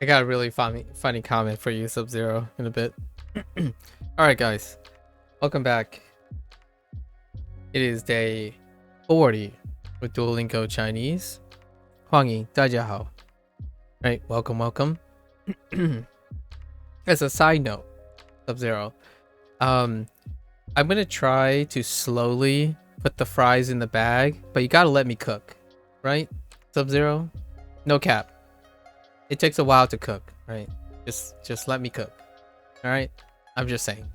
I got a really funny comment for you, Sub-Zero, in a bit. Alright, guys. Welcome back. It is day 40 with Duolingo Chinese. 欢迎大家好. Right, welcome. As a side note, Sub-Zero, I'm gonna try to slowly put the fries in the bag, but you gotta let me cook, right? Sub-Zero? No cap. It takes a while to cook, right? Just let me cook. All right? I'm just saying.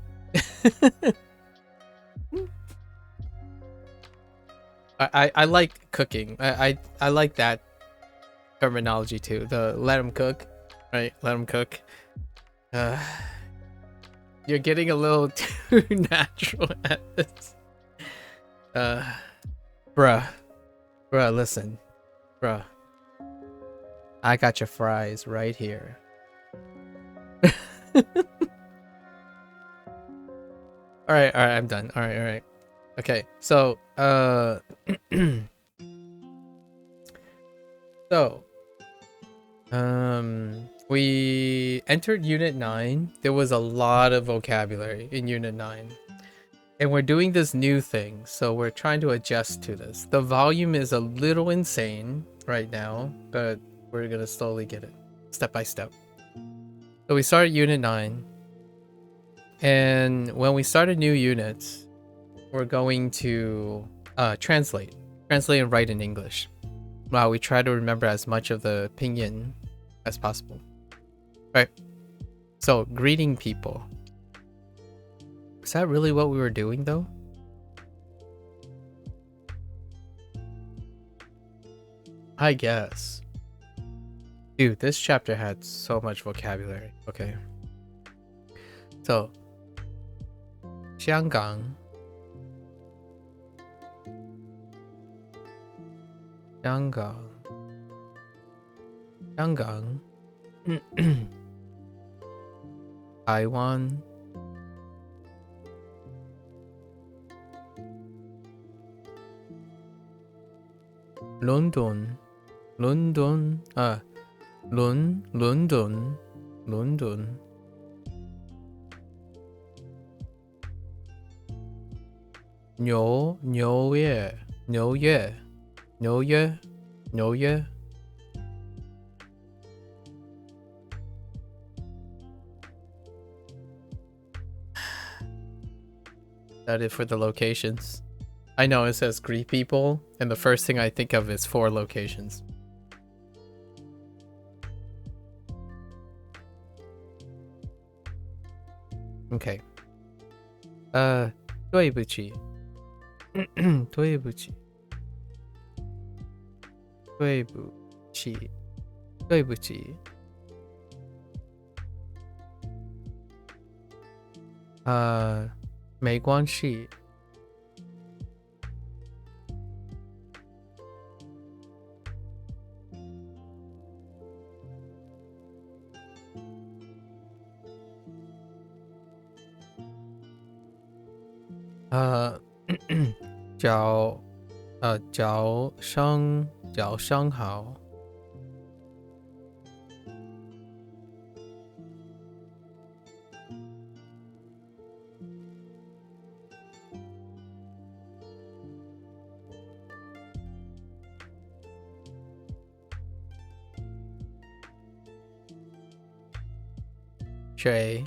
I like cooking. I like that terminology too. The let them cook, right? Let them cook. You're getting a little too natural at this. Bruh, listen, bruh. I got your fries right here. All right, I'm done. All right. Okay, so we entered Unit 9. There was a lot of vocabulary in Unit 9. And we're doing this new thing, so we're trying to adjust to this. The volume is a little insane right now, but we're gonna slowly get it, step by step. So we started Unit 9. And when we started new units, we're going to translate and write in English. Wow, we try to remember as much of the pinyin as possible. Right. So, greeting people. Is that really what we were doing, though? I guess. Dude, this chapter had so much vocabulary. Okay. So, 香港 香港台湾 London 纽约 That it for the locations. I know it says greet people, and the first thing I think of is 4 locations. Okay. 对不起对不起没关系早上好谁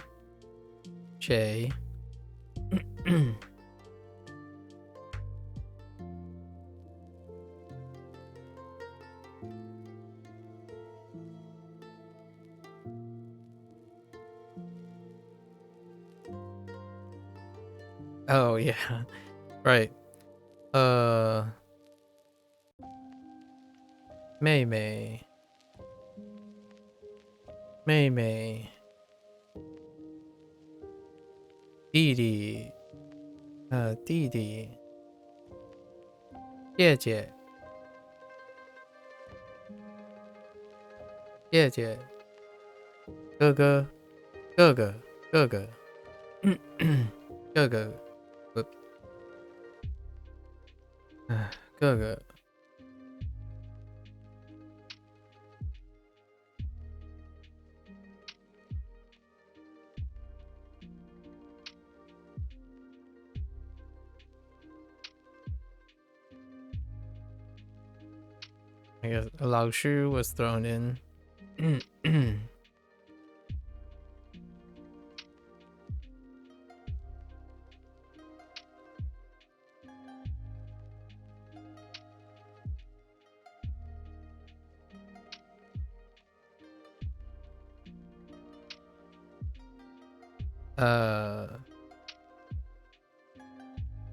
Oh yeah, right. 妹妹弟弟姐姐哥哥哥哥 I guess Lao Shu was thrown in.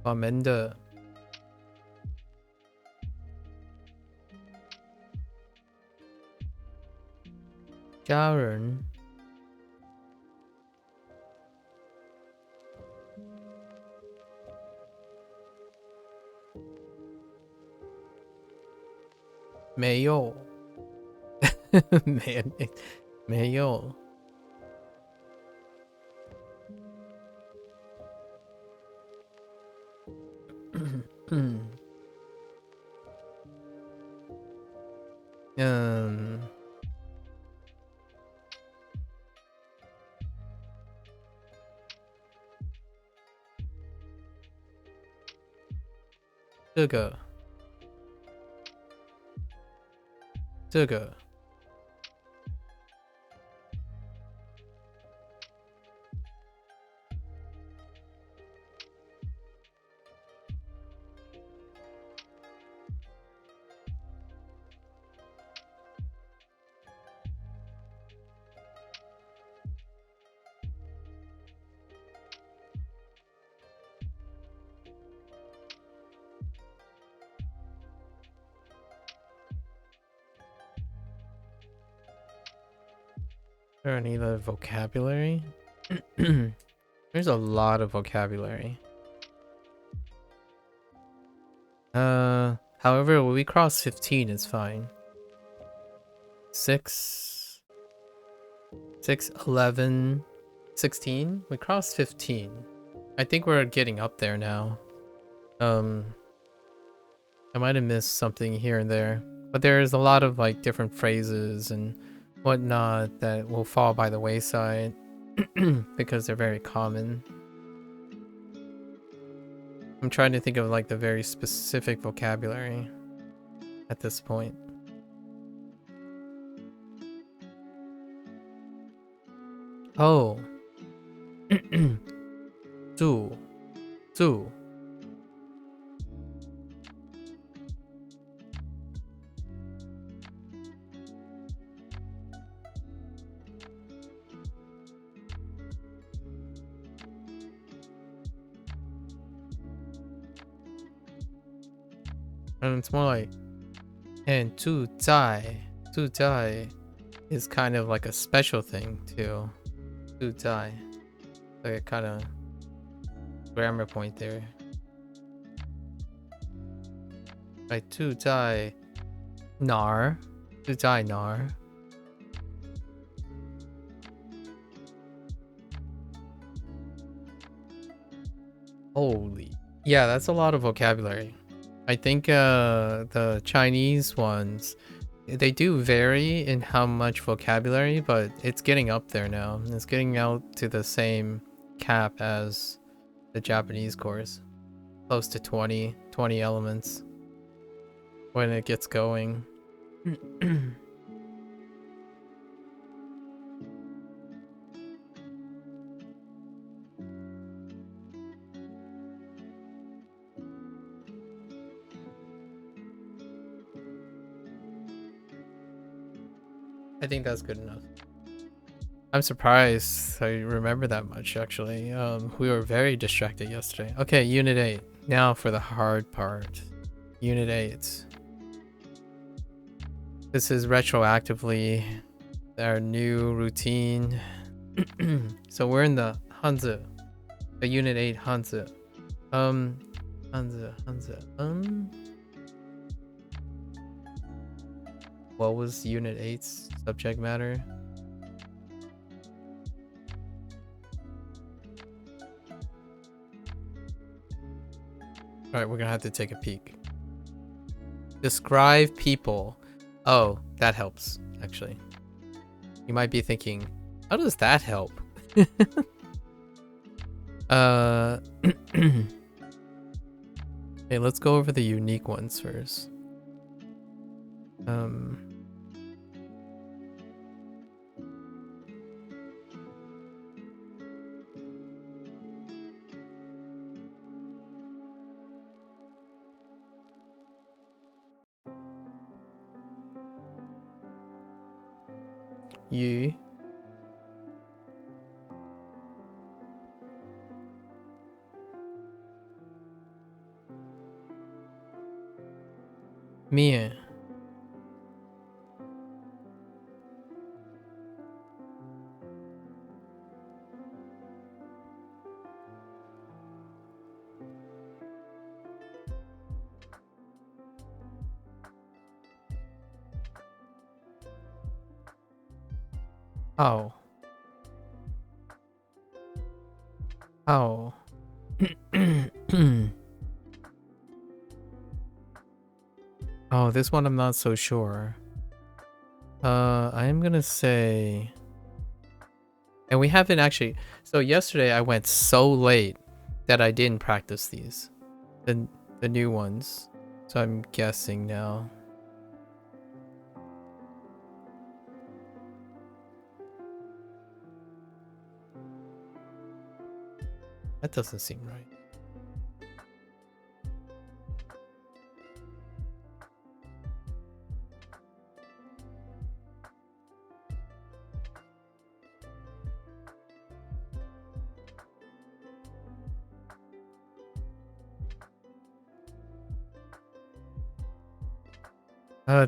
我们的家人没有没有这个There any other vocabulary? There's a lot of vocabulary. However, when we cross 15, it's fine. 6, 11, 16? We crossed 15. I think we're getting up there now. I might have missed something here and there, but there's a lot of like different phrases and whatnot that will fall by the wayside because they're very common. I'm trying to think of like the very specific vocabulary at this point. Oh. 住 And it's more like, and 住在 is kind of like a special thing too. 住在 like a kind of grammar point there. Like 住在哪儿 住在哪儿 Holy. Yeah, that's a lot of vocabulary. I think the Chinese ones, they do vary in how much vocabulary, but it's getting up there now. It's getting out to the same cap as the Japanese course. Close to 20 elements when it gets going. I think that's good enough. I'm surprised I remember that much, actually. We were very distracted yesterday. Okay, Unit 8. Now for the hard part. Unit 8. This is retroactively our new routine. So we're in the Hanzi. The Unit 8 Hanzi. Hanzi. What was Unit 8's subject matter? Alright, we're gonna have to take a peek. Describe people. Oh, that helps, actually. You might be thinking, how does that help? Okay, let's go over the unique ones first. Um, you. Me. How? How? Oh, this one I'm not so sure. I am gonna say, and we haven't actually. So yesterday I went so late that I didn't practice these, the the new ones. So I'm guessing now. That doesn't seem right.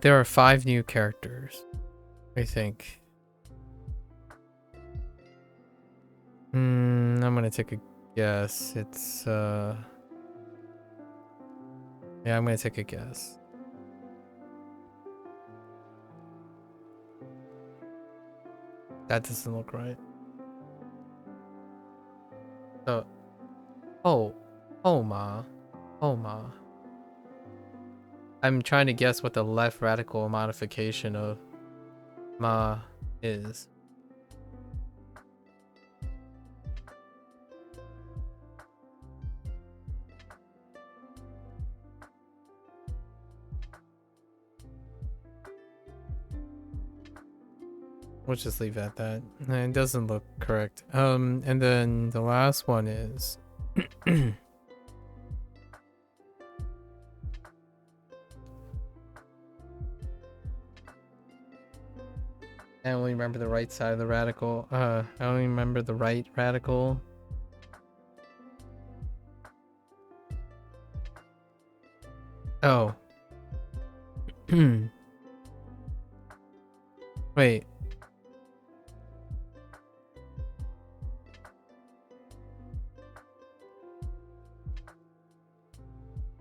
There are 5 new characters, I think. I'm gonna take a guess. It's yeah, I'm gonna take a guess. That doesn't look right. So, oh, Homa. I'm trying to guess what the left radical modification of ma is. We'll just leave it at that. It doesn't look correct. And then the last one is I only remember the right side of the radical. I only remember the right radical. Oh. Wait.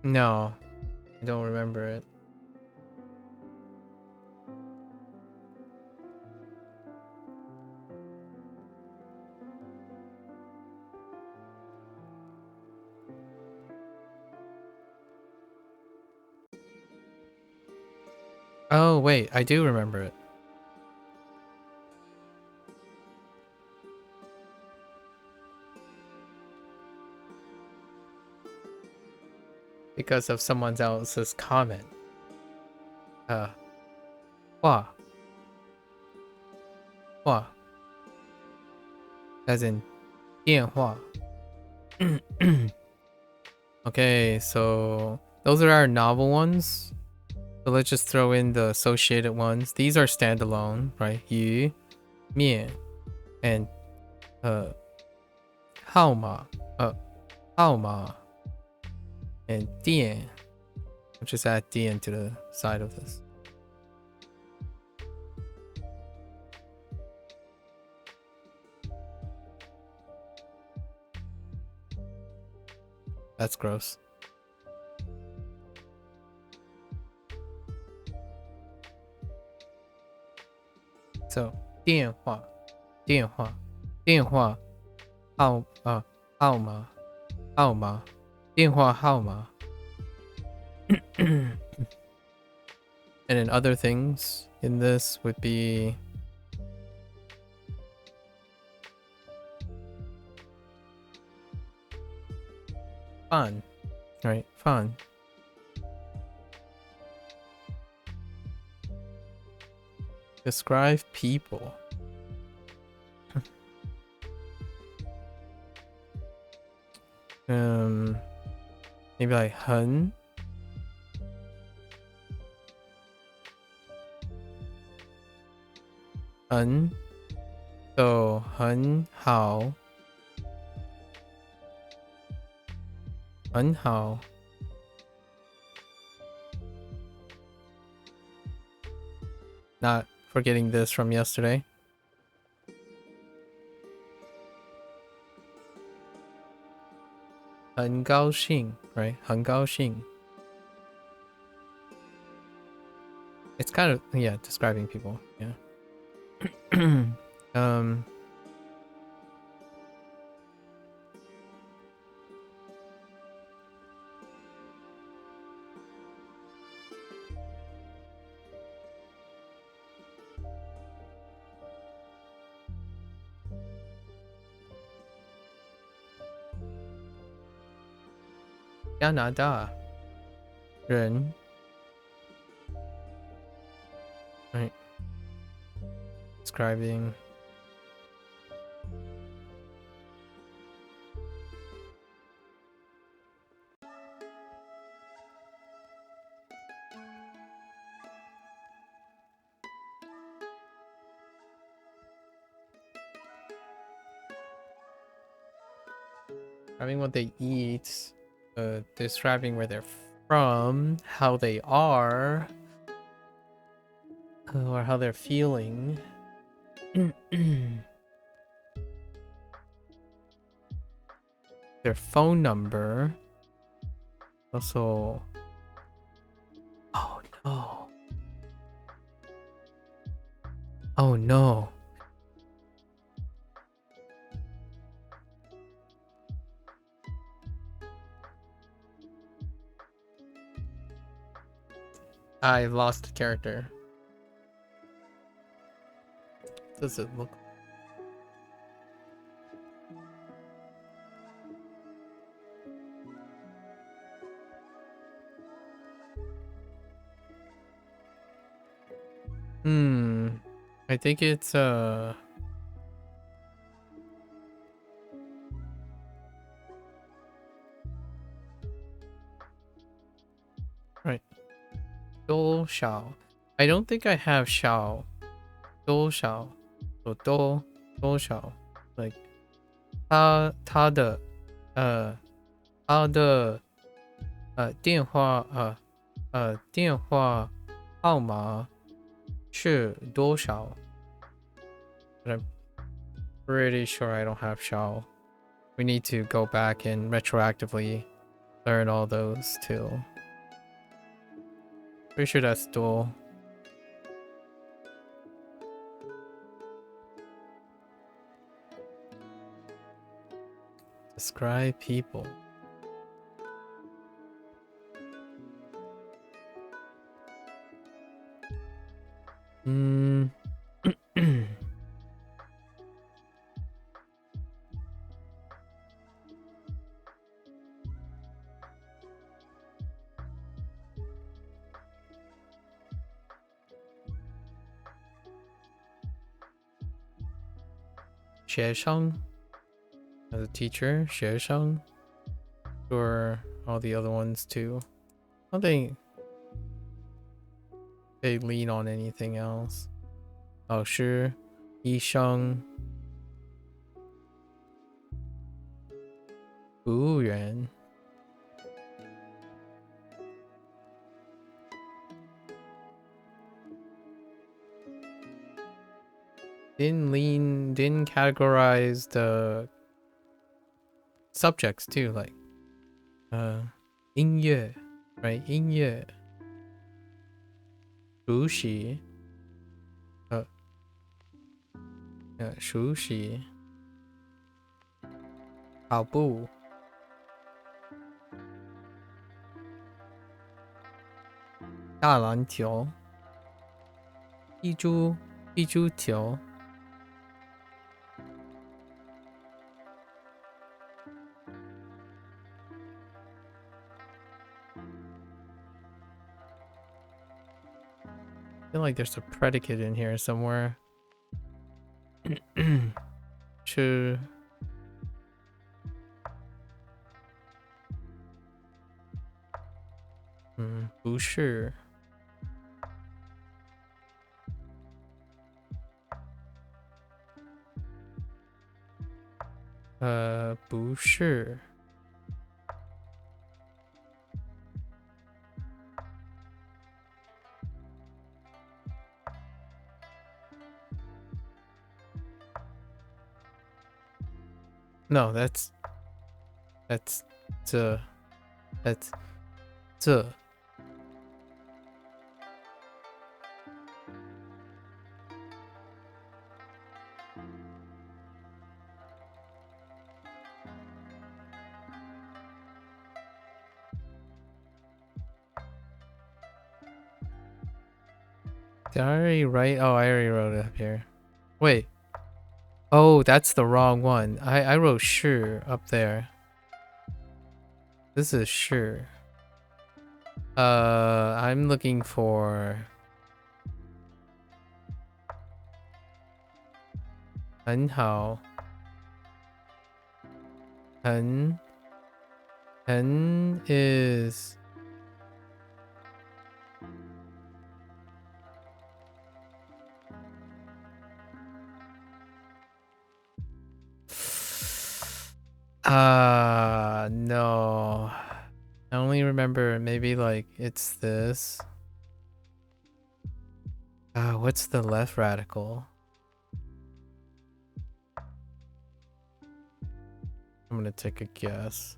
No. I don't remember it. Oh, wait. I do remember it. Because of someone else's comment. Hua. Hua. As in 电话. Okay, so those are our novel ones. So let's just throw in the associated ones. These are standalone, right? 鱼, 面, and 号码, 号码, and 店. We'll just add 店 to the side of this. That's gross. So 电话号码电话号码 and then other things in this would be fun, right? Fun. Describe people. Maybe like 很 so 很好 很好 not forgetting this from yesterday. 很高兴 right 很高兴 it's kind of yeah describing people yeah Canada 人 right describing describing what they eat, describing where they're from, how they are, or how they're feeling. Their phone number. Also, oh no. Oh no. I lost a character. Does it look? I think it's right. 多少 I don't think I have 少多少 so 多少 like 他的电话电话号码是多少 but I'm pretty sure I don't have 少 we need to go back and retroactively learn all those too. Pretty sure that's dual. Describe people. Hmm. 学生 as a teacher, 学生 or all the other ones too. I don't think they lean on anything else. 老师医生服务员 didn't categorize the subjects too, like 音乐 right 音乐熟悉熟悉跑步打篮球踢足球 feel like there's a predicate in here somewhere. 是 不是 不是 No, that's 这 that's 这 Did I already write? Oh, I already wrote it up here. Wait. Oh, that's the wrong one. I wrote 是 up there. This is 是. I'm looking for 很好 很 is no. I only remember maybe like it's this. What's the left radical? I'm gonna take a guess.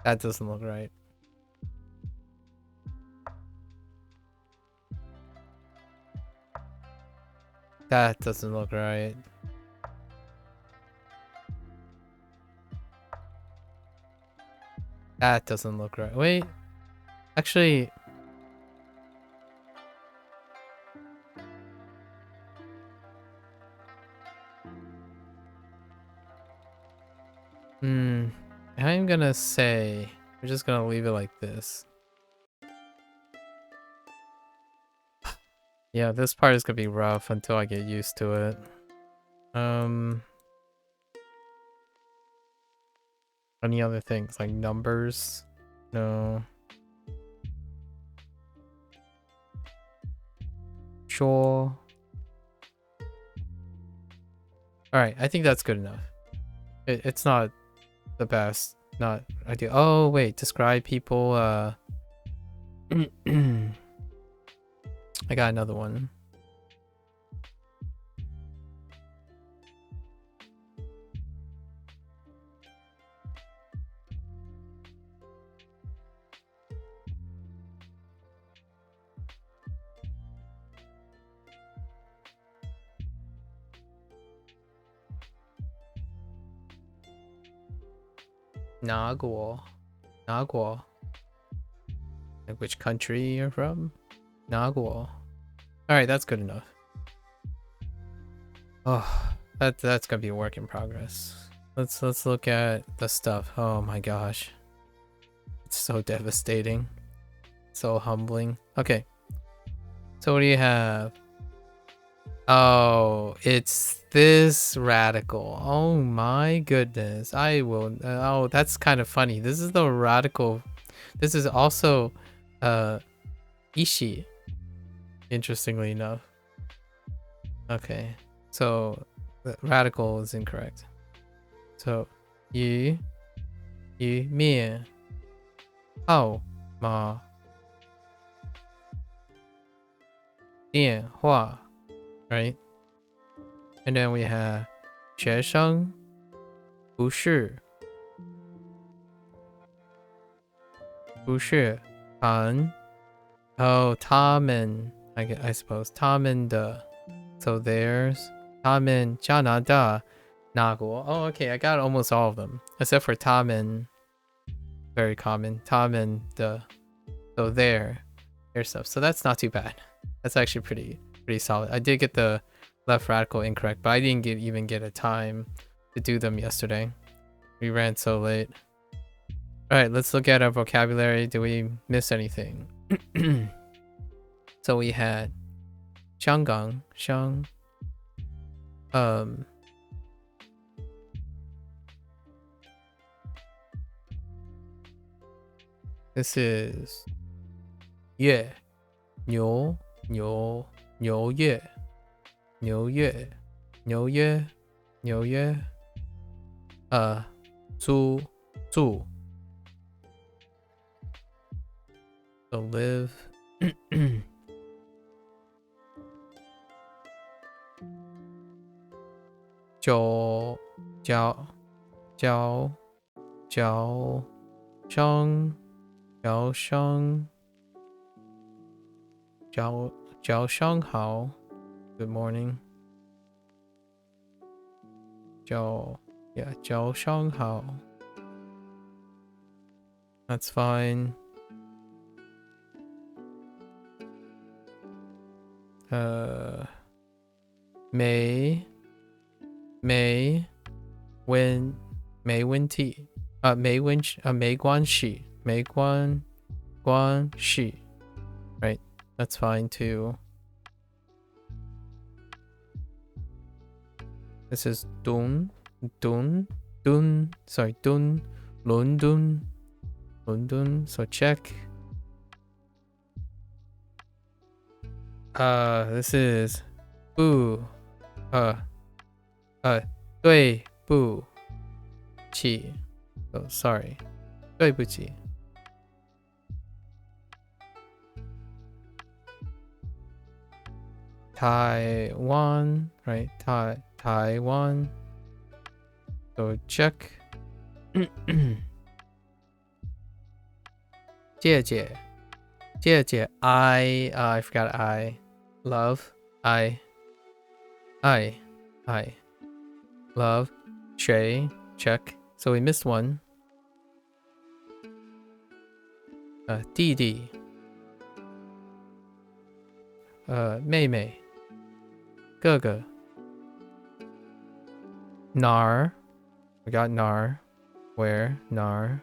That doesn't look right. That doesn't look right. That doesn't look right. Wait. Actually... I'm gonna say... We're just gonna leave it like this. Yeah, this part is gonna be rough until I get used to it. Any other things like numbers? No. Sure. Alright, I think that's good enough. It's not the best. Not ideal. Oh, wait. Describe people. I got another one. Naguo. Naguo. Like which country you're from? Naguo. Alright, that's good enough. Oh, that's gonna be a work in progress. Let's look at the stuff. Oh my gosh. It's so devastating. So humbling. Okay. So what do you have? Oh, it's this radical. Oh my goodness. I will. Oh, that's kind of funny. This is the radical. This is also Ishi. Interestingly enough. Okay. So the radical is incorrect. So yu mian hao ma dian hua. Right? And then we have 学生不是他 oh 他们 I suppose 他们的 so there's 他们加拿大哪国 oh okay I got almost all of them except for 他们 very common 他们的 so their stuff so that's not too bad that's actually pretty solid. I did get the left radical incorrect, but I didn't even get a time to do them yesterday. We ran so late. Alright, let's look at our vocabulary. Do we miss anything? So we had 香港, this is 月, 牛月, 租 so live. 交生好 good morning. 早上好 that's fine. 没问题 没关系 right, that's fine too. This is Dun, sorry, London, so check. This is 对不起 oh sorry 对不起 Taiwan, right, Taiwan, so check. 姐姐 I forgot I love I love Shay, check, so we missed one. 弟弟 妹妹 哥哥 nar, we got nar, where nar.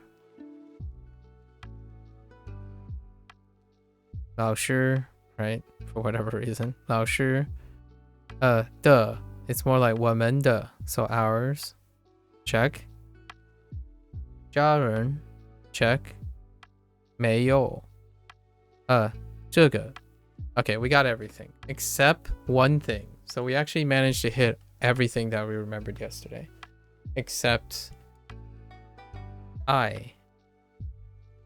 老师 right, for whatever reason. 老师 的 it's more like 我们的 so ours, check. 家人 check. 没有这个 okay, we got everything except one thing. So we actually managed to hit everything that we remembered yesterday except I,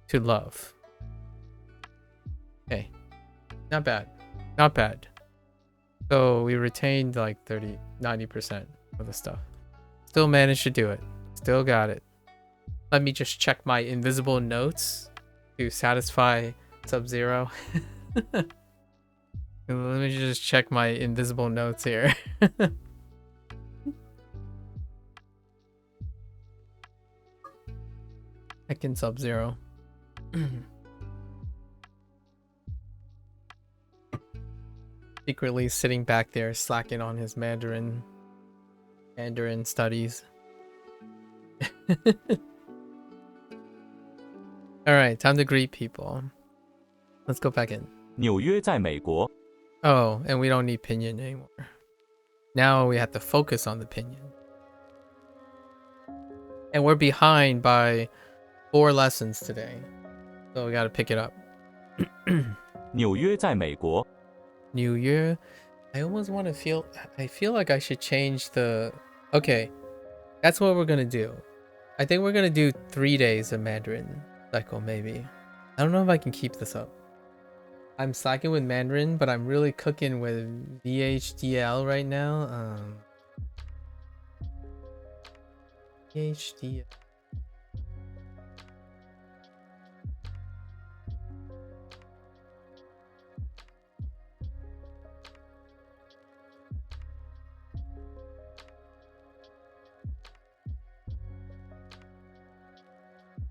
to love. Okay, not bad. So we retained like 90% of the stuff. Still managed to do it. Still got it. Let me just check my invisible notes to satisfy Sub-Zero. Let me just check my invisible notes here. I can Sub-Zero. Secretly sitting back there slacking on his Mandarin studies. Alright, time to greet people. Let's go back in. 纽约在美国。 Oh, and we don't need pinyin anymore. Now we have to focus on the pinyin. And we're behind by 4 lessons today. So we gotta pick it up. 纽约在美国。 New Year. I almost want to I feel like I should change the... Okay, that's what we're gonna do. I think we're gonna do 3 days of Mandarin cycle, maybe. I don't know if I can keep this up. I'm slacking with Mandarin, but I'm really cooking with VHDL right now. VHDL.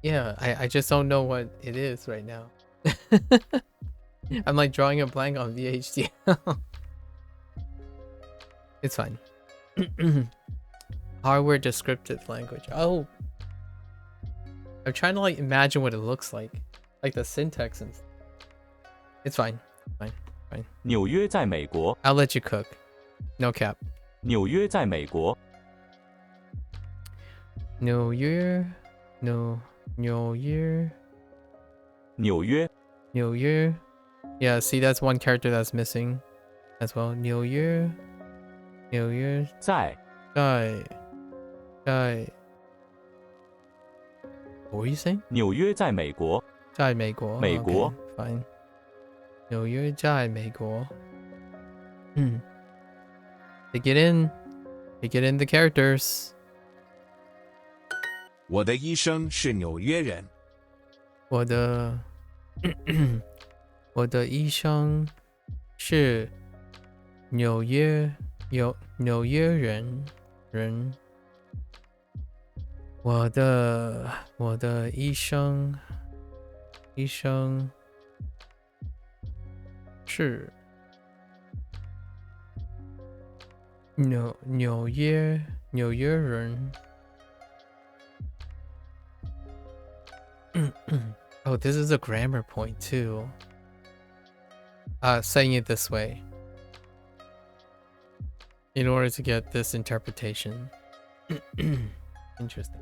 Yeah, I just don't know what it is right now. I'm like drawing a blank on VHDL. It's fine. Hardware descriptive language. Oh, I'm trying to like imagine what it looks like the syntax and stuff. It's fine. 纽约在美国。 I'll let you cook. No cap. 纽约在美国。 New Year. No. New Year. 纽约。 New Year. Yeah, see, that's one character that's missing as well. New Year. New Year. 在。 What were you saying? 纽约在美国。在美国。美国。Okay, fine. 纽约在美国。They get in. They get in the characters. 我的医生是纽约人。我的医生是纽约人。我的医生是纽约人。Oh, this is a grammar point too. Saying it this way in order to get this interpretation. Interesting.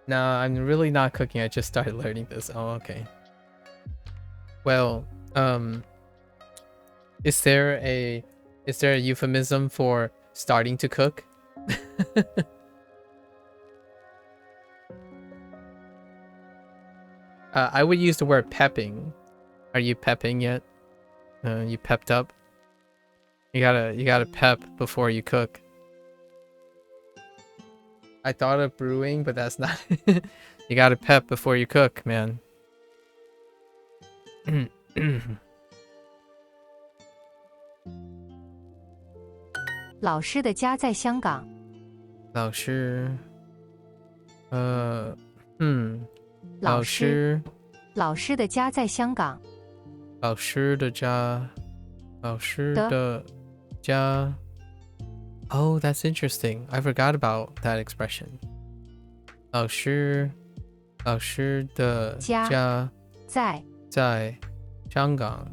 No, I'm really not cooking. I just started learning this. Oh, okay. Well, is there a euphemism for starting to cook? I would use the word pepping. Are you pepping yet? You pepped up? You gotta pep before you cook. I thought of brewing, but that's not. You gotta pep before you cook, man. 老师的家在香港。老师的家在香港。老师的家 Oh, that's interesting. I forgot about that expression. 老师的家在香港。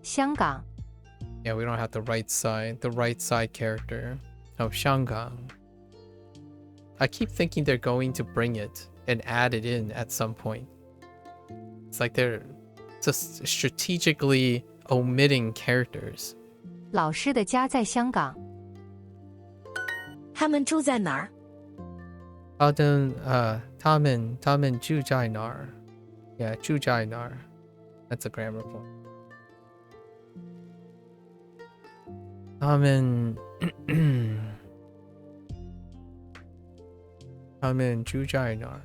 香港。 Yeah, we don't have the right side character. Oh, 香港. I keep thinking they're going to bring it and add it in at some point. It's like they're just strategically omitting characters. 老师的家在香港。他们住在哪儿？他们住在哪儿? Yeah, 住在哪儿. That's a grammar point. 他们住在哪儿?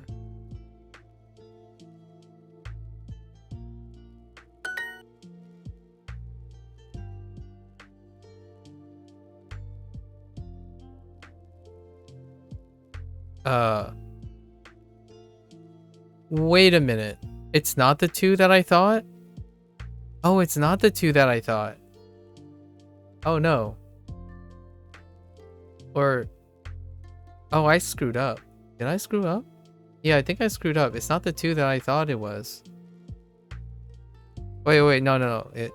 Wait a minute. It's not the two that I thought? Oh, it's not the two that I thought. Oh no. Or... Oh, I screwed up. Did I screw up? Yeah, I think I screwed up. It's not the two that I thought it was. Wait, no. It...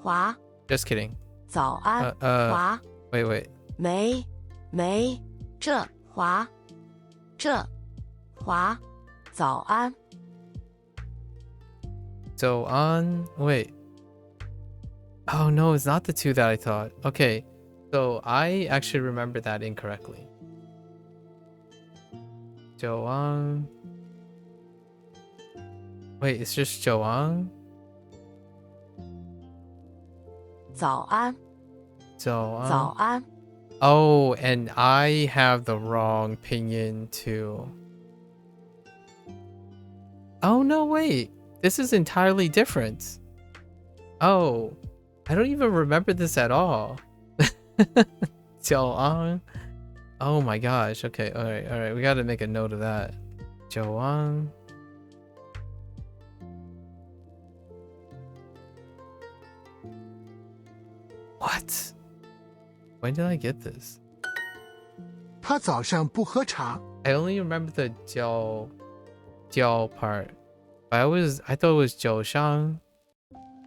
华 Just kidding. 早安 华 Wait. 没这华早安 So on... Wait. Oh no, it's not the two that I thought. Okay. So I actually remember that incorrectly. Joang. Wait, it's just Joang? 早安 Joang. 早安 Oh, and I have the wrong pinyin too. Oh no, wait. This is entirely different. Oh, I don't even remember this at all. Joang. Oh my gosh. Okay, all right. We got to make a note of that. Joang. What? When did I get this? 他早上不喝茶。 I only remember the Jiao jiao part. I thought it was jiao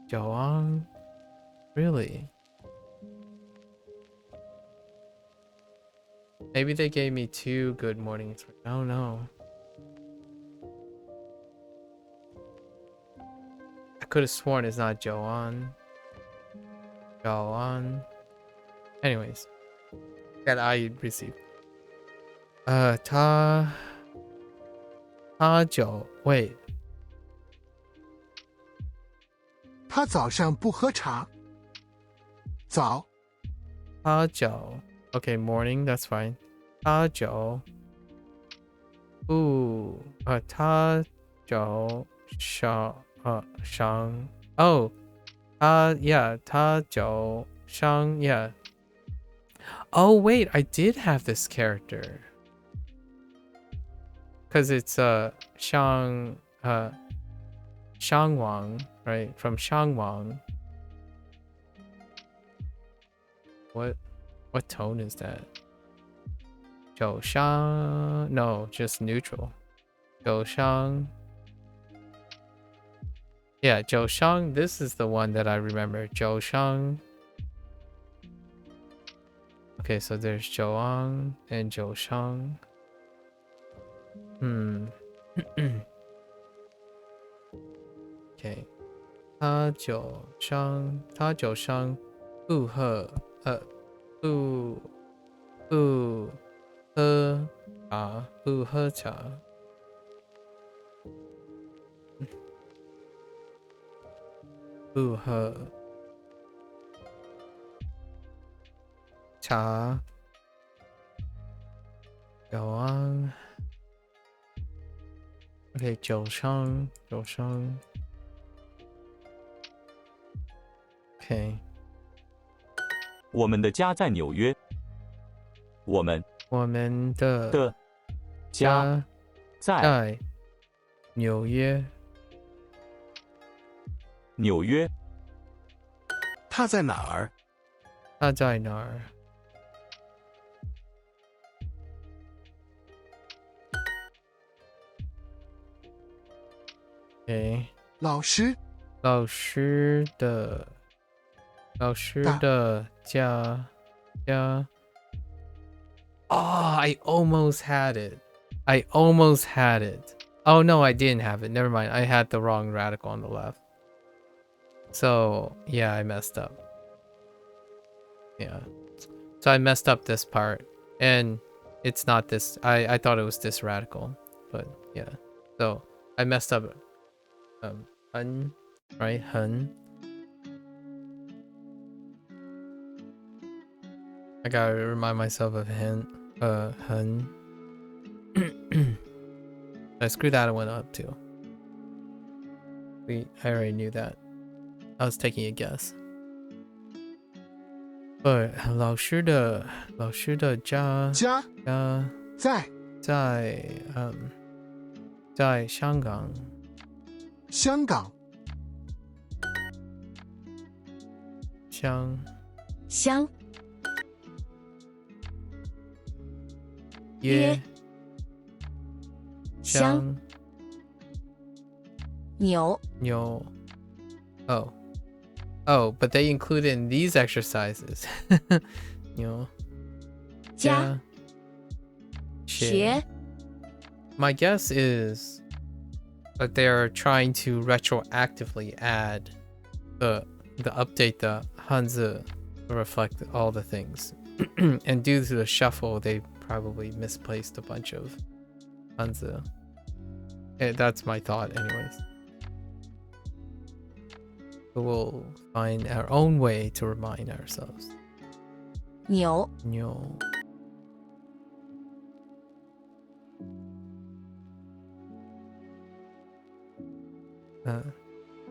jiaoang. Really? Maybe they gave me 2 good mornings. I don't know. I could have sworn it's not Joan. Anyways, that I received. Ta jiao. Wait. 他早上不喝茶。早。Ta jiao. Okay, morning. That's fine. Ta jiao. Ooh. Ta jiao shang. Oh. Yeah. Ta jiao shang. Yeah. Oh wait, I did have this character. Cause it's Shang Wang, right? From Shang Wang. What tone is that? Zhou Shang? No, just neutral. Zhou Shang. Yeah, Zhou Shang. This is the one that I remember. Zhou Shang. Okay, so there's Zhouang and Zhou Shang. Okay. Ta jiao shang bu he bu he cha. Bu he cha. Jiaoang. Okay, 九商. Okay. 我们的家在纽约。我们的家在纽约。纽约。他在哪儿？他在哪儿？ Okay. 老师的家。Oh, I almost had it. Oh no, I didn't have it. Never mind. I had the wrong radical on the left. So yeah, I messed up. Yeah. So I messed up this part. And it's not this. I thought it was this radical. But yeah. So I messed up. Hun, right? Hun. I gotta remind myself of Hun. I screwed that one up too. I already knew that. I was taking a guess. But 老师的家在香港。香港。香约香牛 Oh, but they included in these exercises. 牛家学 My guess is that they're trying to retroactively add the update the Hanzi to reflect all the things. And due to the shuffle, they probably misplaced a bunch of Hanzi. That's my thought anyways. So we'll find our own way to remind ourselves. 牛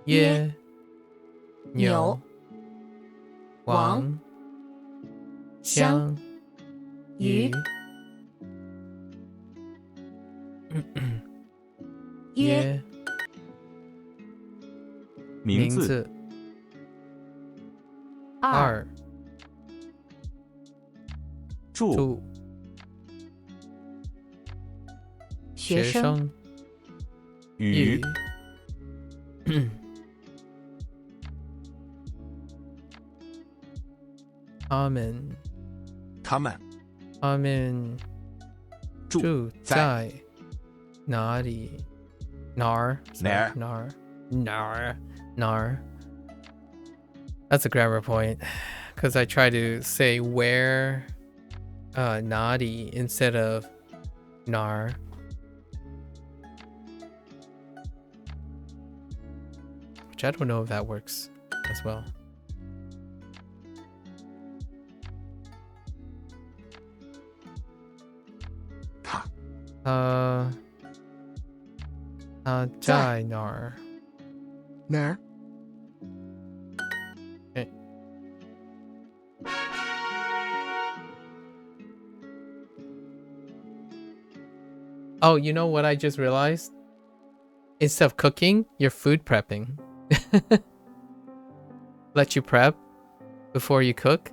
耶牛王香鱼约名字二住学生鱼 common 他们 common 住在哪里 nar sorry, Nar. nar that's a grammar point because I try to say where nadi instead of nar which I don't know if that works as well. Ta. 他在哪儿？哪儿？ Okay. Oh, you know what I just realized? Instead of cooking, you're food prepping. Let you prep before you cook.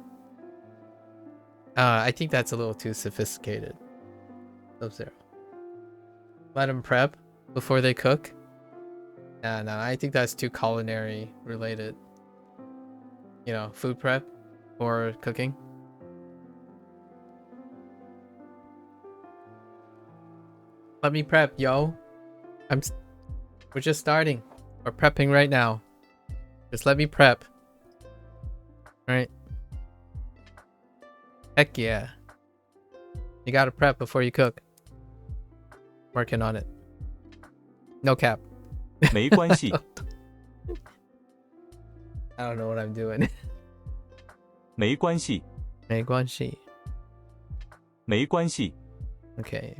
I think that's a little too sophisticated. Sub-Zero. Let them prep before they cook. No, I think that's too culinary related. You know, food prep or cooking. Let me prep, yo. We're just starting. We're prepping right now. Just let me prep. Right? Heck yeah. You gotta prep before you cook. Working on it. No cap. 没关系 I don't know what I'm doing. 没关系没关系没关系 Okay,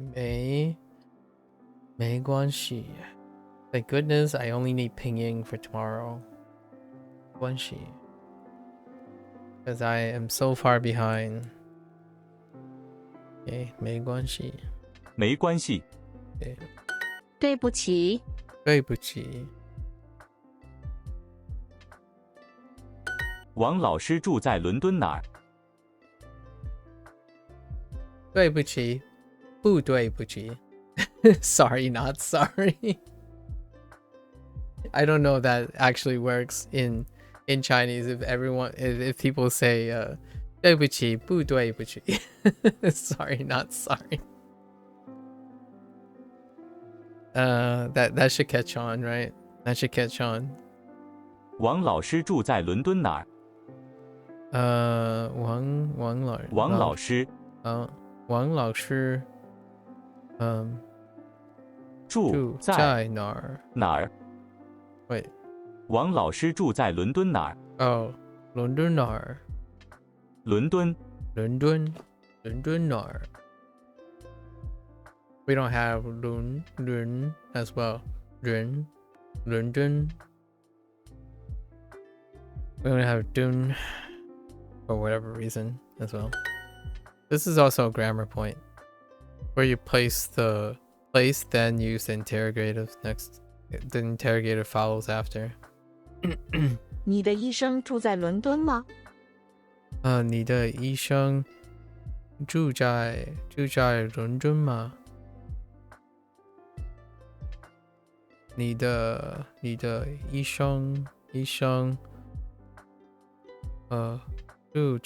没关系 Thank goodness I only need pinyin for tomorrow. 关系 Because I am so far behind. Okay, 没关系没关系 Okay, 对不起，对不起王老师住在伦敦哪儿？对不起不对不起 Sorry, not sorry. I don't know if that actually works in Chinese if people say 对不起不对不起 Sorry, not sorry. That should catch on, right? That should catch on. 王老师住在伦敦哪儿？王老师王老师住在哪儿？哪儿？ Wait. 王老师住在伦敦哪儿？ Oh, 伦敦哪儿？伦敦伦敦哪儿？ We don't have 伦 as well. 伦敦 We don't have 敦 for whatever reason as well. This is also a grammar point where you place the place, then use the interrogative next. The interrogative follows after. 你的医生住在伦敦吗？你的医生住在伦敦吗？你的医生住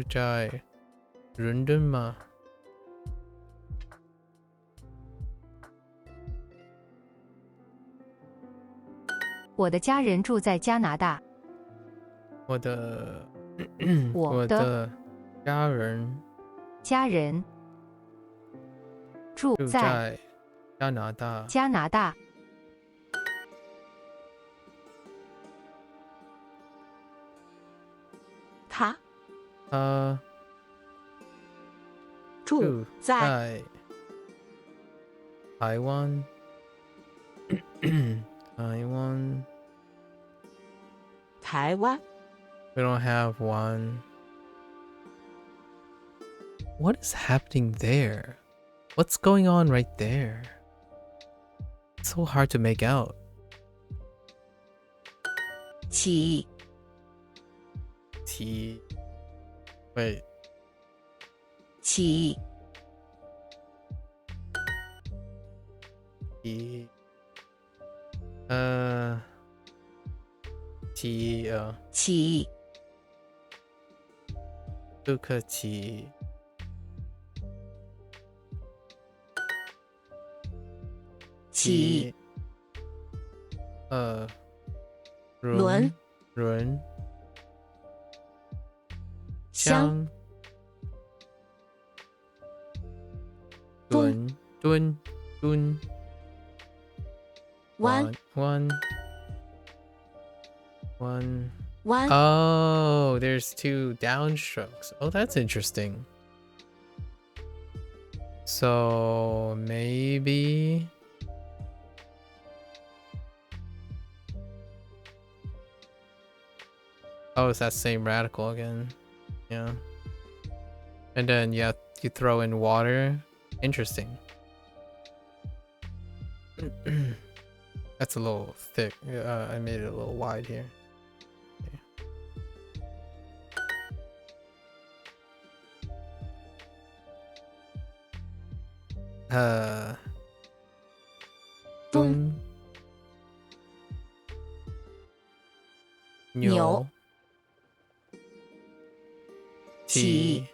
在伦敦吗？我的家人住在加拿大。我的我的家人家人住住在在加拿大。加拿大。他他住在台湾。台湾。 We don't have one. What is happening there? What's going on right there? It's so hard to make out. 起 T. Wait. 起起起起不可起起轮轮香蹲蹲弯弯。弯 Oh, there's 2 downstrokes. Oh, that's interesting. So maybe oh, it's that same radical again. Yeah. And then yeah, you throw in water. Interesting. That's a little thick. I made it a little wide here. Boom. 牛起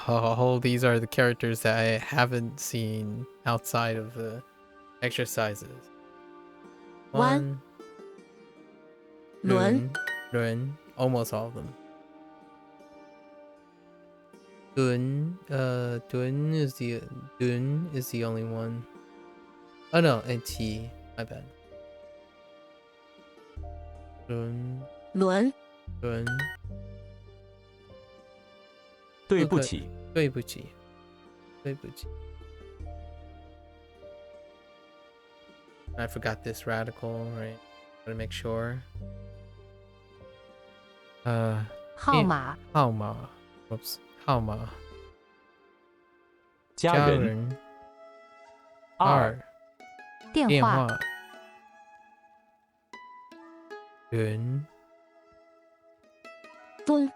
Oh, these are the characters that I haven't seen outside of the exercises. 弯 轮 Run. Almost all of them. Dun is the only one. Oh no, and T. My bad. Dun 轮 对不起，对不起 I forgot this radical, right? Gotta make sure. 号码号码 Whoops. 号码家人2电话电话人蹲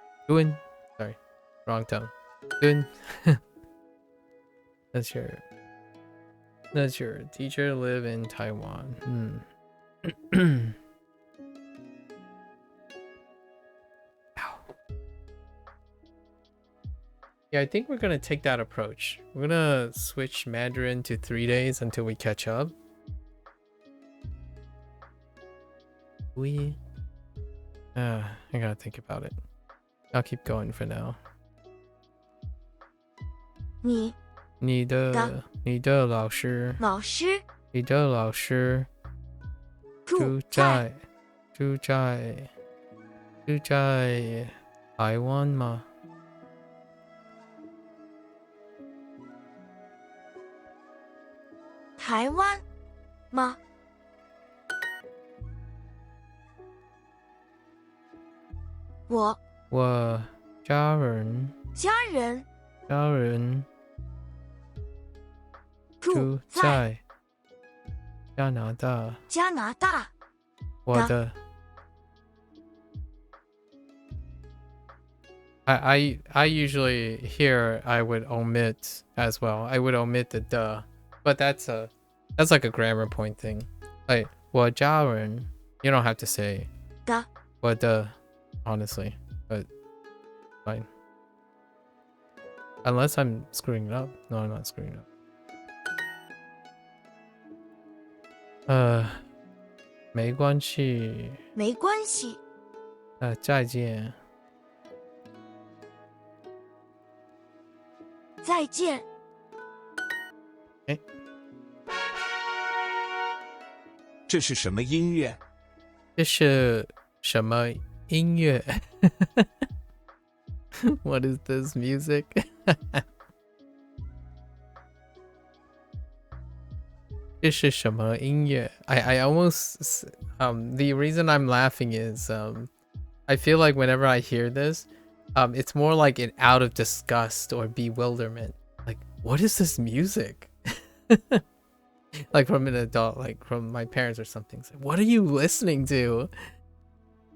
Sorry, wrong tongue. 蹲 Does your teacher live in Taiwan? Ow. Yeah, I think we're gonna take that approach. We're gonna switch Mandarin to 3 days until we catch up. I gotta think about it. I'll keep going for now. 你你的老师老师住在台湾吗？台湾吗？我家人住在加拿大。我的 I usually here I would omit as well. I would omit the duh, but that's like a grammar point thing. Like 我家人 you don't have to say 的我的 honestly, but fine. Unless I'm screwing it up. No, I'm not screwing it up. 没关系。没关系。再见。再见。哎，这是什么音乐？这是什么音乐？What is this music? This is 什么音乐? I almost the reason I'm laughing is I feel like whenever I hear this, it's more like an out of disgust or bewilderment. Like, what is this music? Like from an adult, like from my parents or something. It's like, what are you listening to?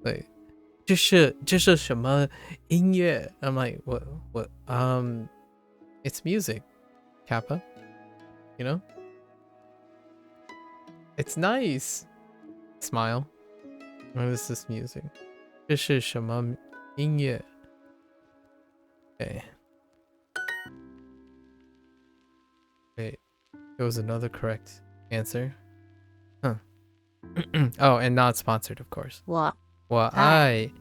Like, 这是什么音乐? I'm like, what? It's music, Kappa. You know? It's nice. Smile. What is this music? 这是什么音乐 Okay. Wait. It was another correct answer. Huh. Oh, and not sponsored, of course. 我爱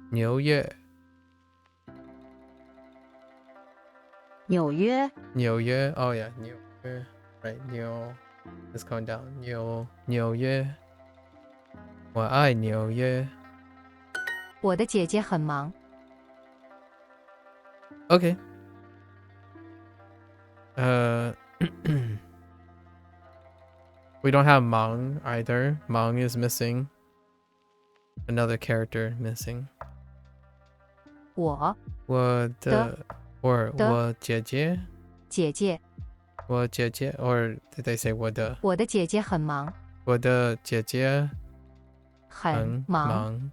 纽约。纽约 Oh yeah, 纽约 Right, It's going down. 纽约。我爱纽约。我的姐姐很忙。Okay. We don't have Mang either. Mang is missing. Another character missing. 我我的 or 我姐姐姐姐，我姐姐 or did they say 我的我的姐姐很忙，我的姐姐很忙。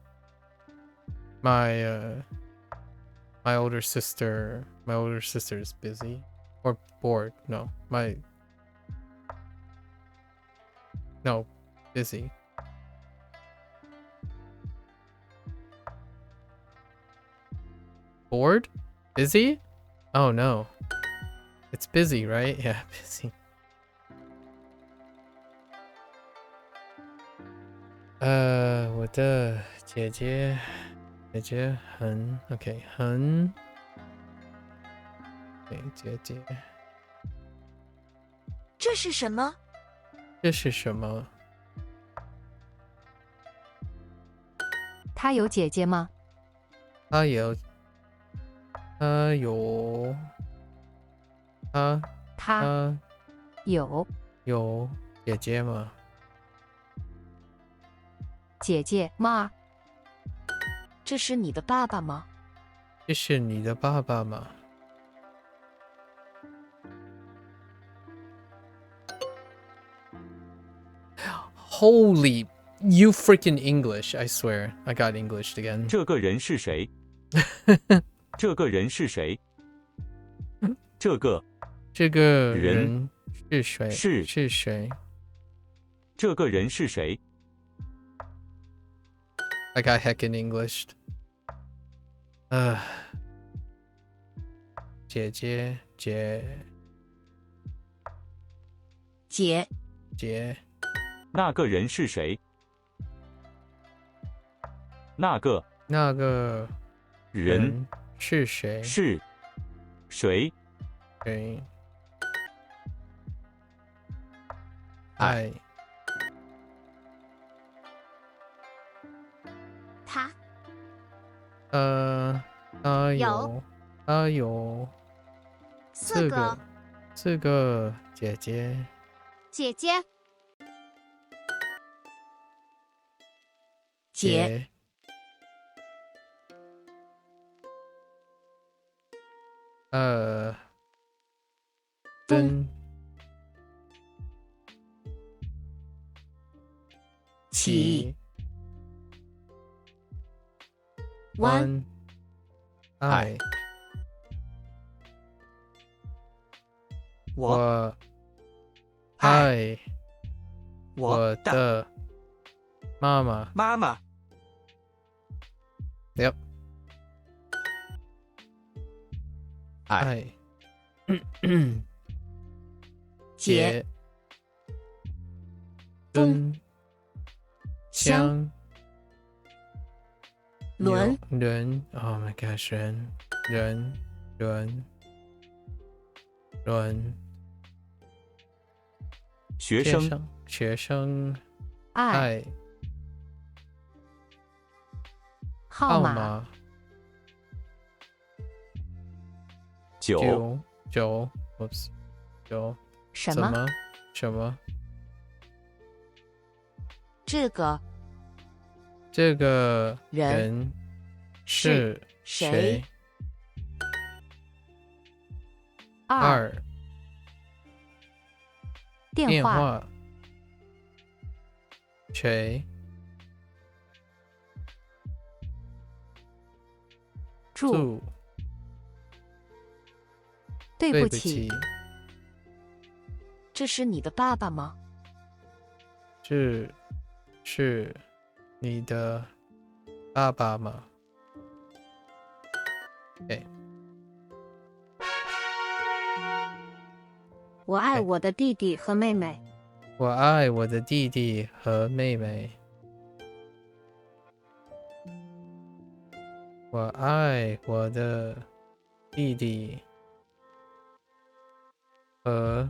My older sister is busy or bored. No, busy. Bored? Busy? Oh no. It's busy, right? Yeah, busy. Uh, 我的姐姐很 okay 很 okay 姐姐这是什么？这是什么？她有姐姐吗？她有她有姐姐吗？姐姐吗？这是你的爸爸吗？这是你的爸爸吗？ Holy, you freaking English! I swear, I got Englished again. 这个人是谁？这个人是谁？这个人是谁？是谁？这个人是谁？ I got heckin' Englished. 姐那个人是谁？那个人是谁？是谁？谁？爱他他有四个姐姐。姐分起湾爱我爱我的妈妈。妈妈 Yep. 爱姐蹲香轮人 Oh my gosh 人学生爱爱号码九，Oops，九什么？什么？这个人是谁？二电话谁？住对不起，这是你的爸爸吗？是你的爸爸吗？对，我爱我的弟弟和妹妹。我爱我的弟弟和妹妹。我爱我的弟弟和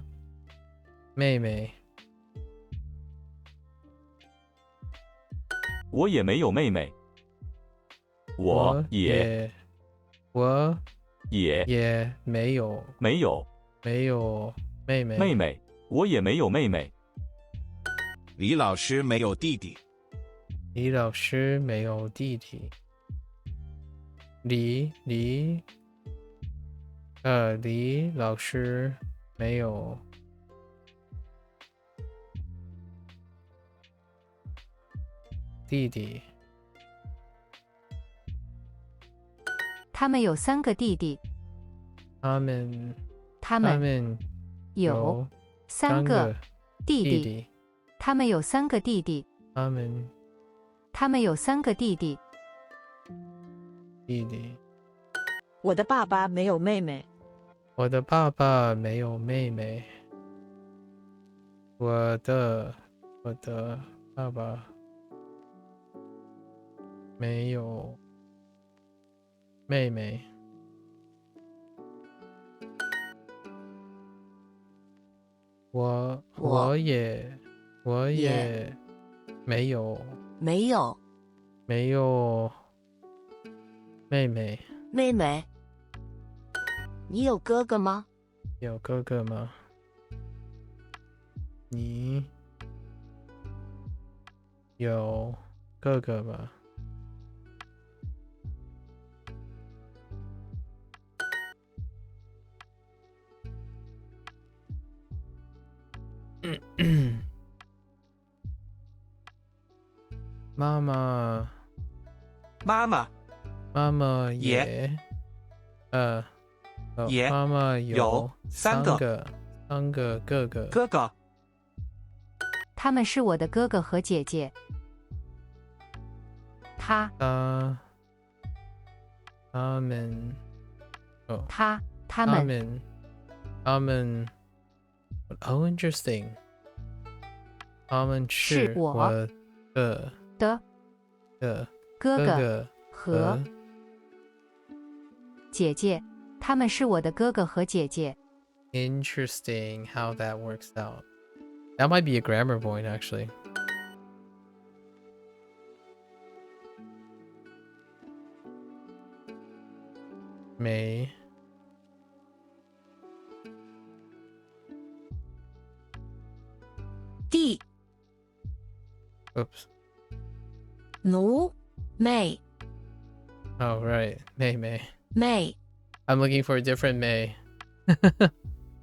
妹妹。我也没有妹妹。我也没有没有妹妹。妹妹。我也没有妹妹。李老师没有弟弟。李老师没有弟弟。李老师没有弟弟。他们有3个弟弟。他们有3个弟弟。他们有3个弟弟。他们有3个弟弟。我的爸爸没有妹妹。我的爸爸没有妹妹。我的爸爸没有妹妹。我也没有妹妹。妹妹，你有哥哥吗？有哥哥吗？你有哥哥吗？妈妈也妈妈有3个哥哥。他们是我的哥哥和姐姐。他们Oh, interesting. 他们是我的哥哥和姐姐。他们是我的哥哥和姐姐。Interesting how that works out. That might be a grammar point, actually. 没弟 Oops. 奴妹 Oh, right. May. 妹 I'm looking for a different May.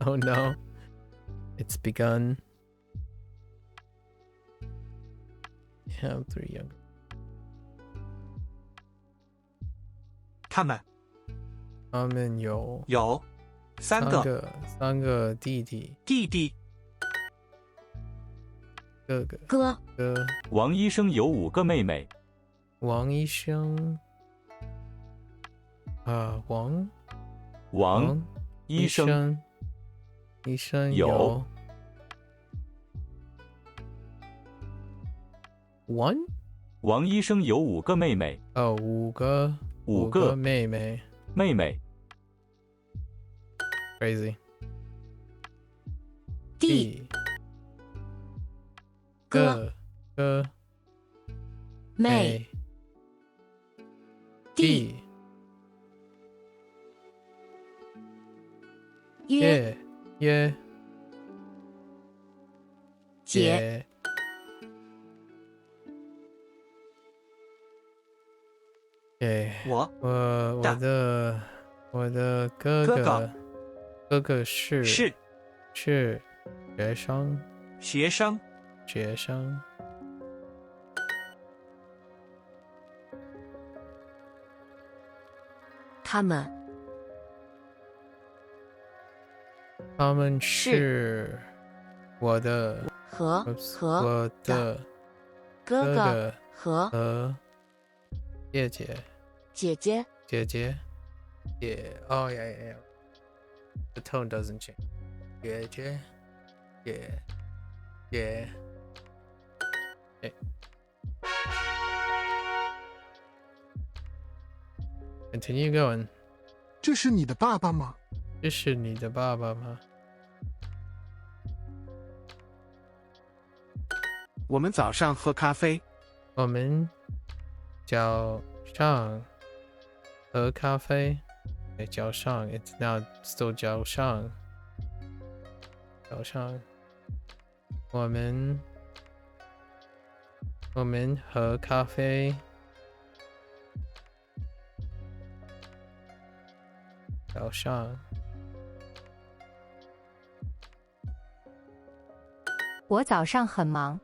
Oh no. It's begun. You have 3 younger. 他们有3个弟弟哥王医生有5个妹妹。王医生王医生有One? 王医生有5个妹妹。哦，5个妹妹。Crazy. 弟哥妹弟约姐我的哥哥是学生。他们是我的和 Oops. 和我的哥哥哥和和姐姐姐姐。姐姐 Yeah. Oh yeah, yeah, yeah. The tone doesn't change. 姐姐 Yeah. Yeah. Okay. Continue going. 这是你的爸爸吗？这是你的爸爸吗？我们早上喝咖啡。我们早上喝咖啡。早上 It's now still 早上。早上。我们喝咖啡。早上。我早上很忙。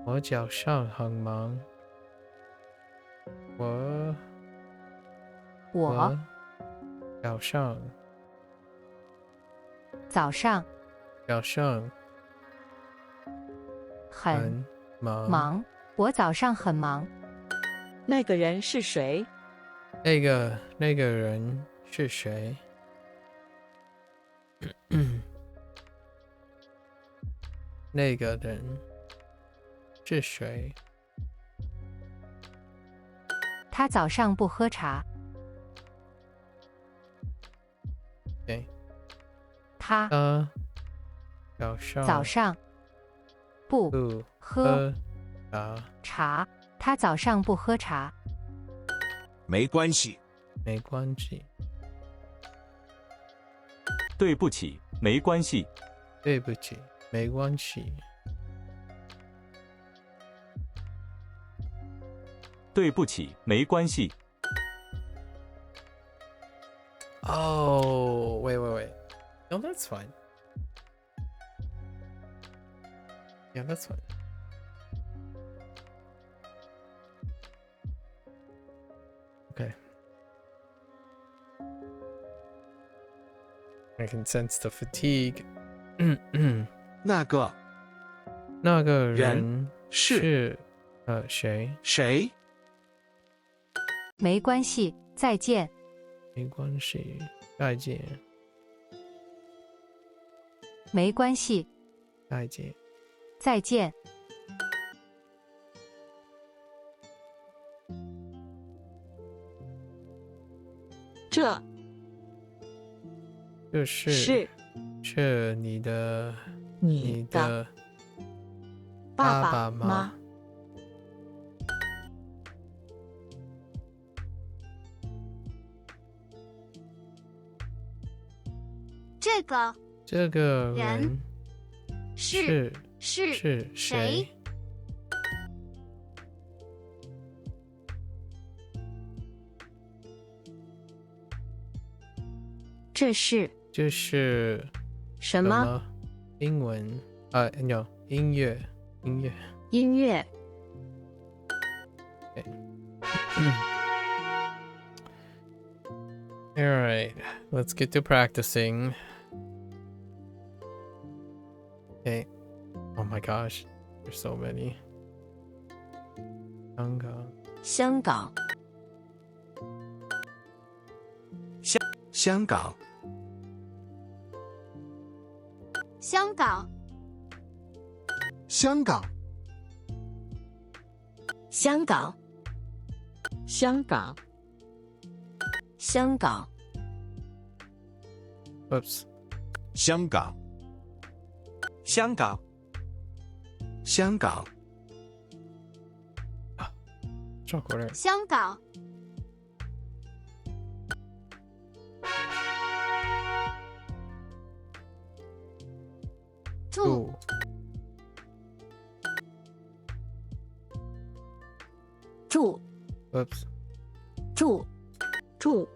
我早上很忙。我早上很忙。忙。我早上很忙。那个人是谁？那个人是谁？那个人是谁？他早上不喝茶。对。他早上不喝茶。他早上不喝茶。没关系。没关系。对不起，没关系。对不起，没关系。对不起，没关系。Oh, wait. No, that's fine. Yeah, that's fine. Okay. I can sense the fatigue. 那个那个人人是谁？谁？没关系，再见。没关系，再见。没关系，再见。再见。这是你的爸爸妈？这个人是谁？这是什么？英文no 音乐。音乐。All right, let's get to practicing. Okay. Oh my gosh, there's so many. 香港。香港。香港。香港。香港。香港。香港。 Oops. 香港。香港。香港。Short order. 香港。住。住。 Oops. 住。住。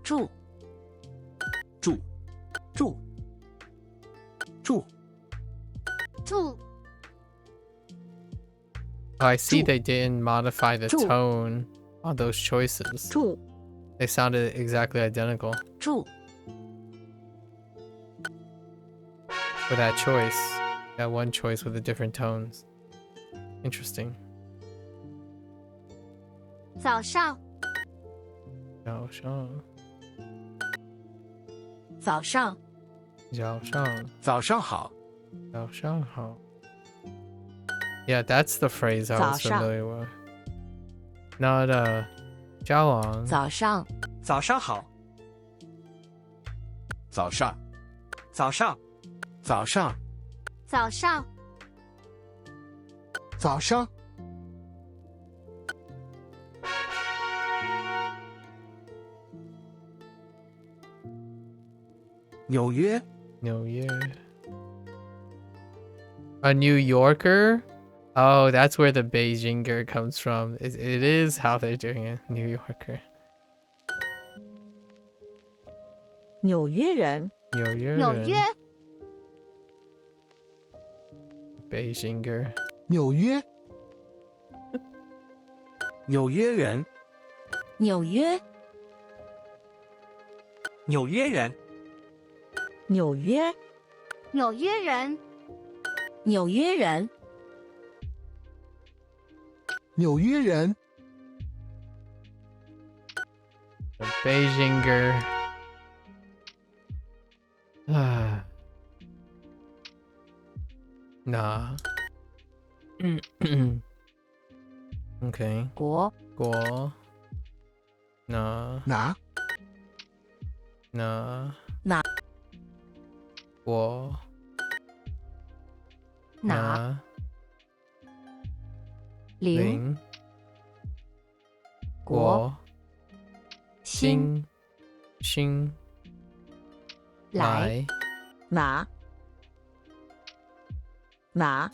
住。住。住。住。住。 I see they didn't modify the tone on those choices. 住。 They sounded exactly identical. 住。for that choice. That one choice with the different tones. Interesting. 早上，早上，早上，早上，早上好。早上好. Yeah, that's the phrase I was 早上。 familiar with. Not 交往，早上，早上好，早上，早上，早上，早上，早上，纽约，纽约. A New Yorker? Oh, that's where the Beijinger comes from. It is how they're doing it. New Yorker. 纽约人，纽约人，纽约， Beijinger. 纽约，纽约人，纽约，纽约人，纽约，纽约人，纽约人，纽约人， The Beijinger. Ah. Nah. Okay. 国，国 Nah. 拿， Nah. 哪，国哪，零，零国，国新，新来，拿，拿，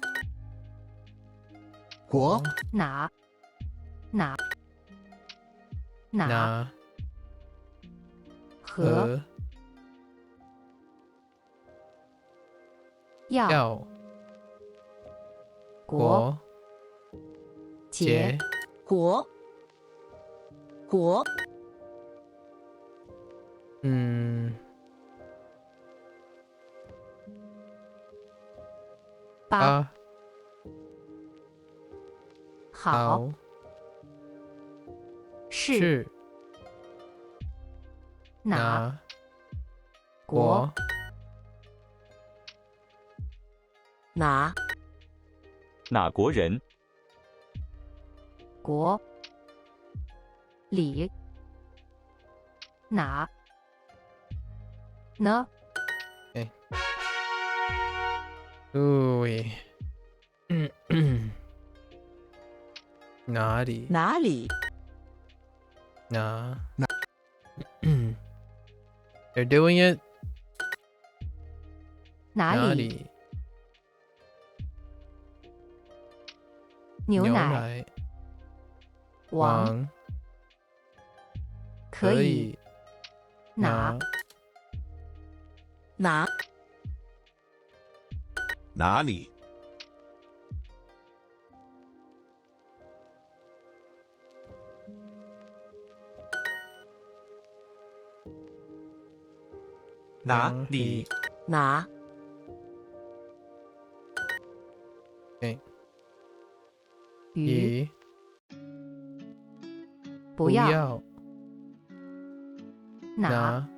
国，哪，哪，哪，拿和，和要，要国，国节，国，国，八，八好，好是，是哪，拿国，哪，哪国人？国，里，哪，呢，对，哪里哪里？哪 They're doing it 哪里？哪里牛奶，奶王，王可以，拿，哪，哪里？哪里？哪，鱼，鱼不要，拿，拿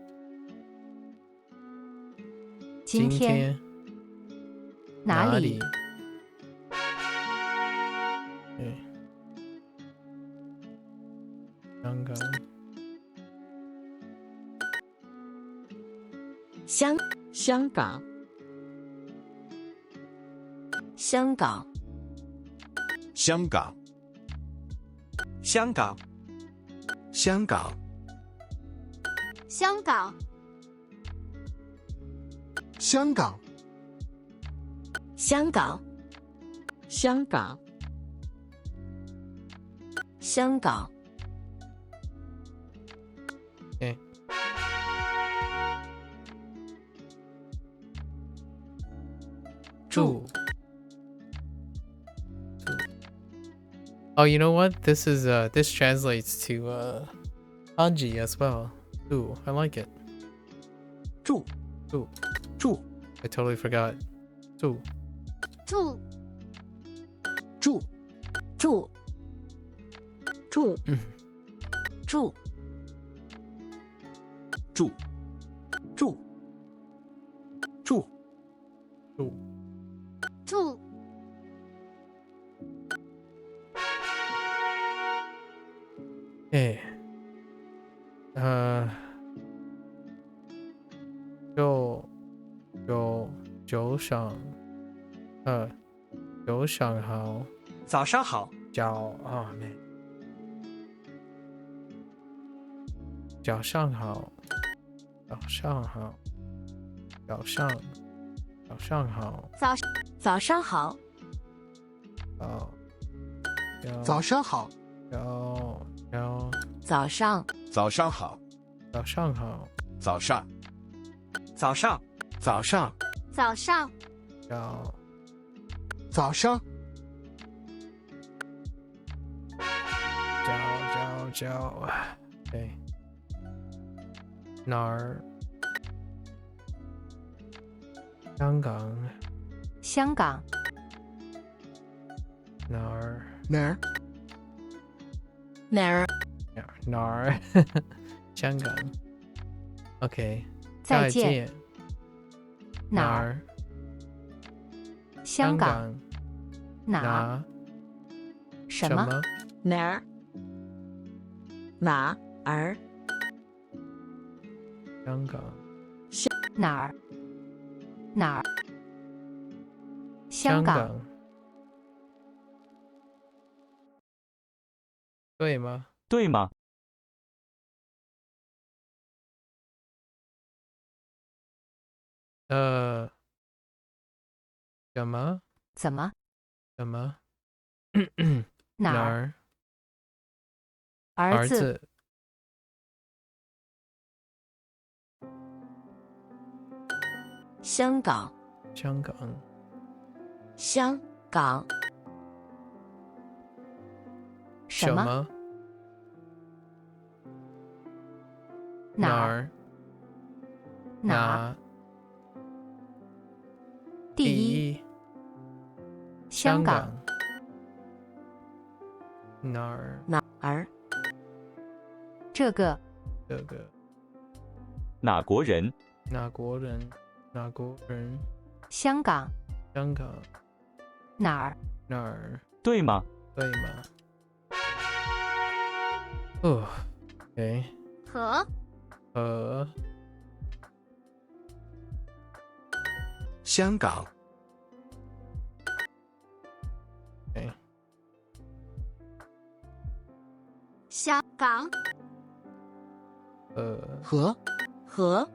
今天，哪哪里？对，香港香，香港，香港，香港，香港，香港，香港，香港，香港，香港，香港，住 Oh, you know what? This is this translates to kanji as well. Ooh, I like it. 住，住，住， I totally forgot. 住住住住住住住住住住住哎，九上好，早上好，早上好，早上好，早上好，早上好，早上早上好，早上好，早上早上早上早上早上对，哪儿？香港香港哪儿？哪儿？哪儿香港。OK， 再见哪儿？儿？香港哪什么？哪儿？哪儿？香港哪儿？哪儿？香港对吗？对吗？什么？怎么？什么？哪儿？儿？儿子子？香港香港香港什么？么？哪儿？儿？哪？第一香港哪儿？哪儿？这个这个哪国人？哪国人？哪国人？香港香港哪儿？哪儿？对吗？对吗？哦，OK，和香港，OK，香港和和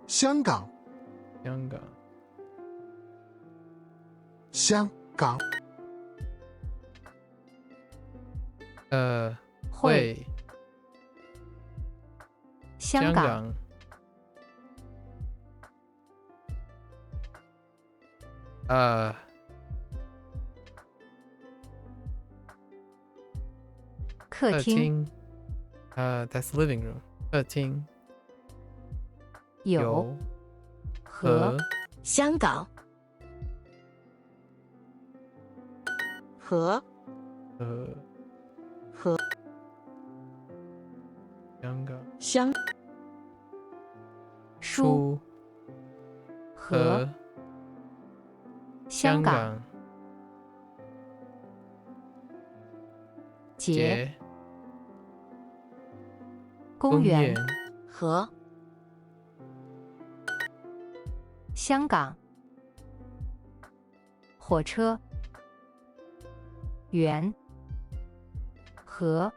香港香港香港会香港客厅that's living room， 客厅有和香港和和香港香书和香港节公园和香港火车园和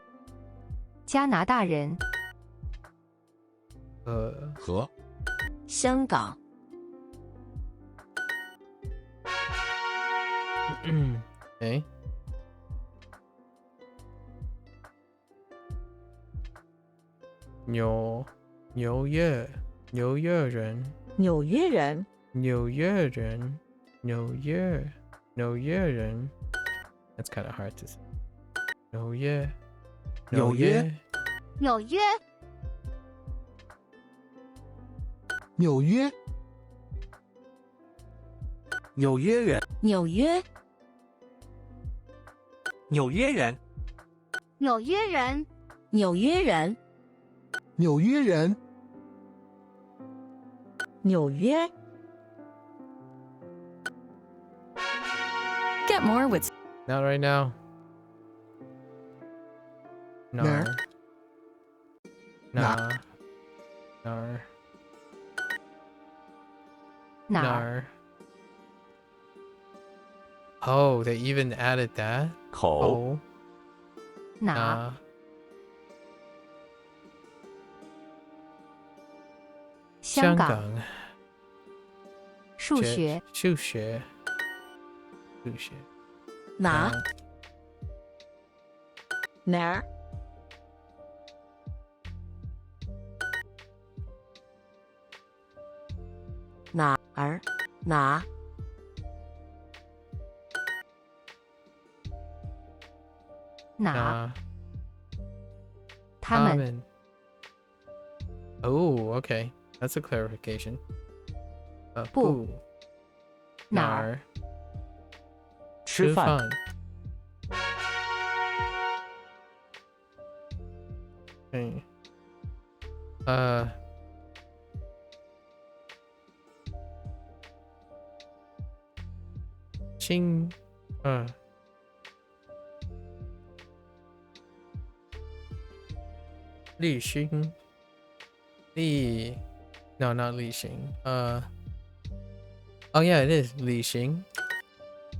加拿大人和香港哎，纽约人，纽约人，纽约人，纽约人。That's kind of hard to say. 纽约，纽约，纽约纽约纽约人，纽约，纽约人，纽约人，纽约人，纽约人，纽约， Get more with Not right now. 哪儿？哪儿？哪儿？哪儿？ Oh, they even added that? 口、 Oh. 哪？香港。数学。数学。哪？哪儿？哪儿？哪？哪？他们。 Oh, okay. That's a clarification. 不。哪儿？吃饭。嗯。旅行。No, not 旅行。Oh yeah, it is 旅行。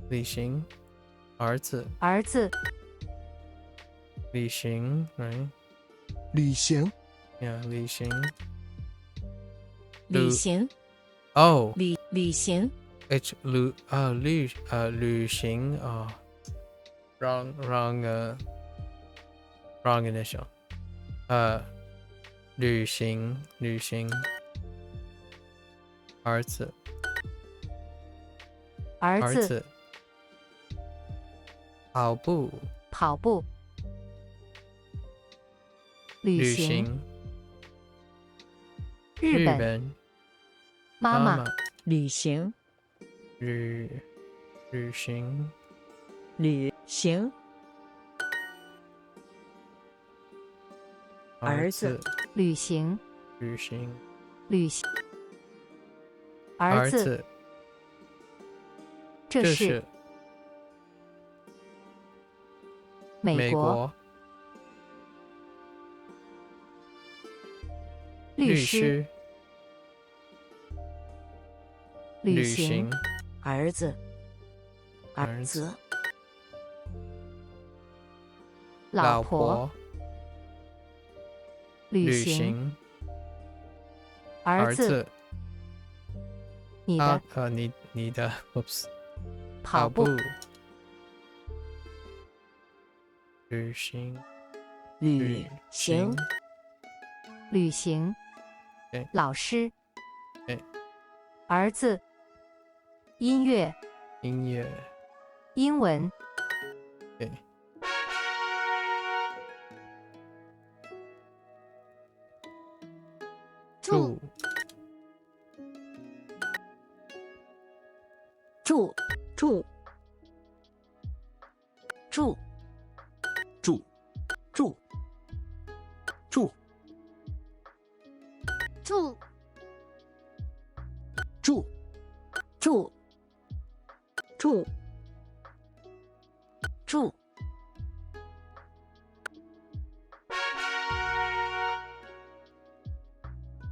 旅行。儿子。儿子。旅行 right? 旅行。 Yeah, 旅行。旅行。 Oh. 旅行。 It's 旅行 wrong initial. 旅行儿子。儿子。跑步。跑步。旅行。日本。妈妈。旅行。旅行。旅行。儿子。旅行。旅行。旅行。儿子。这是。美国。律师。旅行。儿子。儿子。老婆。旅行。儿子。你的。你的 ，Oops。跑步。旅行。旅行。旅行。老师。儿子。音乐。音乐。英文。住。住。住。住。住。住。住。住。住。住。住。住。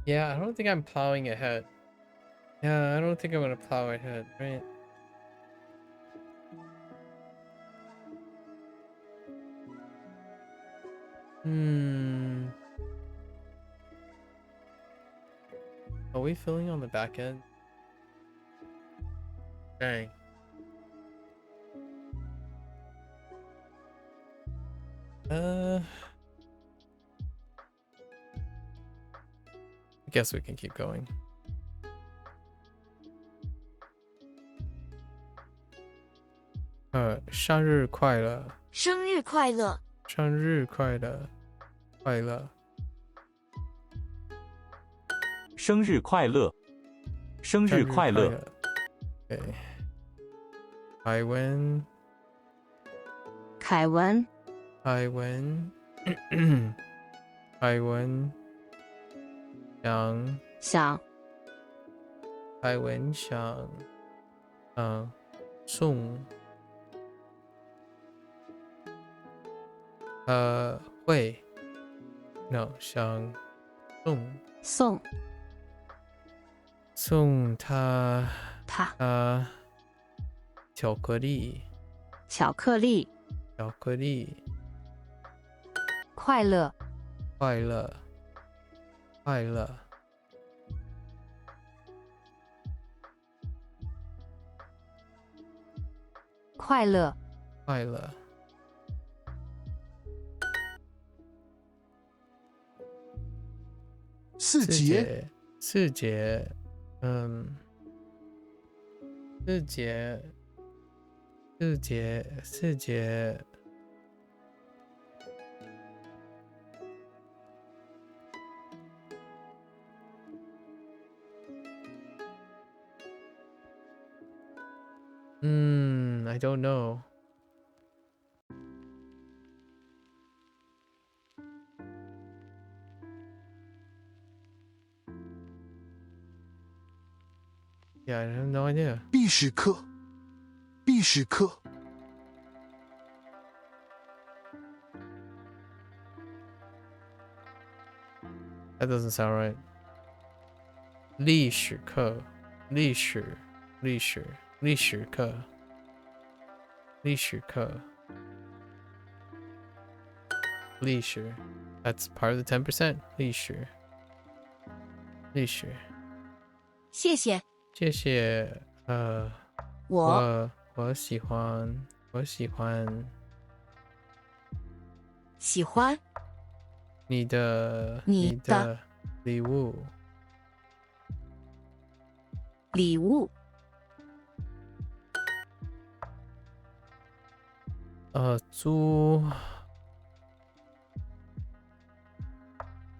Yeah, I don't think I'm plowing ahead. Yeah, I don't think I'm gonna plow ahead, right? Are we filling on the back end? Dang. I guess we can keep going. Uh, 生日快乐。生日快乐。生日快乐。快乐。生日快乐。生日快乐。对。凯文，凯文，凯文，凯文，想，想，凯文想，送，会，no，想送，送他他，巧克力，巧克力，巧克力，快乐，快乐，快乐，快乐，快乐。四节，四节，四节，四节，四节，I don't know. Yeah, I have no idea. 必史课，必史课， That doesn't sound right. 历史课，历史，历史，历史课，历史课，历史。That's part of the 10%. 历史，历史。谢谢。谢谢。我喜欢，我喜欢喜欢你的你的礼物。礼物。租。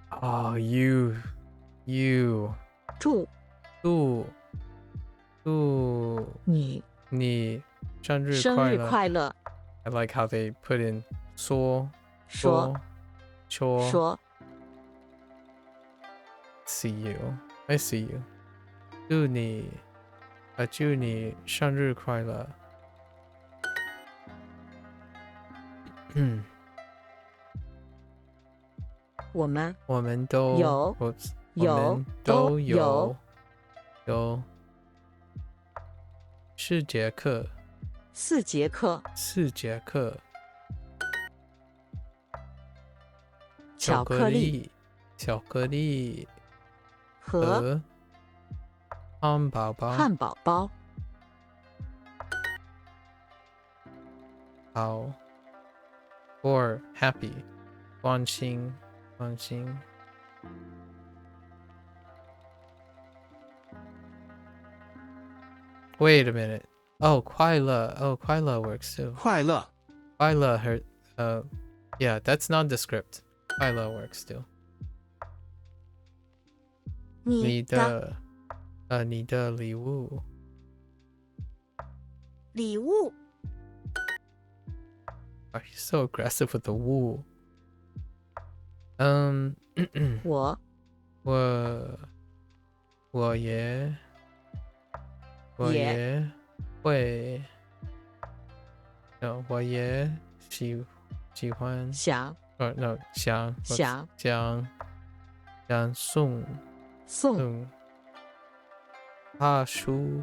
Oh, you. 祝你生日生日快乐。 I like how they put in 说 说 See you. I see you. 祝你生日快乐。我们都有4节课4节课，巧克力和汉堡包。好 or happy 关心。Wait a minute. Oh, 快乐 works too. 快乐，快乐 yeah, that's nondescript. 快乐 works too. 你的礼物。礼物。 Are you so aggressive with the 物？我也会，no， 我也喜欢想，no， 想送他书。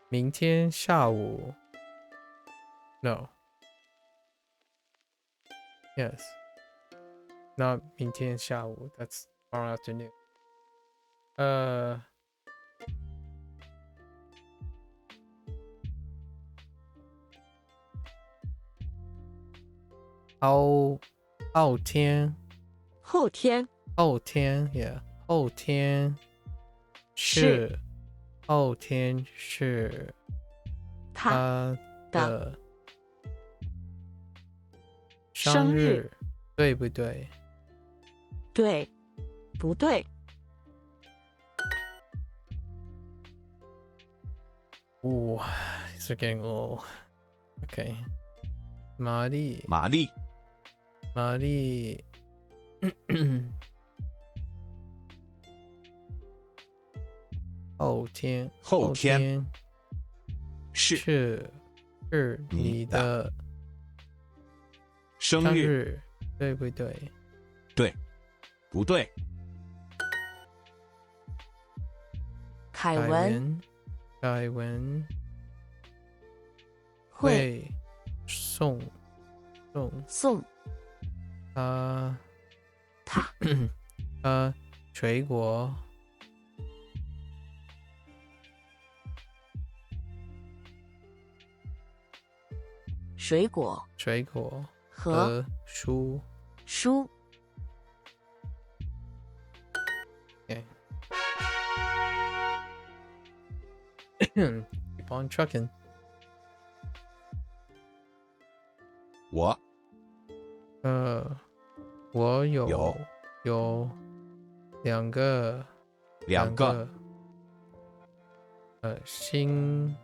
明天下午 ，no， yes， not 明天下午 ，that's tomorrow afternoon。后天 ，yeah， 后天是他的生日，对不对？对，不对？ Ooh, these are getting a little. Okay. 玛丽，玛丽，玛丽。后天，后天是你的生日，日，对不对？对，不对？凯文凯文会送他水果和书。Okay. Keep on trucking. 我我有两个新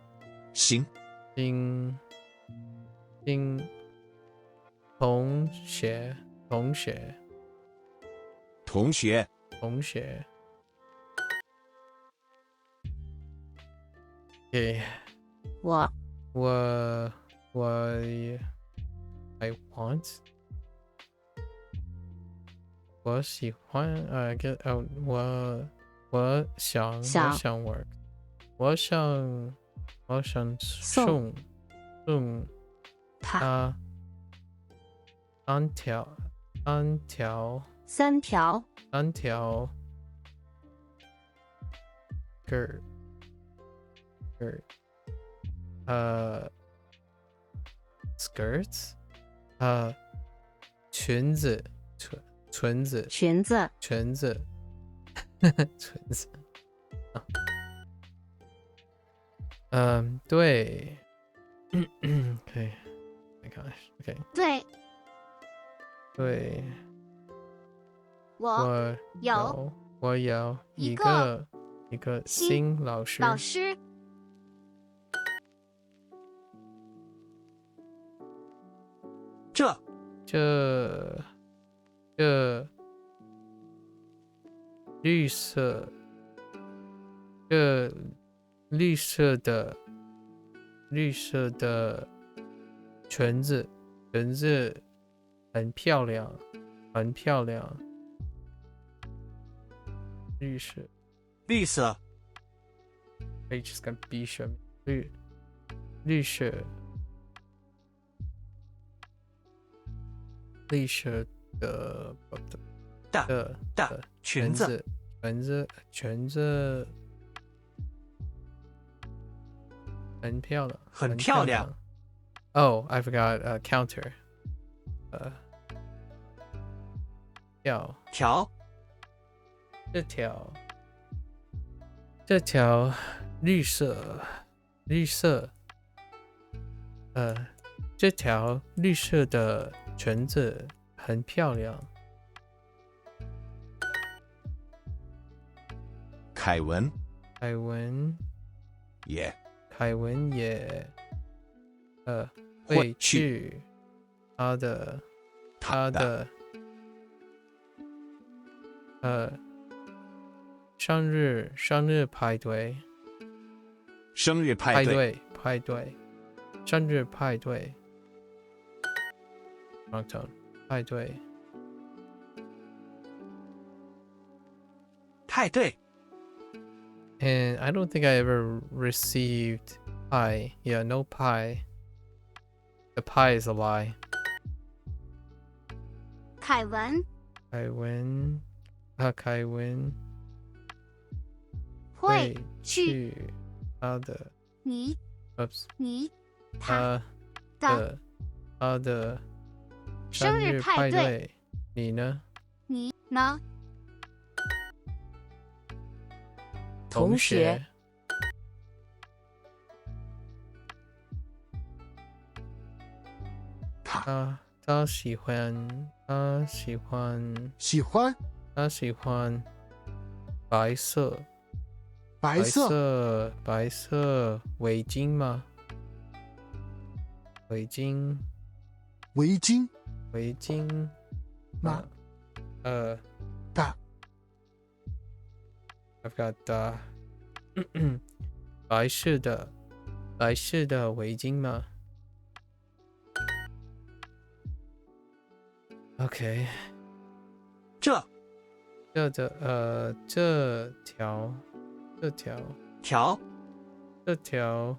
同学。Okay. 我 I want. 我喜欢get out. 我想 work. 我想送他三条 skirt skirts 裙子对okay. My gosh. Okay. 对，我有一个新老师。这绿色的裙子很漂亮。绿色。可以 just 跟 B 选绿色的裙子很漂亮。Oh, I forgot counter. 这条绿色的裙子很漂亮。凯文也会去他的生日派对。生日派对。And I don't think I ever received pie. Yeah, no pie. The pie is a lie. 凯文会去他的生日派对。你呢？同学。他喜欢他喜欢白色白色白色围巾吗？围巾围巾吗？大 I've got 白色的围巾吗 ？OK， 这条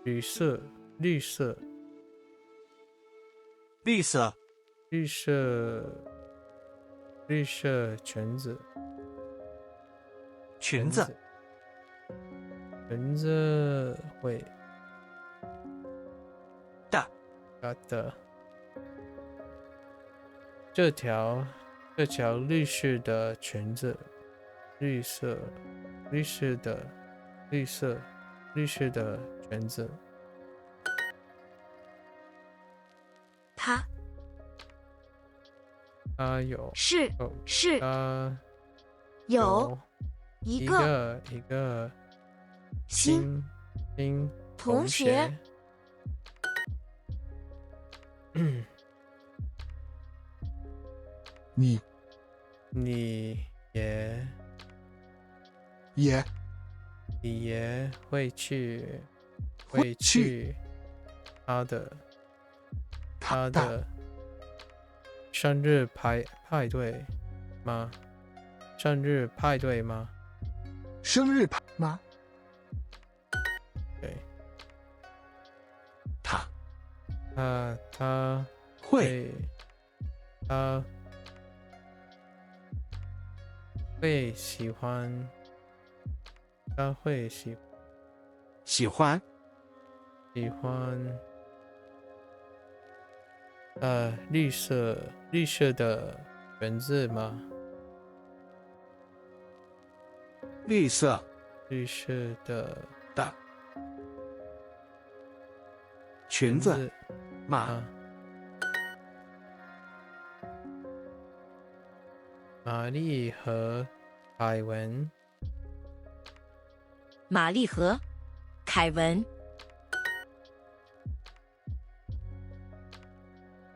绿色绿色裙子会大的这条绿色的裙子，绿色的裙子，它有是有一个个新同学，你也会去他的生日派对吗？生日派对吗？对，他会喜欢绿色的裙子吗？绿色绿色的的裙子吗？玛丽和凯文，玛丽和凯文，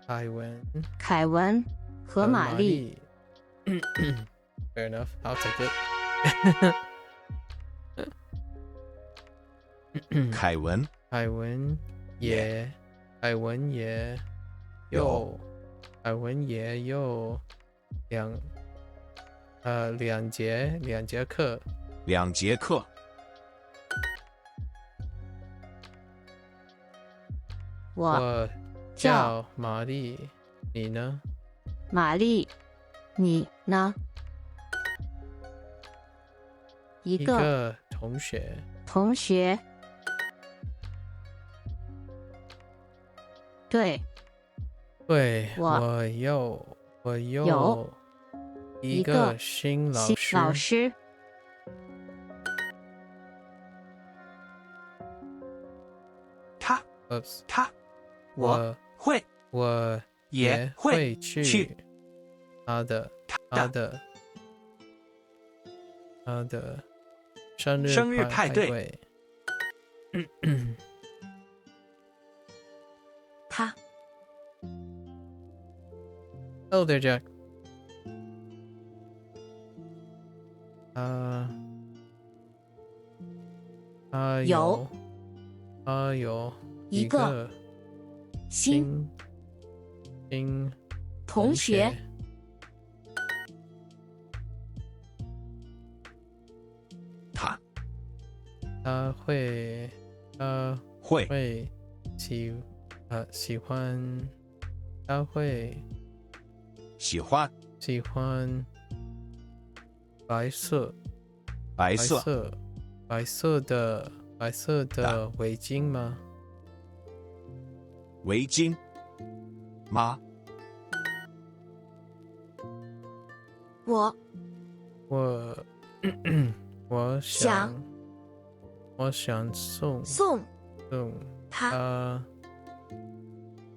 凯文和玛丽。Fair enough, I'll take it. 凯文也有两节课。我叫玛丽，你呢？玛丽，你呢？一个同学。对，我有一个新老师。我也会去他的生日派对。他 Hello there, Jack. 有一个新同学，他会喜欢，他会喜欢白色的围巾吗？围巾吗？我想送他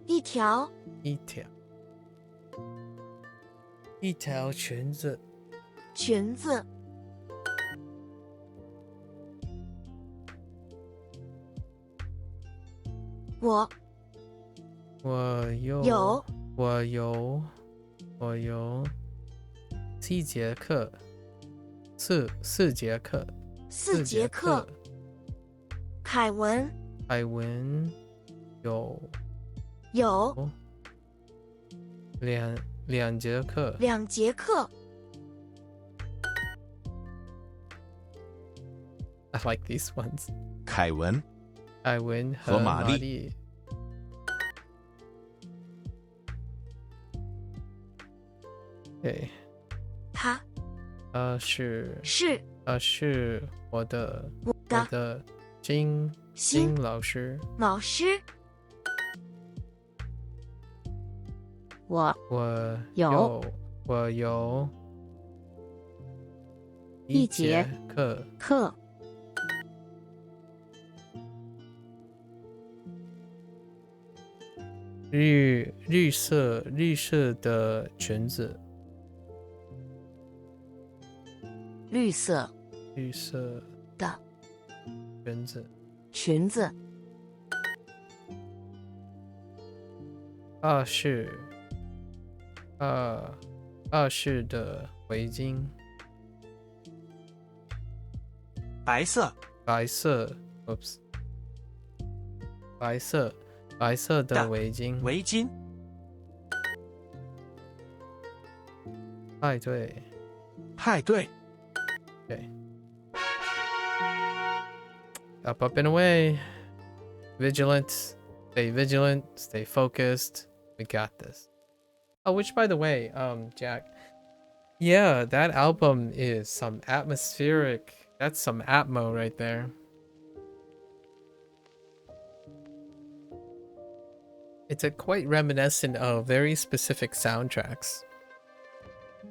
一条一条裙子。裙子。我有4节课，四节课。4节课。凯文有两节课。2节课。I like these ones. 凯文和和玛丽。玛丽。对，他是我的金老师。我有1节课。绿色的裙子。绿色的裙子。二式的围巾。白色，oops， 白色的围巾。围巾。派对。Okay. Up and away. Vigilant. Stay vigilant. Stay focused. We got this. Oh, which by the way, Jack. Yeah, that album is some atmospheric. That's some atmo right there. It's a quite reminiscent of very specific soundtracks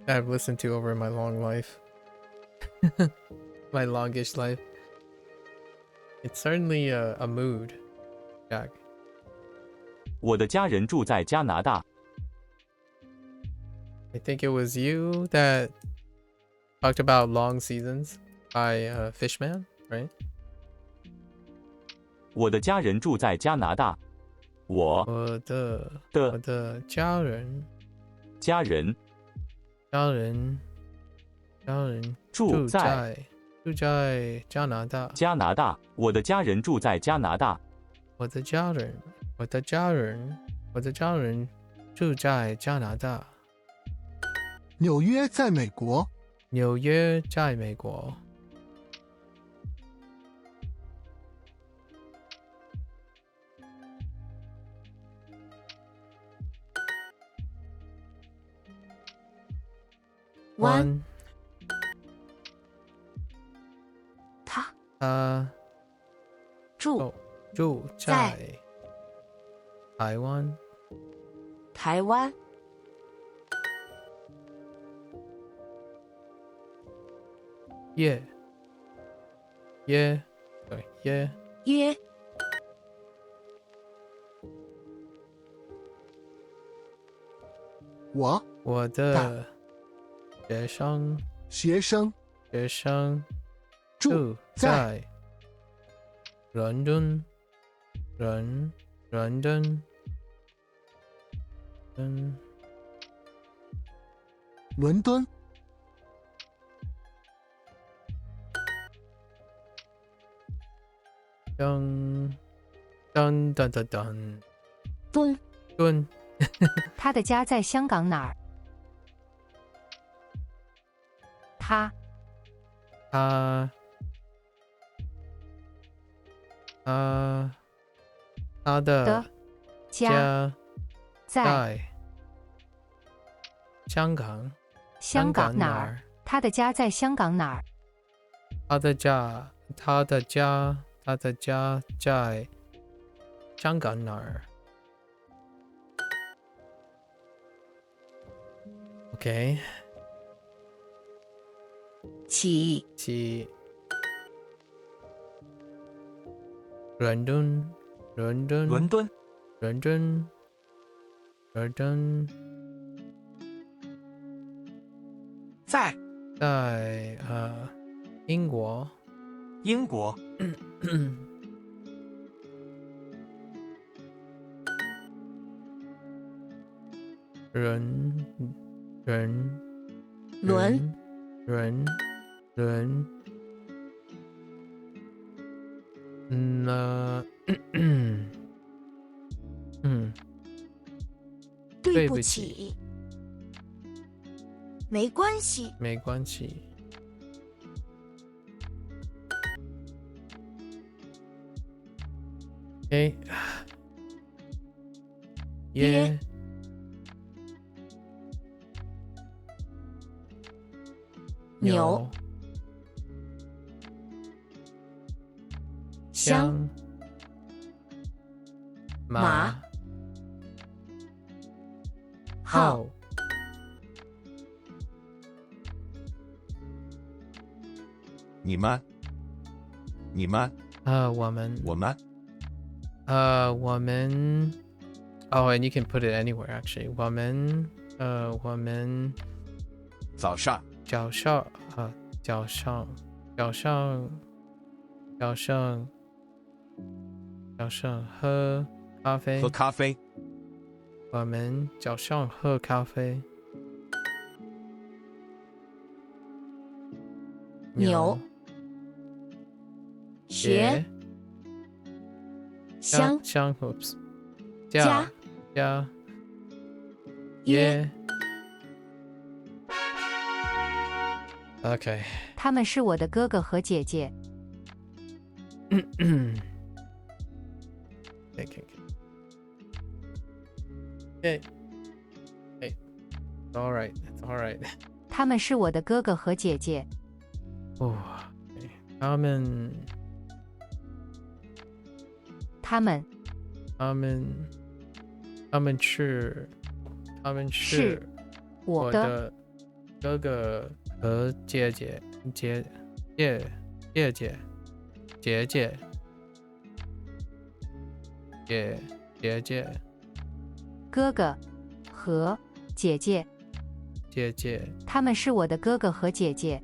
that I've listened to over my long life. My longish life. It's certainly a mood, Jack. 我的家人住在加拿大。I think it was you that talked about Long Seasons by Fishman, right? 我的家人住在加拿大。我的家人住在加拿大。我的家人住在加拿大。我的家人住在加拿大。纽约在美国。湾。他住在台湾。耶。我的学生住在伦敦。敦。他的家在香港哪儿？他的家在香港。香港哪儿？他的家在香港哪儿？他的家在香港哪儿？OK。起。伦敦。在在英国。英国。人人轮人人那对不不起起，没关系，没关系。哎，耶牛香马号你们，你们，我们我们，我们 Oh, and you can put it anywhere actually. 我们我们早上，早上早上早上早上早上喝咖啡。喝咖啡。我们早上喝咖啡。牛学香香 oops 加加耶， OK 他们是我的哥哥和姐姐。Okay. Hey. It's all right. It's all right. 他们是我的哥哥和姐姐。哦，他们是我的哥哥和姐姐姐哥哥和姐姐，他们是我的哥哥和姐姐。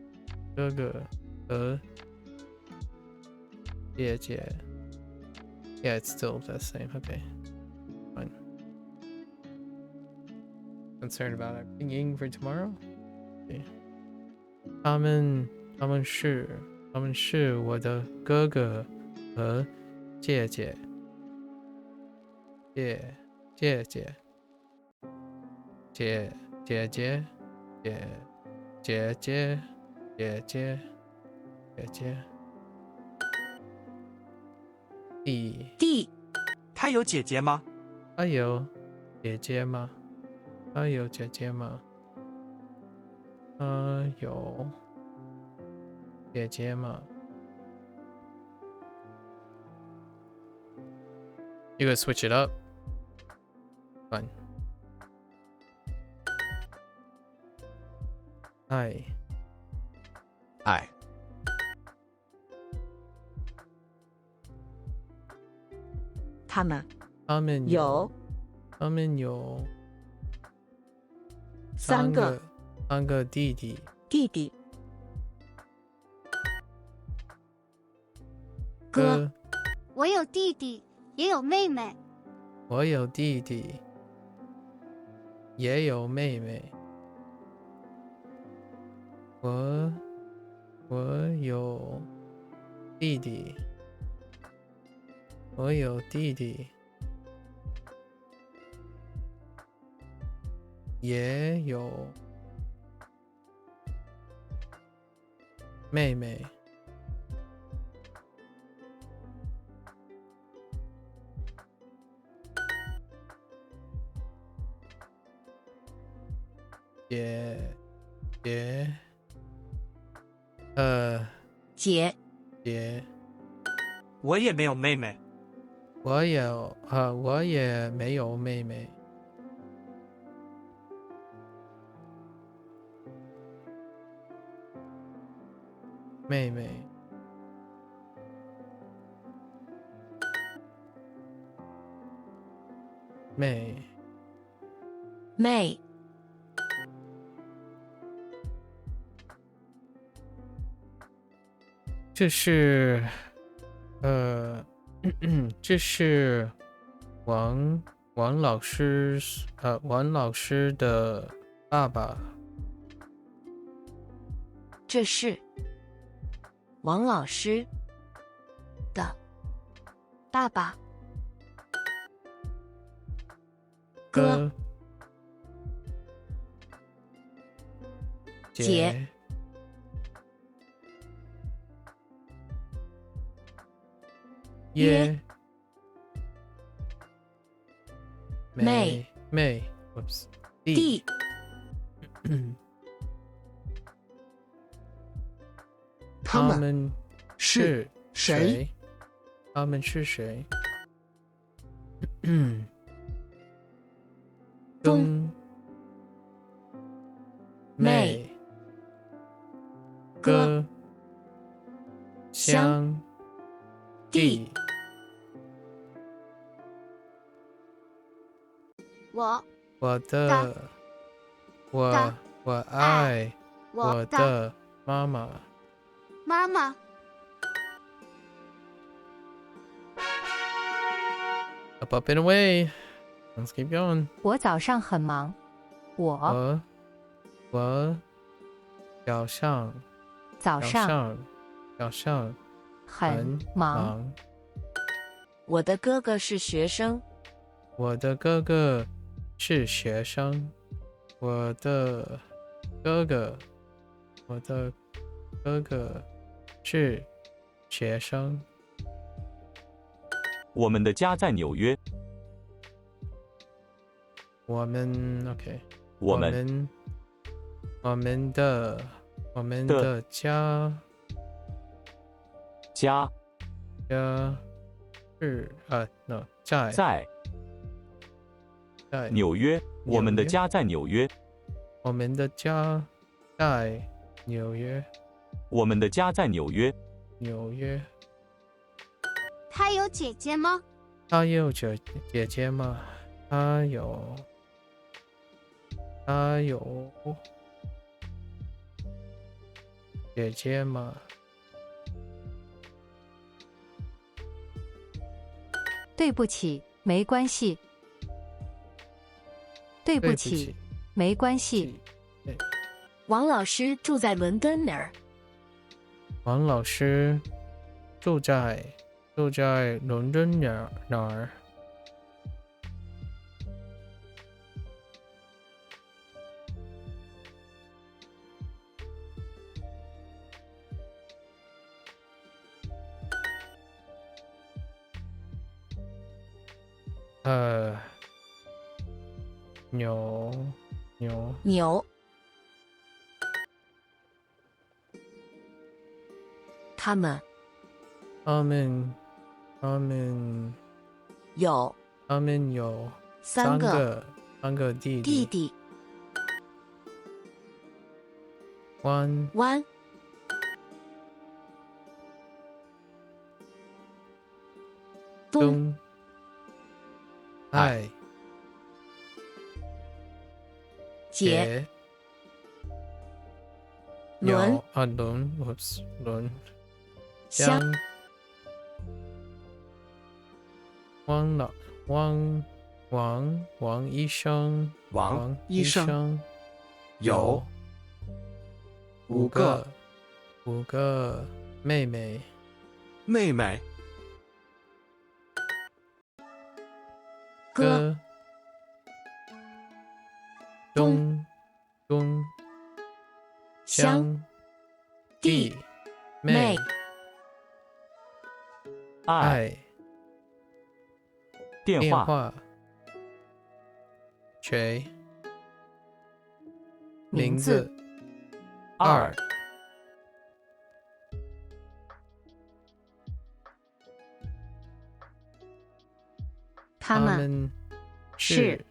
哥哥和姐姐。Yeah, it's still the same. Okay, fine. Concerned about everything for tomorrow. Okay. 他们是我的哥哥和姐姐。姐姐。弟，他有姐姐吗？他有姐姐吗？有姐姐吗？You gonna switch it up? Fine. Hi. 爱，他们他们有三个弟弟。弟弟，哥，我有弟弟，也有妹妹。我有弟弟，也有妹妹。我有弟弟，也有妹妹。姐，我也没有妹妹。我也没有妹妹。妹妹，这是，这是王老师，王老师的爸爸。这是王老师的爸爸。哥姐姐耶妹妹 ，whoops，弟他们是谁？他们是谁？兄妹哥乡弟我的我爱我的妈妈。妈妈。Up and away. Let's keep going. 我早上很忙。我我早上早上很很忙。我的哥哥是学生。我的哥哥是学生。我的哥哥是学生。我们的家在纽约。我们 OK。我们的家是no 在纽约。我们的家在纽约。我们的家在纽约。我们的家在纽约。纽约。他有姐姐吗？他有姐姐吗？他有姐姐吗？对不起，没关系。对不起，没关系。王老师住在伦敦哪儿？王老师住在伦敦哪儿？牛。他们有三个弟弟。湾东爱姐伦乡王医生有五个妹妹。哥东乡弟妹爱电话谁名字2他们是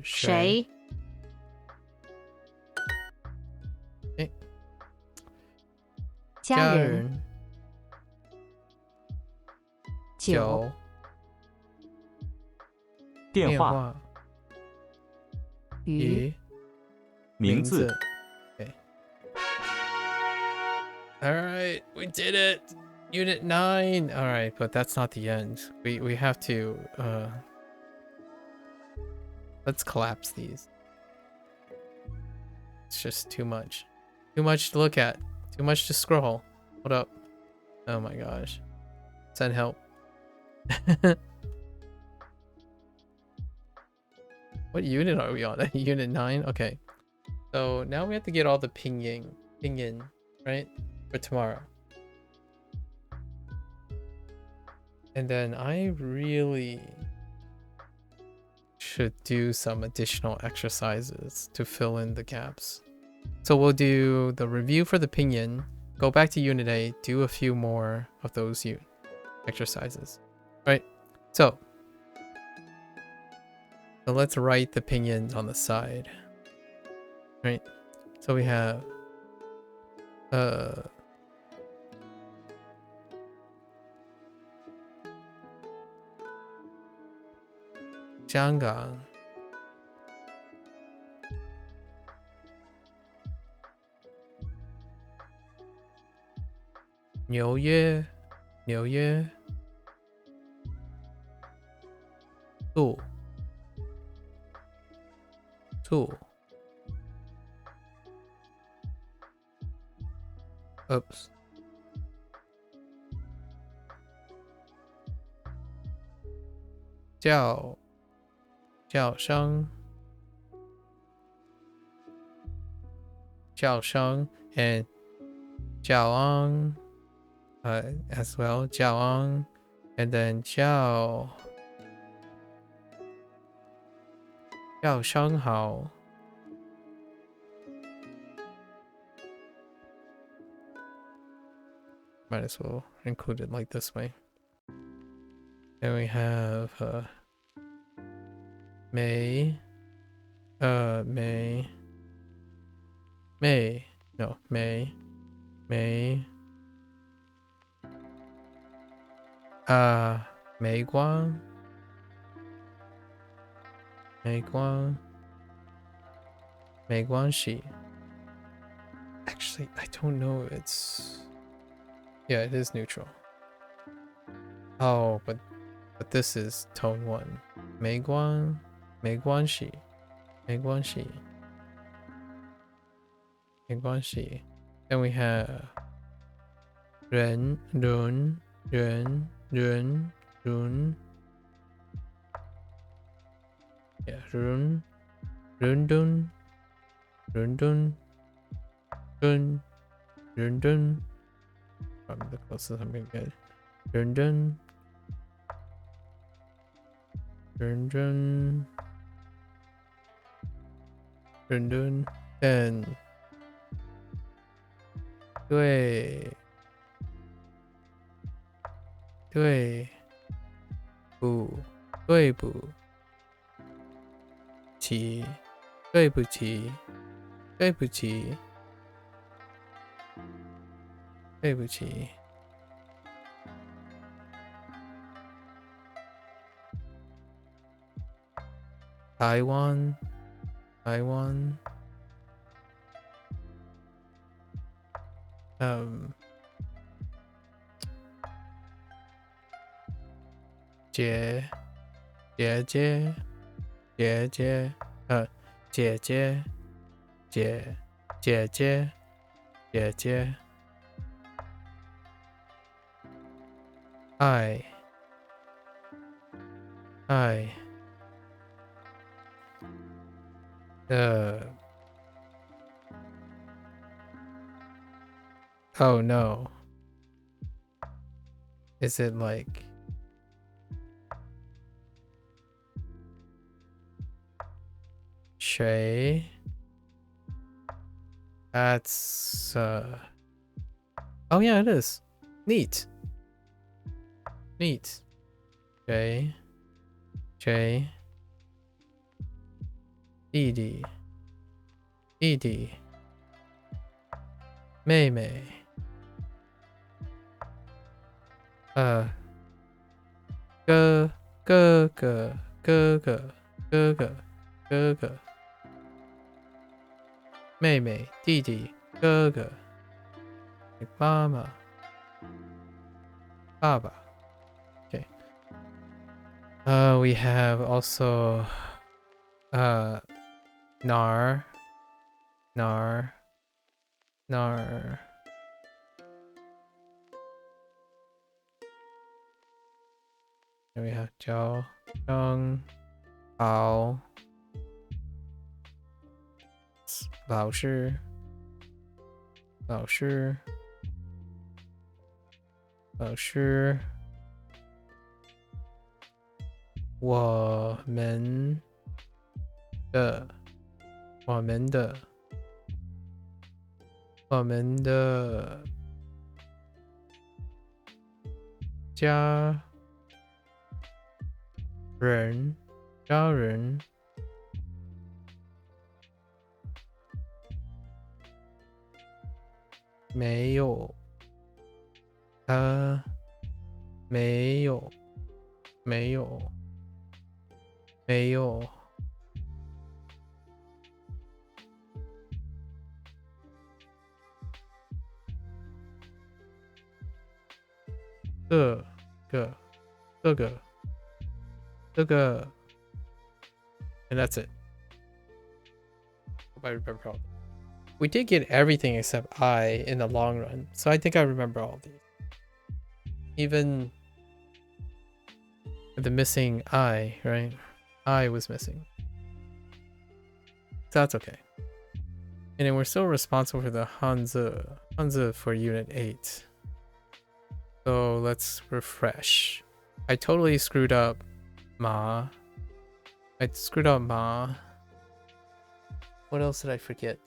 谁？家人9电话鱼名字 All right, we did it. Unit 9. All right, but that's not the end. We have to let's collapse these. It's just too much. Too much to look at. Too much to scroll. Hold up. Oh my gosh. Send help. What unit are we on? Unit 9? Okay. So now we have to get all the pinyin, right? For tomorrow. And then I really should do some additional exercises to fill in the gaps. So we'll do the review for the pinyin, go back to Unit 8, do a few more of those exercises. Right? So let's write the pinyin on the side. Right? So we have香港 纽约 杜 oops 叫声 and 叫昂 as well 叫昂 and then 叫声好 might as well include it like this way. And we have May美光 系 actually I don't know if it's yeah it is neutral. Oh but this is tone 1 美光系 then we have 人 yeah 伦敦 probably the closest I'm gonna get 伦敦 then 对不起 Taiwan 姐姐 爱 oh no is it like Shay? That's oh yeah it is neat J 弟弟妹妹哥哥妹妹弟弟哥哥妈妈，爸爸。Okay. We have also nar. Then we have Zhao, Zheng, Bao, 老师，老师，老师，我们的，我们的，我们的家人，家人。没有，没有，没有，没有，这个，这个，这个 ，and that's it. Hope I remember all. We did get everything except I in the long run, so I think I remember all these. Even the missing I, right? I was missing. So that's okay. And then we're still responsible for the Hanzi for Unit 8. So let's refresh. I totally screwed up Ma. I screwed up Ma. What else did I forget?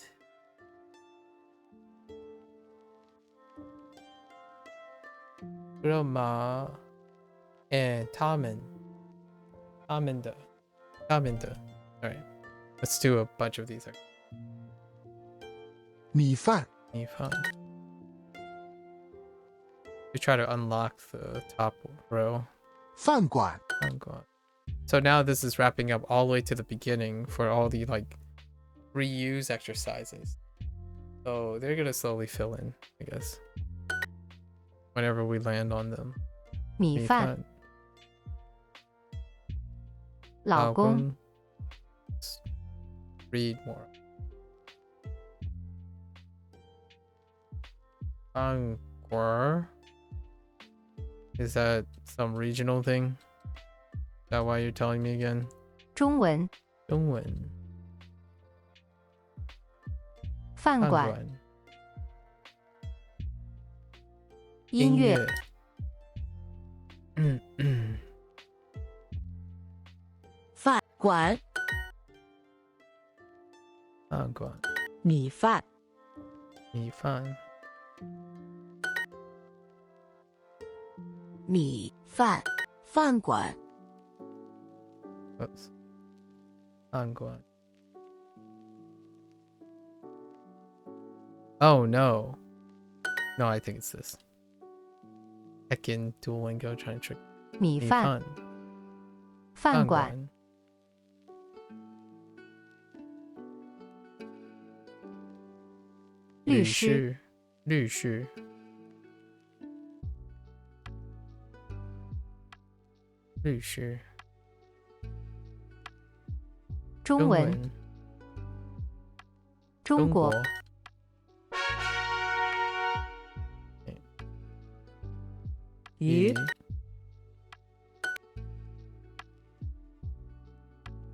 Ma and Tamen. Alright, let's do a bunch of these. 米饭， We try to unlock the top row. 饭馆， So now this is wrapping up all the way to the beginning for all the like reuse exercises. So they're gonna slowly fill in, I guess. Whenever we land on them. 米饭，老公， Read more. 饭馆 Is that some regional thing? Is that why you're telling me again? 中文，中文饭馆，饭馆音乐，饭馆，饭馆米饭，米饭米饭，饭馆， Oops. 饭馆 Oh no. No, I think it's this. Heckin' Duolingo trying to trick 米饭，饭馆，律师，律师律师中文，中国，鱼，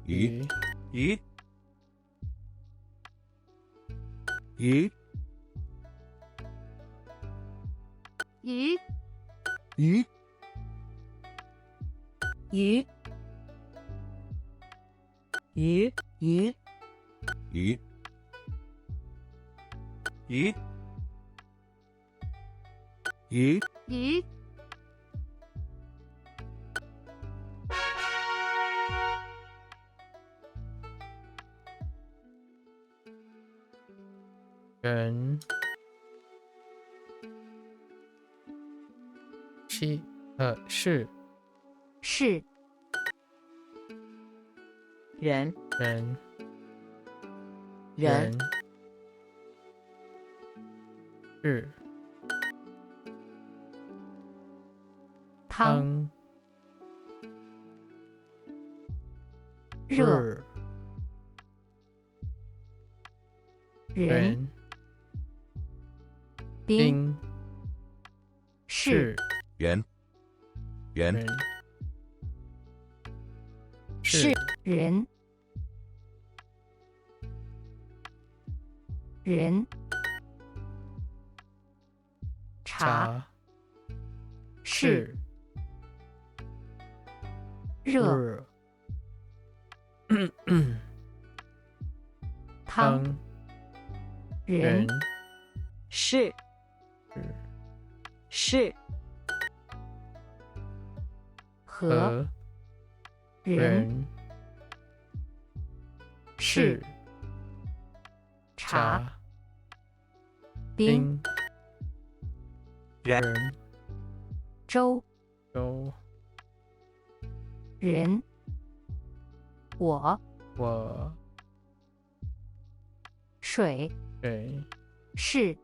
鱼，鱼，鱼，鱼，鱼，鱼，鱼，鱼，鱼，鱼，鱼，鱼，人是是，人，人人，是汤，汤热，人，人冰，冰是，人人人是人，人，茶，茶是，热，热汤，汤人，人是是和，和人，人是，茶，茶冰，人人粥，粥人，我，我水，水是，是。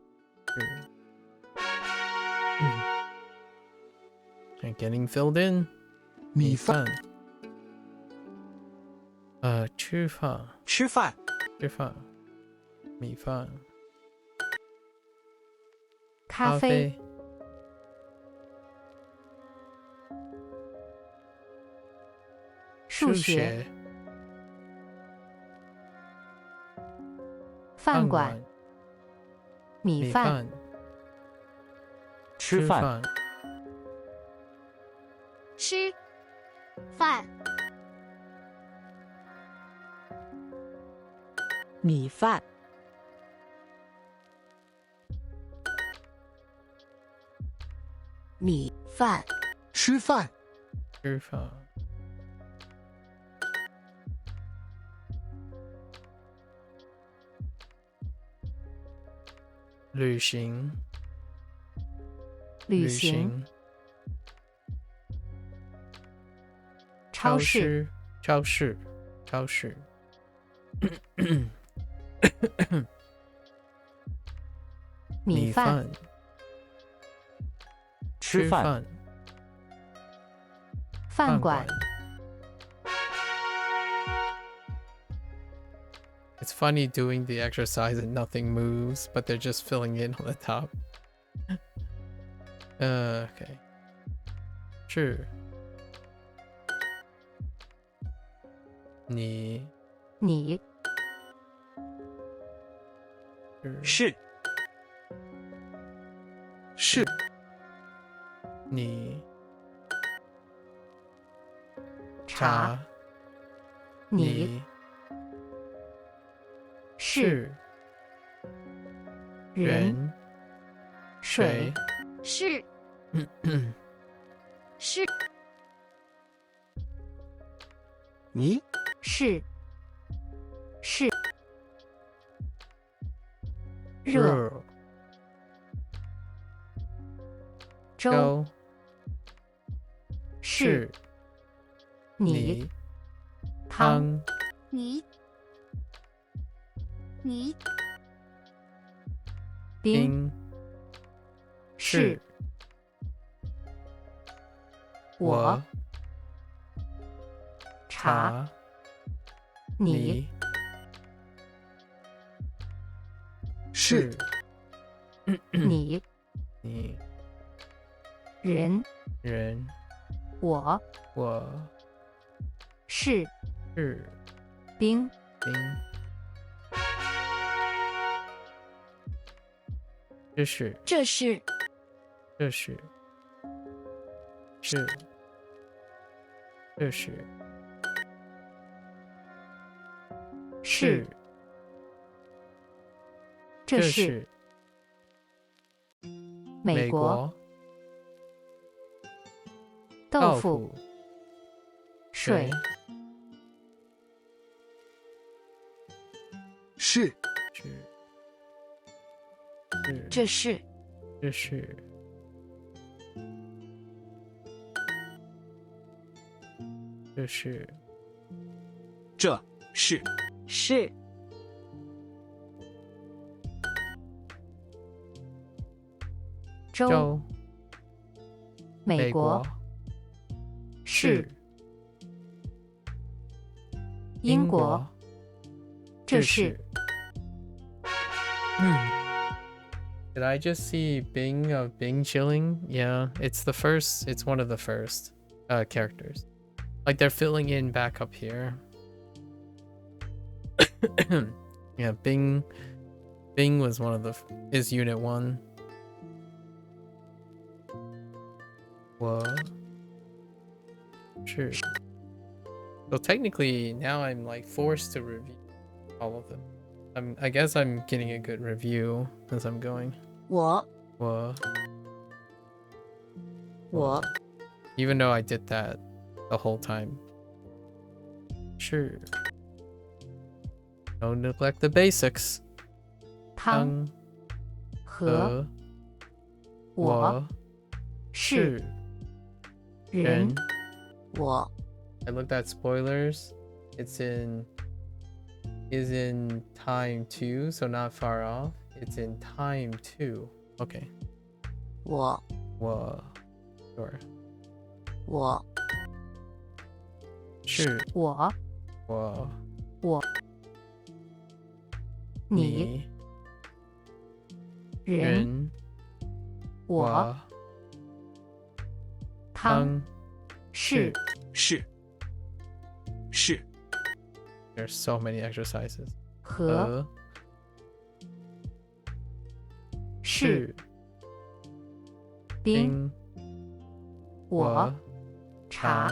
And getting filled in. 米饭、吃饭吃饭，吃饭，米饭，咖啡，数学，饭馆，米饭，米饭，吃饭，吃饭，米饭、米饭、吃饭、吃饭，旅行，旅行，超市，超市，超市，米饭，吃饭，饭馆， It's funny doing the exercise and nothing moves, but they're just filling in on the top. Okay. 是你你，是是你茶，你是人，水，是是你是热，粥，粥是你，汤，汤你冰，冰是我，茶，茶你是你你人，人我我是是冰，冰这是这是这是是这是是这是是美国国豆腐，水，是是这是这是这是这是是粥，美国是英国，这是 Did I just see Bing of Bing chilling? Yeah, it's the first. It's one of the first characters. Like they're filling in back up here. Yeah, Bing. Bing was one of the is Unit 1. What? Sure. So technically now I'm like forced to review all of them. I guess I'm getting a good review as I'm going. 我 What? 我 Even though I did that the whole time. Sure. Don't neglect the basics. 汤和我是人 我 I looked at spoilers. It's in time 2, so not far off. It's in time 2. Okay. 我 Whoa. Sure. 我 Sure. 我 Whoa. 你人我汤是是是 There's so many exercises. 和是冰我茶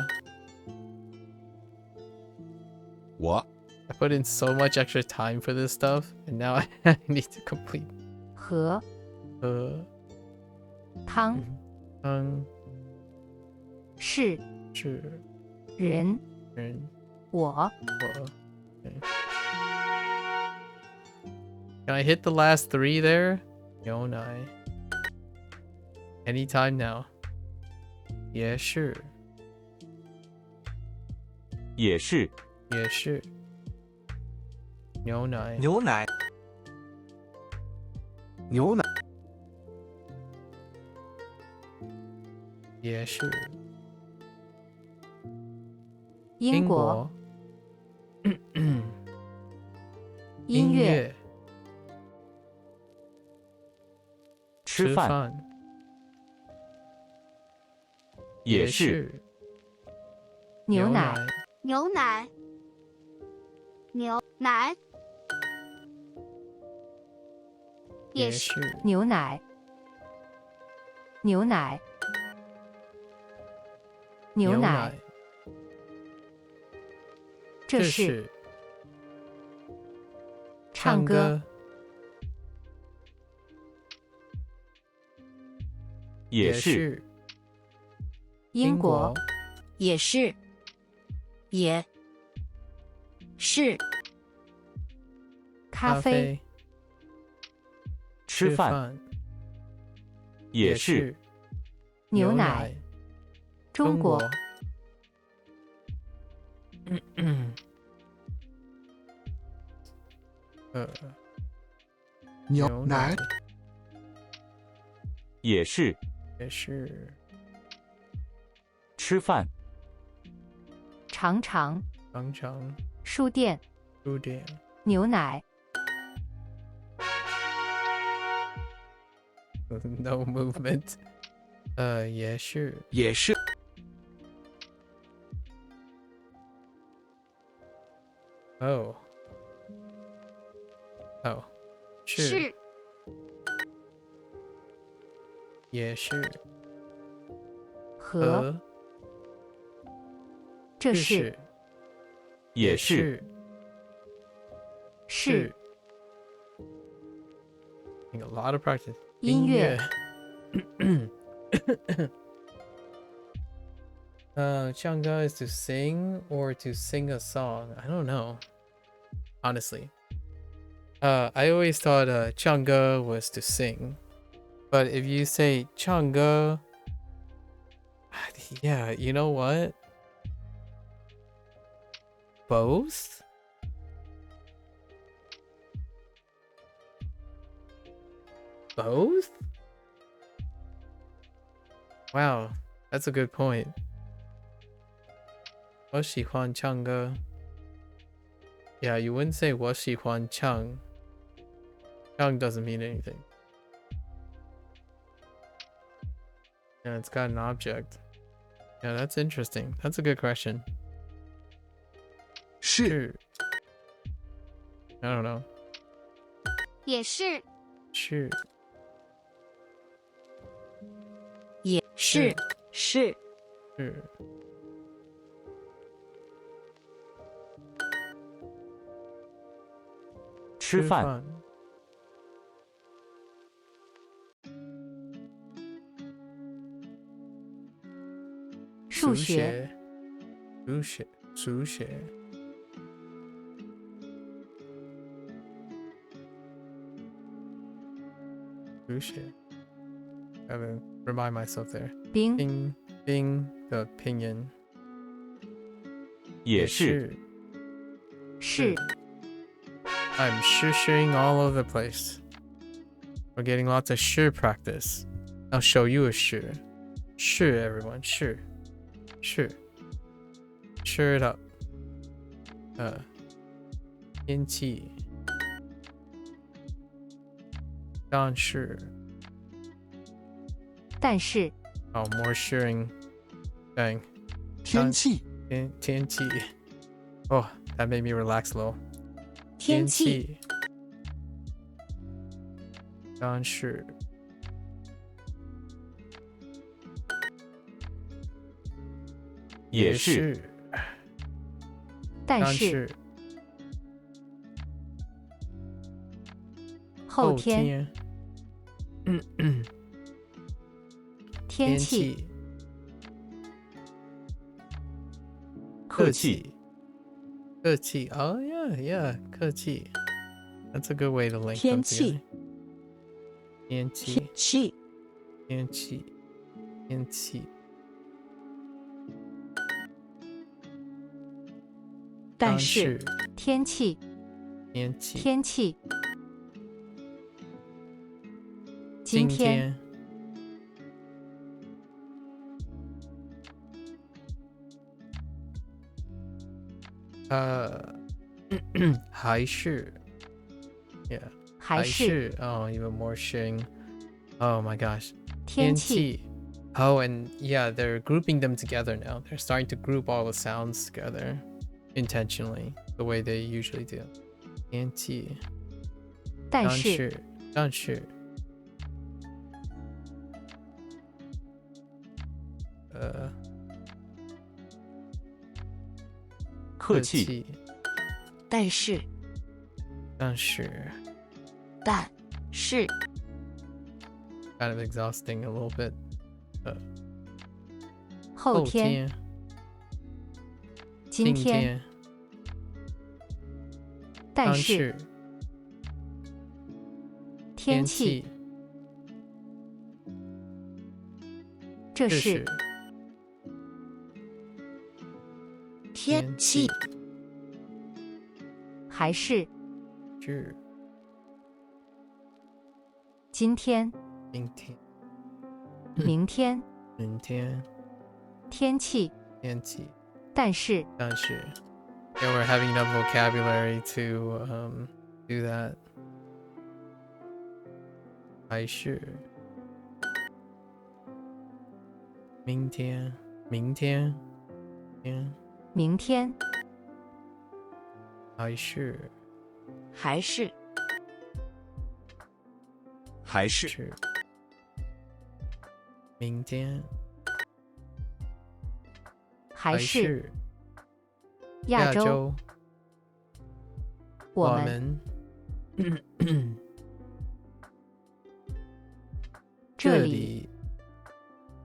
我 I put in so much extra time for this stuff, and now I need to complete. 和汤是是人人我 Okay. Can I hit the last 3 there? No, no. Anytime now. Yeah, sure. 也是 Yeah, sure. No, no. 牛奶，牛奶 Yeah, sure. 英国音乐吃饭也是牛奶牛奶，牛奶，也是牛奶牛奶牛奶这是唱歌也是英国也是也是咖啡吃饭也是牛奶中国牛奶也是吃饭常常书店牛奶 No movement. Yeah, sure. 也是 Oh. Oh. Sure. 是 Yeah, sure. 和这是也是是 A lot of practice. 音乐唱歌 is to sing or to sing a song. I don't know. Honestly. I always thought 唱歌 was to sing. But if you say 唱歌, yeah, you know what? Both? Both? Wow, that's a good point. 我喜欢唱歌。Yeah, you wouldn't say 我喜欢唱. Chang doesn't mean anything. Yeah, it's got an object. Yeah, that's interesting. That's a good question. 是 I don't know. 也是，是也是是是吃饭。数学。数学。数学。Gotta remind myself there. 冰冰的拼音也是。是 I'm shushing all over the place. We're getting lots of sure practice. I'll show you a sure. Sure, everyone. Sure. Sure. Sure it up. 天气。但是。但是 Oh, more suring. Bang. 天气天气。Oh, that made me relax a little. 天气。但是。也是。但是后天天气客气。客气。Oh yeah, yeah. 客气。That's a good way to link them 天气 together. 天气。天气天气。天气。但是天气天气。天气今天还是 Yeah. 还是 Oh, even more shing. Oh my gosh. 天气 Oh, and yeah, they're grouping them together now. They're starting to group all the sounds together intentionally, the way they usually do. 天气。但是但是。客气。但是但是。但是 Kind of exhausting a little bit. 后天今天但是天气这是天气还是是今天今天明天明天天气天气但是 Yeah, we're having enough vocabulary to do that. 还是明天明天明天还是还是明天还是亚洲我们这里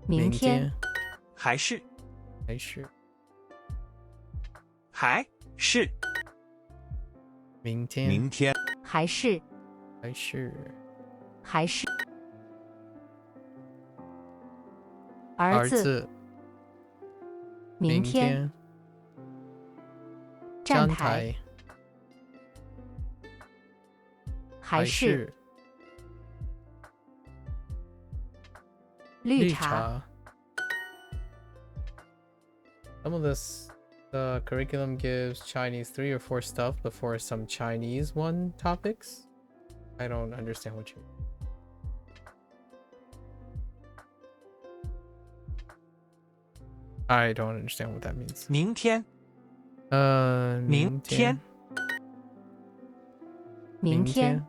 明天还是明天还是儿子明天站台还是绿茶 Some of this The curriculum gives Chinese 3 or 4 stuff before some Chinese 1 topics. I don't understand what you mean. I don't understand what that means. 明天，明天。明天。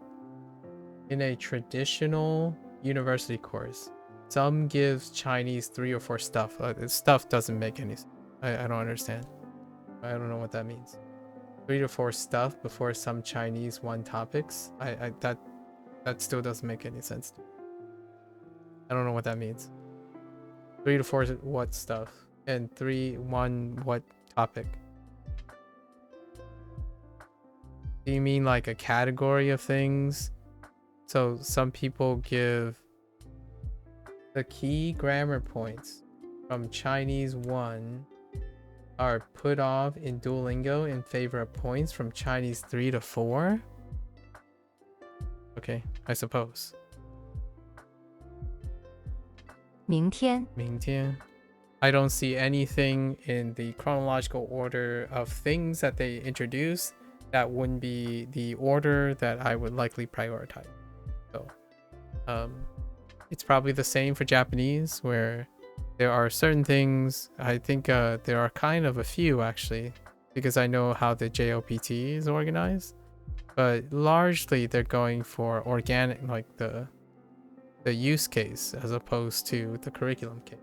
In a traditional university course, some gives Chinese 3 or 4 stuff. Stuff doesn't make any sense. I don't understand. I don't know what that means. 3 to 4 stuff before some Chinese 1 topics. That still doesn't make any sense to me. I don't know what that means. 3 to 4 what stuff? And 1 what topic? Do you mean like a category of things? So some people give the key grammar points from Chinese 1 are put off in Duolingo in favor of points from Chinese 3 to 4? Okay, I suppose. 明天。明天. I don't see anything in the chronological order of things that they introduce that wouldn't be the order that I would likely prioritize. So, it's probably the same for Japanese, where there are certain things. I think there are kind of a few actually, because I know how the JOPT is organized, but largely they're going for organic, like the use case as opposed to the curriculum case.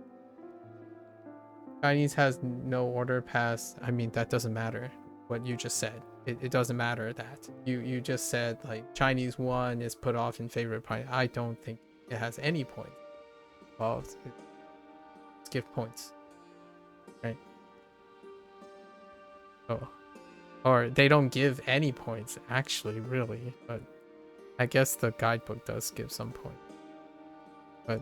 Chinese has no order past. I mean, that doesn't matter what you just said. It doesn't matter that you just said like Chinese 1 is put off in favor of point. I don't think it has any point. Well, let's give points, right? Oh, or they don't give any points actually, really. But I guess the guidebook does give some point. But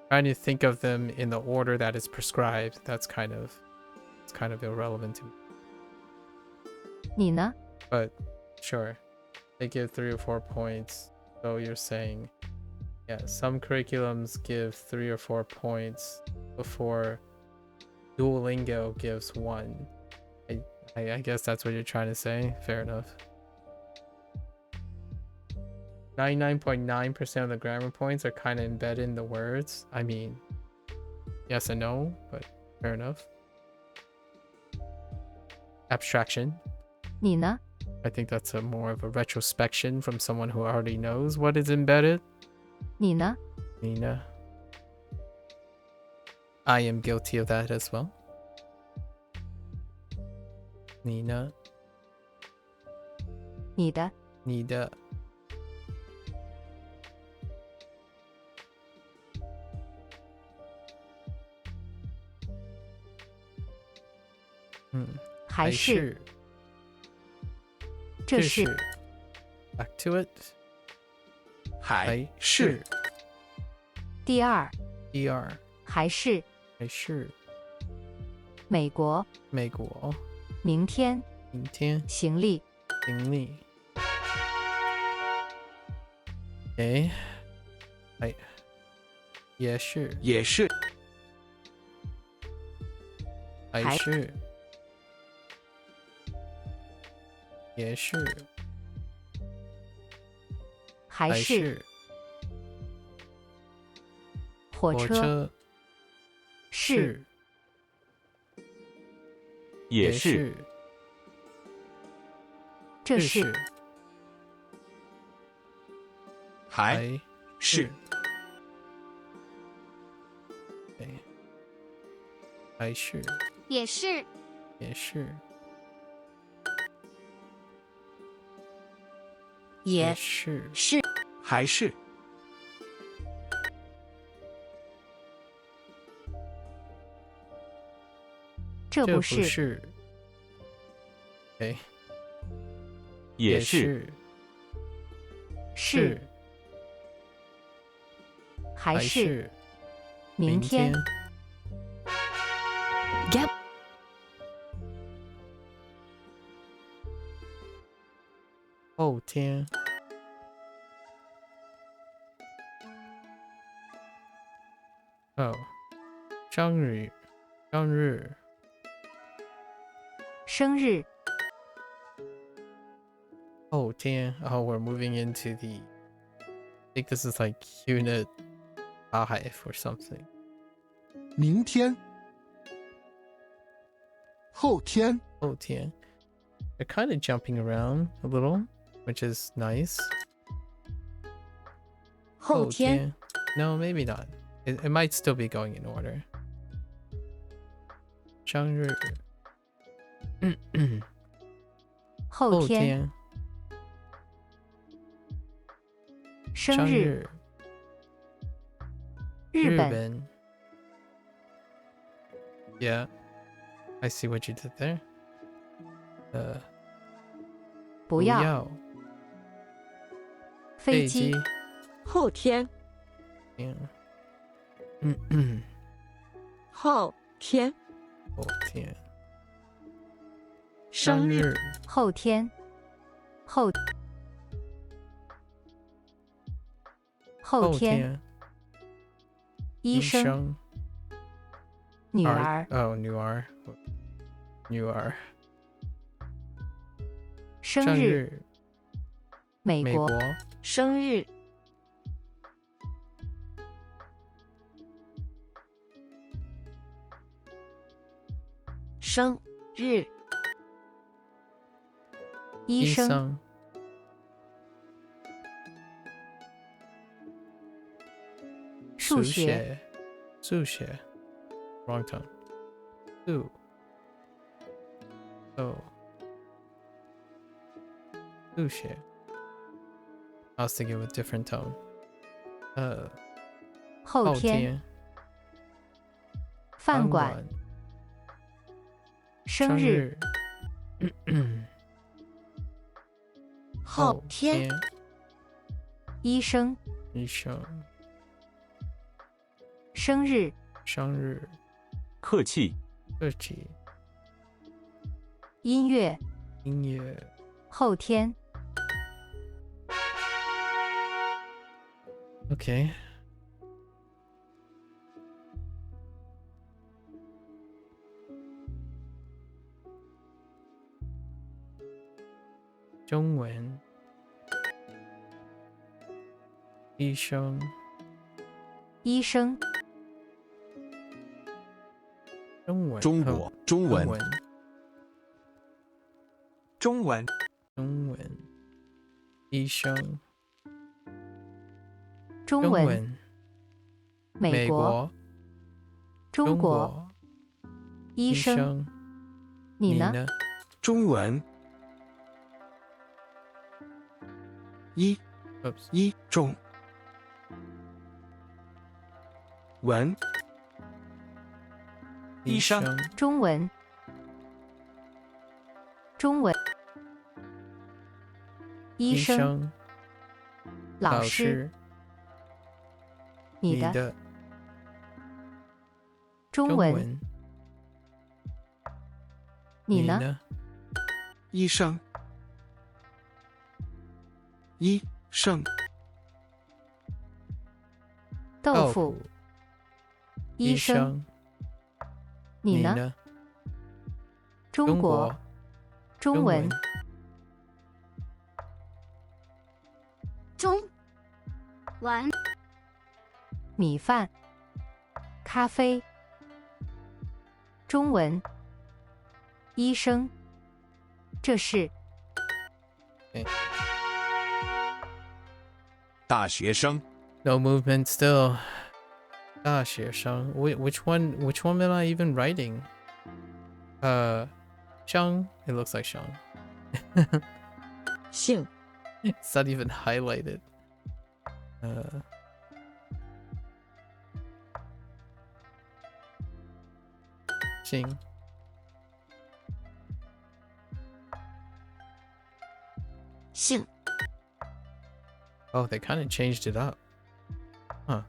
trying to think of them in the order that is prescribed, it's kind of irrelevant to me. 你呢? But sure, they give 3 or 4 points. So you're saying, yeah, some curriculums give 3 or 4 points before Duolingo gives 1. I guess that's what you're trying to say. Fair enough. 99.9% of the grammar points are kind of embedded in the words. I mean, yes and no, but fair enough. Abstraction. 你呢? I think that's more of a retrospection from someone who already knows what is embedded. 你呢? Nina. I am guilty of that as well. Nina. 你的. 你的. Hmm. 还是。这是。 Back to it. 还是。第二。第二。还是。还是。美国。美国。明天。明天。行李。行李。哎，哎，也是。也是。还是。也是。还是。火车。是。也是。这是。还是。对。还是。也是。也是。也是。是。还是。这不是。是。哎。也是。是。还是。明天。Gap。后天。哦，生日。生日。生日 Oh damn. Oh, we're moving into the I think this is like unit 5 or something. 明天，后天， Oh damn. They're kind of jumping around a little, which is nice. 后天， No, maybe not. It might still be going in order. 生日后天生日日本 Yeah, I see what you did there. 不要飞机后天， Yeah. 后天，哦天，生日，后天后天医生女儿哦女儿生日美国生日，生日，医生数学 wrong tone 数 oh 数学 I was thinking with different tone 后天饭馆生日后天医生生日客气音乐后天 Okay. 中文医生中文中国中文中文医生中文美国中国医生你呢中文一中文医生中文医生老师你的中文你呢医生医生豆腐医生你呢中国中文中文米饭咖啡中文医生这是大学生 No movement still 大学生 which one am I even writing? Shang. It looks like Shang. 姓 It's not even highlighted. 姓 姓 Oh, they kind of changed it up. Huh.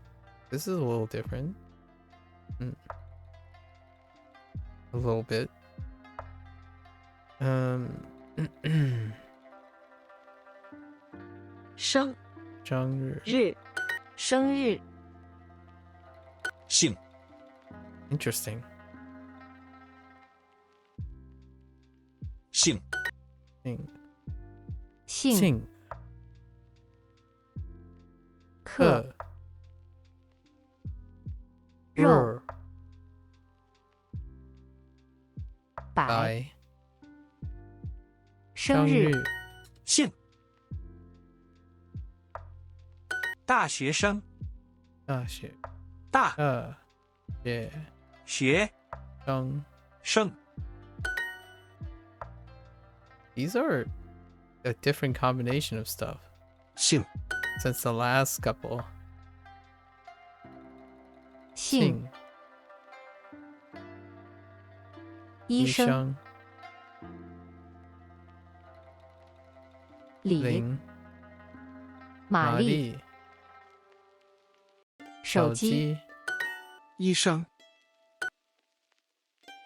This is a little different. A little bit. 生生日，生日姓 Interesting. 姓姓课肉白白生日姓大学生大学大学学生生 These are a different combination of stuff 姓 since the last couple. 姓医生李林玛丽手机医生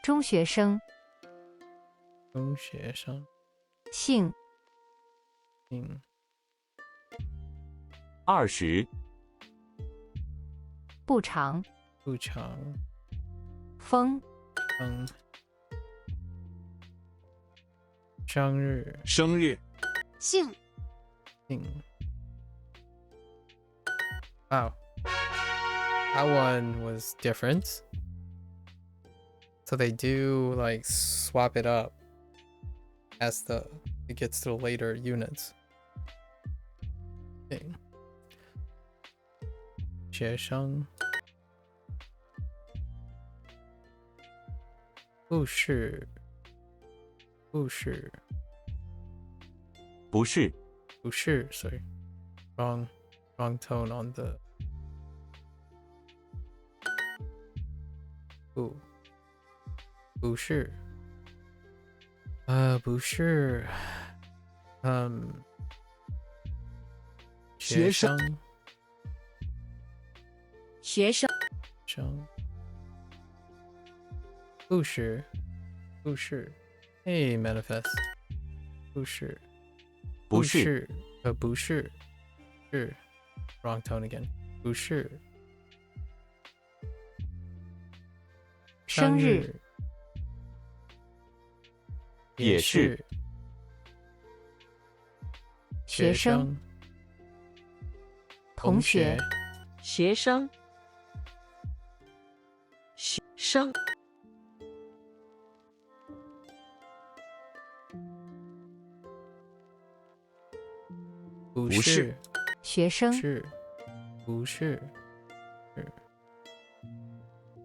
中学生中学生姓姓20不长不长风生日生日姓姓 Wow, that one was different. So they do like swap it up as it gets to the later units. Okay. 学生不是不是 sorry, wrong tone on the 不是不是学生不是 Hey manifest 不是不是 wrong tone again 不是生日也是学生同学学生学生不是学生是不是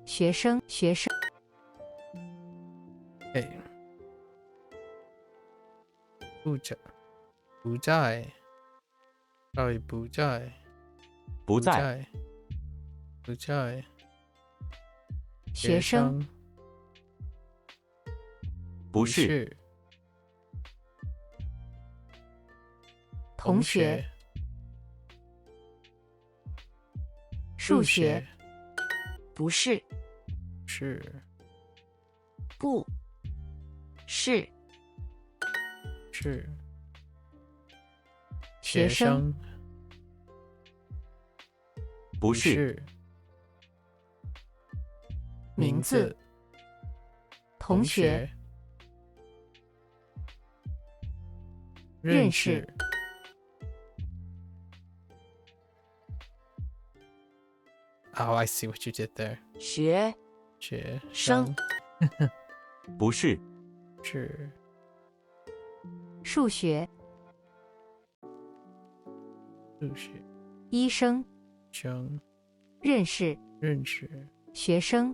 学生哎不在sorry不在学生不是同学数学不是不是学生不是名字同学认识Oh, I see what you did there. 学学生不是是数学医生生认识学生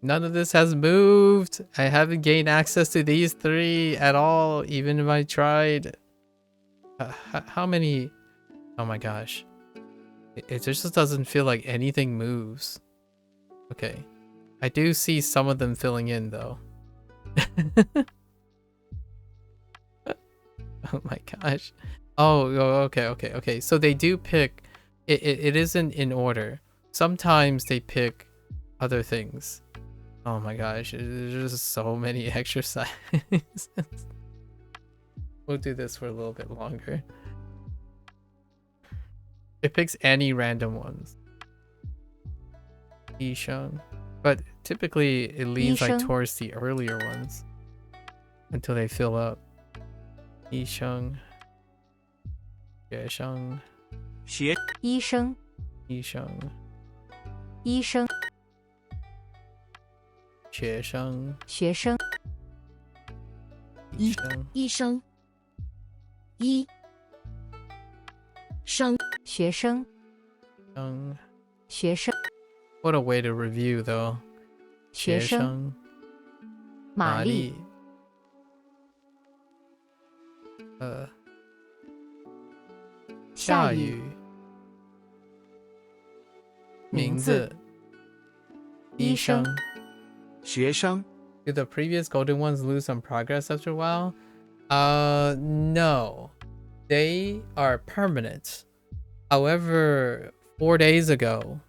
None of this has moved. I haven't gained access to these three at all, even if I tried. How many? Oh my gosh. It just doesn't feel like anything moves. Okay. I do see some of them filling in though. Oh my gosh. Oh, okay. So they do pick. It isn't in order. Sometimes they pick other things. Oh my gosh, there's just so many exercises. We'll do this for a little bit longer. It picks any random ones. 医生 But typically it leans like 医生 towards the earlier ones until they fill up. 医生学生学医生医生医生学生学生医生医生，医生，学生生学生 What a way to review though. 学生生玛丽下雨名字医生学生 Do the previous golden ones lose some progress after a while? No. They are permanent. However, 4 days ago,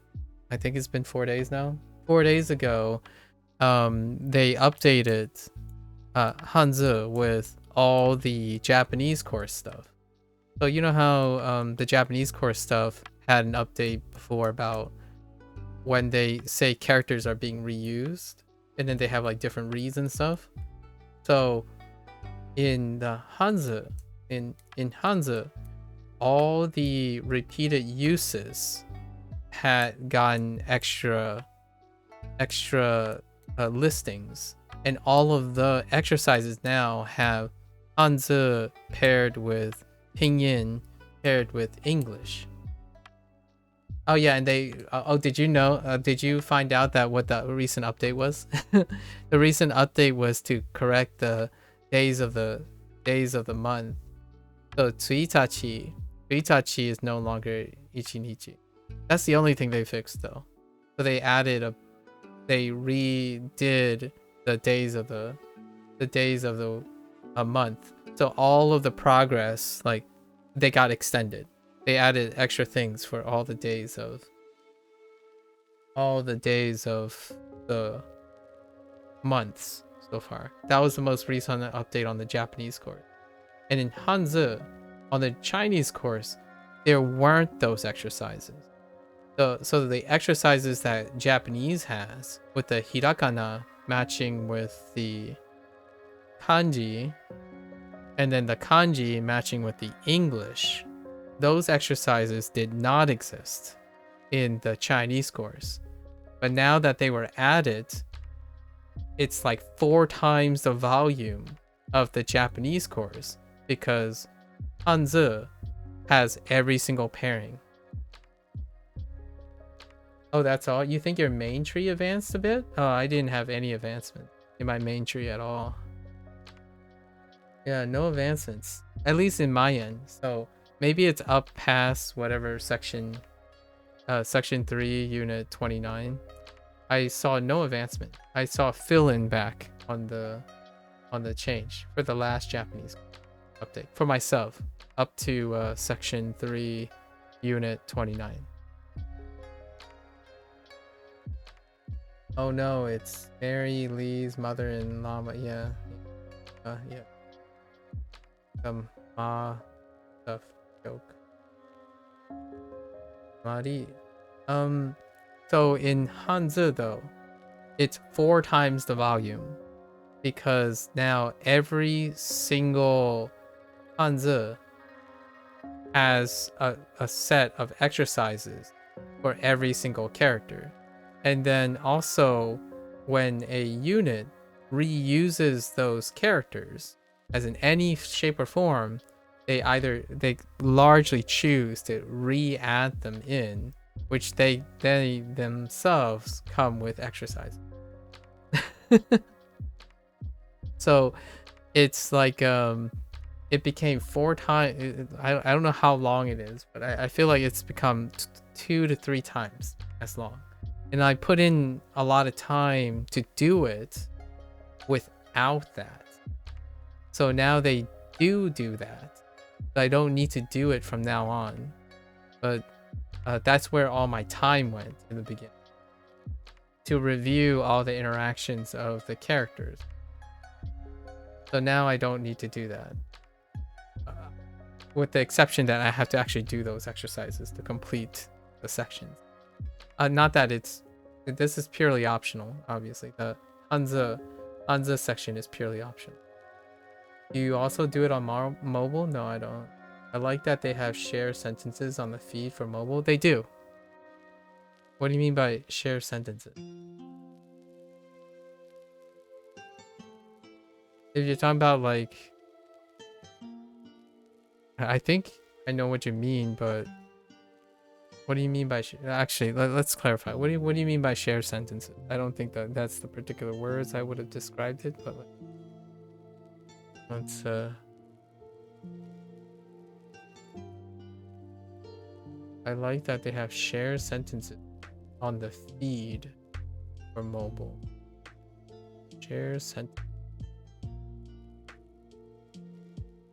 I think it's been 4 days now. 4 days ago, they updated Hanzi with all the Japanese course stuff. So you know how the Japanese course stuff had an update before about when they say characters are being reused, and then they have like different reads and stuff. So in the Hanzi, in Hanzi, all the repeated uses had gotten extra listings, and all of the exercises now have Hanzi paired with Pinyin paired with English. Oh yeah, and they did you know did you find out that what the recent update was? The recent update was to correct the days of the month. So Tsuitachi is no longer Ichinichi. That's the only thing they fixed though. So they redid the days of a month. So all of the progress, like, they got extended. They added extra things for all the days of the months so far. That was the most recent update on the Japanese course. And in Hanzi, on the Chinese course, there weren't those exercises. So the exercises that Japanese has with the hiragana matching with the kanji, and then the kanji matching with the English, those exercises did not exist in the Chinese course. But now that they were added, it's like 4 times the volume of the Japanese course, because Hanzi has every single pairing. Oh, that's all? You think your main tree advanced a bit? Oh, I didn't have any advancement in my main tree at all. Yeah, no advancements. At least in my end. So maybe it's up past whatever section 3, unit 29. I saw no advancement. I saw fill-in back on the change for the last Japanese update for myself up to section 3, unit 29. Oh no, it's Mary Lee's mother and llama. Yeah. Yeah. Ma stuff joke. Mari. So in Hanzi though, it's 4 times the volume, because now every single Hanzi has a set of exercises for every single character. And then also, when a unit reuses those characters, as in any shape or form, they largely choose to re-add them in, which they themselves come with exercise. So it's like it became 4 times. I don't know how long it is, but I feel like it's become 2 to 3 times as long. And I put in a lot of time to do it without that. So now they do that. But I don't need to do it from now on. But that's where all my time went in the beginning, to review all the interactions of the characters. So now I don't need to do that. With the exception that I have to actually do those exercises to complete the sections. Not that it's This is purely optional, obviously. The Hanza section is purely optional. Do you also do it on mobile? No, I don't. I like that they have share sentences on the feed for mobile. They do. What do you mean by share sentences? If you're talking about like... I think I know what you mean, but... What do you mean by... Actually, let's clarify. What do you mean by share sentences? I don't think that's the particular words I would have described it, but... Let's... I like that they have share sentences on the feed for mobile. Share sentence.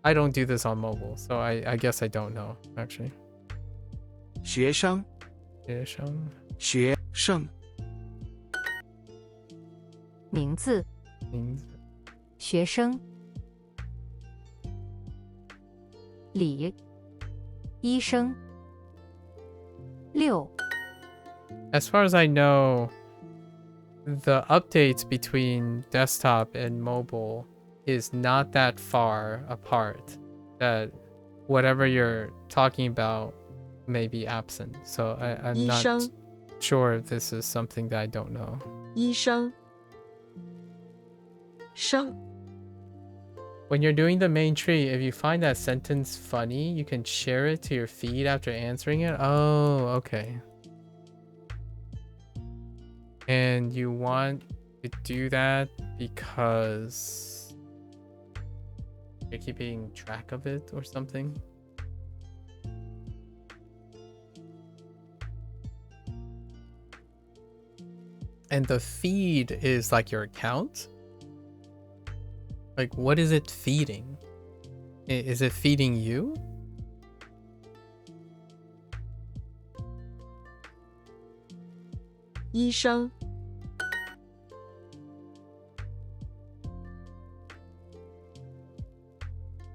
I don't do this on mobile, so I guess I don't know, actually. 学生，学生，学生，名字，名字，学生，李，医生，六， As far as I know, the updates between desktop and mobile is not that far apart that whatever you're talking about may be absent. So I'm 医 not 生， sure if this is something that I don't know. 医生，生， When you're doing the main tree, if you find that sentence funny, you can share it to your feed after answering it. Oh, okay. And you want to do that because you're keeping track of it or something? And the feed is like your account? Like, what is it feeding? Is it feeding you? «医生，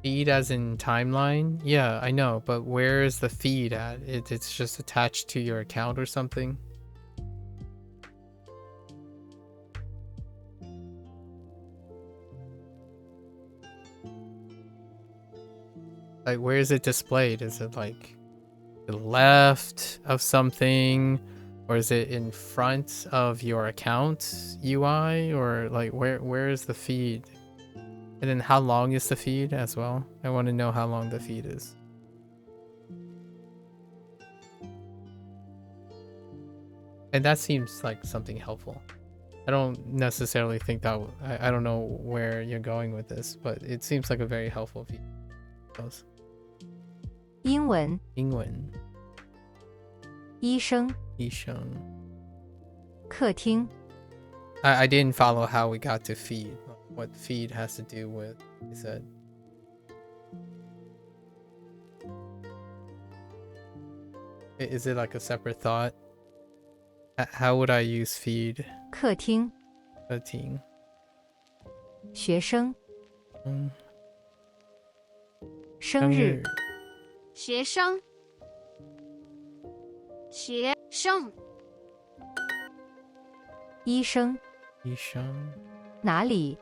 Feed as in timeline? Yeah, I know, but where is the feed at? It's just attached to your account or something? Like, where is it displayed? Is it like the left of something? Or is it in front of your account UI? Or like, where is the feed? And then how long is the feed as well? I want to know how long the feed is. And that seems like something helpful. I don't necessarily think that... I don't know where you're going with this, but it seems like a very helpful feed. 英文，英文，医生，医生。客厅， I didn't follow how we got to feed. What feed has to do with, he said. Is it like a separate thought? How would I use feed? 客厅，客厅。学生，嗯，生日，学生，学生，医生，医生。哪里？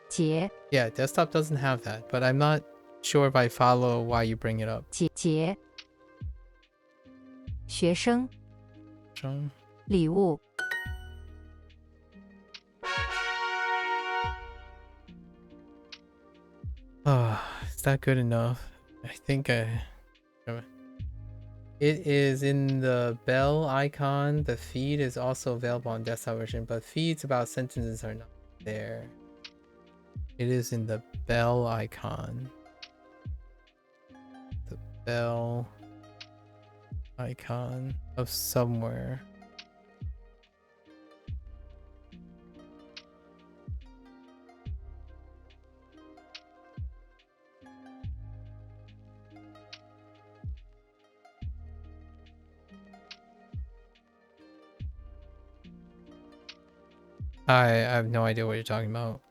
节， Yeah, desktop doesn't have that, but I'm not sure if I follow why you bring it up. 节，学生，生。礼物， Is that good enough? I think it is in the bell icon. The feed is also available on desktop version, but feeds about sentences are not there. It is in the bell icon. The bell icon of somewhere. I have no idea what you're talking about.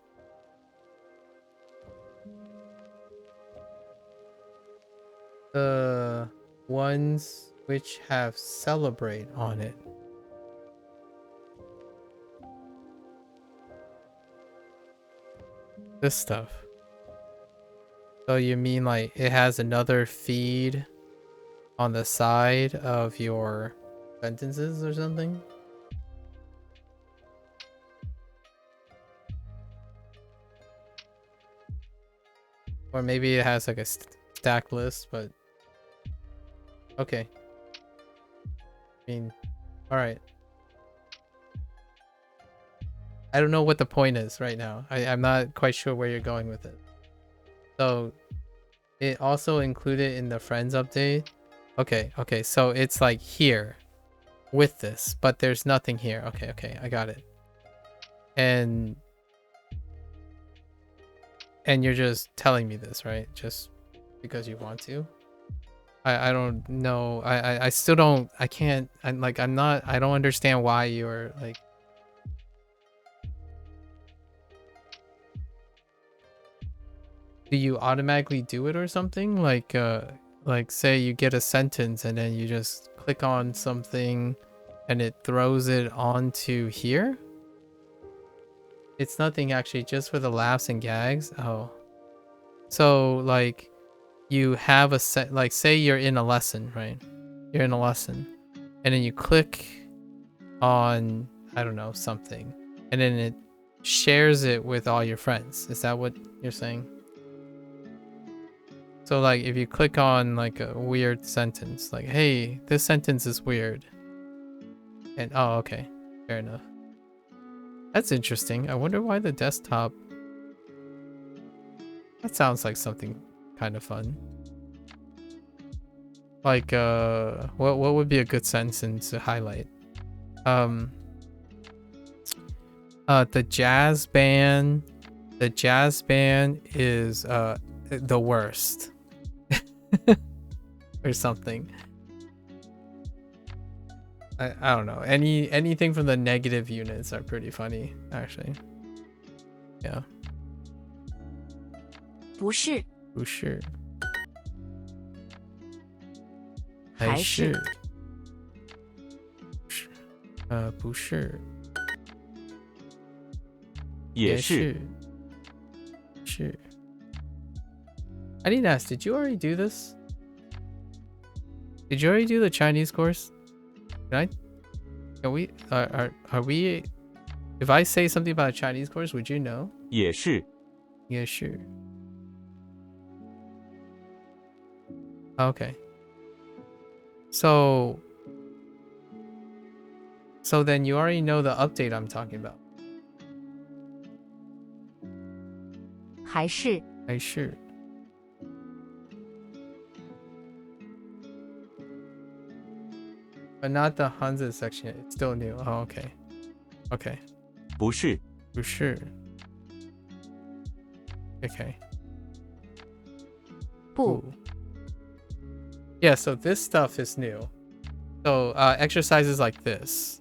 Ones which have celebrate on it. This stuff. So you mean like it has another feed on the side of your sentences or something? Or maybe it has like a stack list, but okay. I mean, all right. I don't know what the point is right now. I'm not quite sure where you're going with it. So it also included in the friends update. Okay, so it's like here with this, but there's nothing here. Okay, I got it. And you're just telling me this, right? Just because you want to? I don't know. I still don't, I don't understand why you're like, do you automatically do it or something? Like say you get a sentence and then you just click on something and it throws it onto here? It's nothing actually, just for the laughs and gags. Oh, so like you have a set, like say you're in a lesson, right? You're in a lesson and then you click on, I don't know, something, and then it shares it with all your friends. Is that what you're saying? So like if you click on like a weird sentence, like, hey, this sentence is weird. And oh, okay, fair enough. That's interesting. I wonder why the desktop. That sounds like something kind of fun. Like what would be a good sentence to highlight? The jazz band is the worst. Or something. I don't know. Anything from the negative units are pretty funny, actually. Yeah. 不是，不是，还是，不是，也是。是。I need to ask, did you already do this? Did you already do the Chinese course? Can we are we, if I say something about a Chinese course, would you know? 也是。也是。Okay. So then you already know the update I'm talking about. 还是，还是。But not the Hanzi section. It's still new. Oh, okay. Okay. 不是。不是。Okay. 不。 Yeah, so this stuff is new. So exercises like this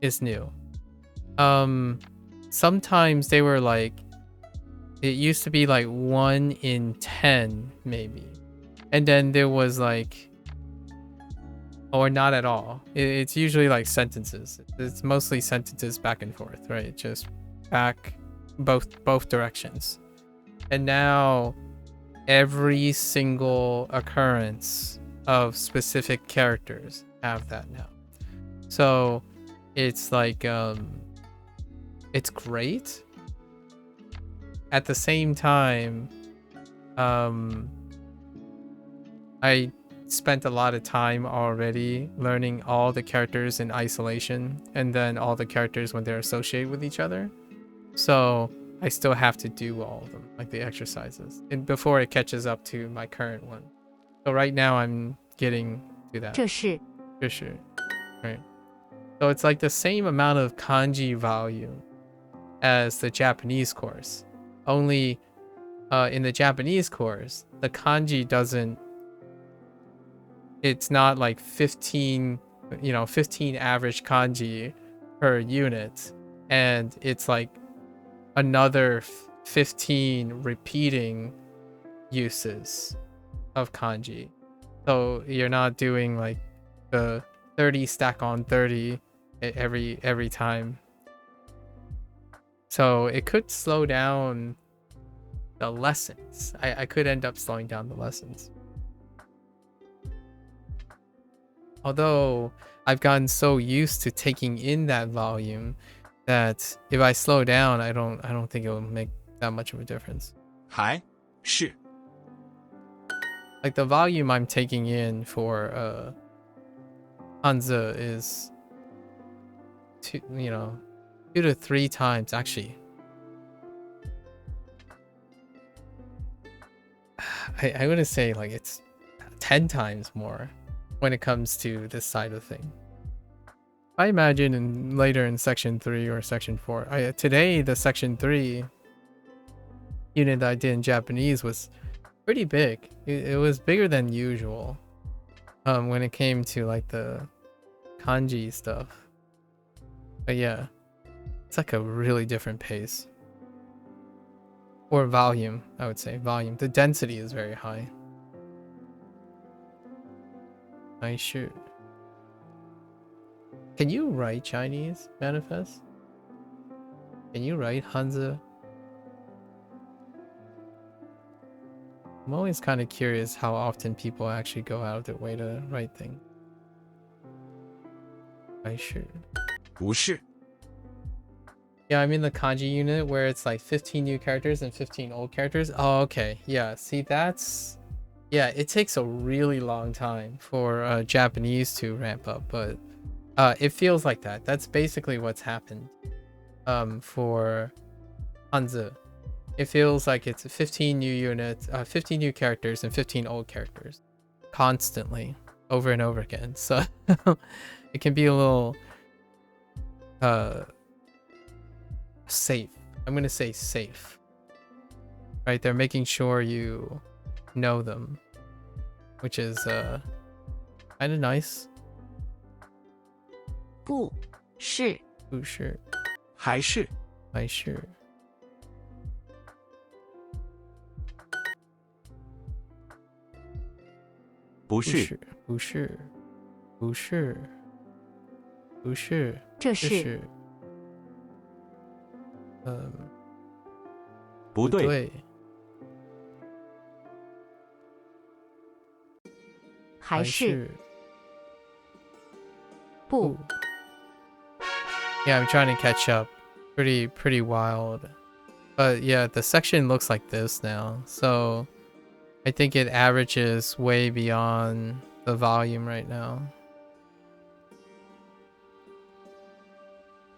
is new. Sometimes they were like, it used to be like 1 in 10 maybe, and then there was like, or not at all. It's usually like sentences. It's mostly sentences back and forth, right? Just back both directions. And now every single occurrence of specific characters have that now. So it's like it's great. At the same time, I spent a lot of time already learning all the characters in isolation and then all the characters when they're associated with each other. So I still have to do all of them, like the exercises, and before it catches up to my current one. So right now I'm getting to that. 这是 Right. So it's like the same amount of kanji volume as the Japanese course. Only in the Japanese course, the kanji doesn't, it's not like 15 average kanji per unit, and it's like another 15 repeating uses of kanji. So you're not doing like the 30 stack on 30 every time. So it could slow down the lessons. I could end up slowing down the lessons. Although I've gotten so used to taking in that volume that if I slow down, I don't think it will make that much of a difference. 还是 Like the volume I'm taking in for Hanzi is 2 to 3 times actually. I wouldn't say like it's 10 times more when it comes to this side of thing. I imagine later in section 3 or section 4. Today the section 3 unit that I did in Japanese was pretty big. It was bigger than usual when it came to like the kanji stuff. But yeah, it's like a really different pace. Or volume, I would say. Volume. The density is very high. I should. Can you write Chinese manifest? Can you write Hanzi? I'm always kind of curious how often people actually go out of their way to write things. I should. 不是 Yeah, I'm in the kanji unit where it's like 15 new characters and 15 old characters. Oh, okay. Yeah, see, that's... Yeah, it takes a really long time for Japanese to ramp up, but it feels like that. That's basically what's happened for Hanzi. It feels like it's 15 new units, 15 new characters and 15 old characters. Constantly. Over and over again. So it can be a little... safe. I'm gonna say safe. Right, they're making sure you know them, which is kind of nice. 不是 Oh, sure. 还是 I sure. 不是，不是，不是，不是，这是这是，不对，对，还是不 Yeah, I'm trying to catch up. Pretty wild. But yeah, the section looks like this now. So I think it averages way beyond the volume right now.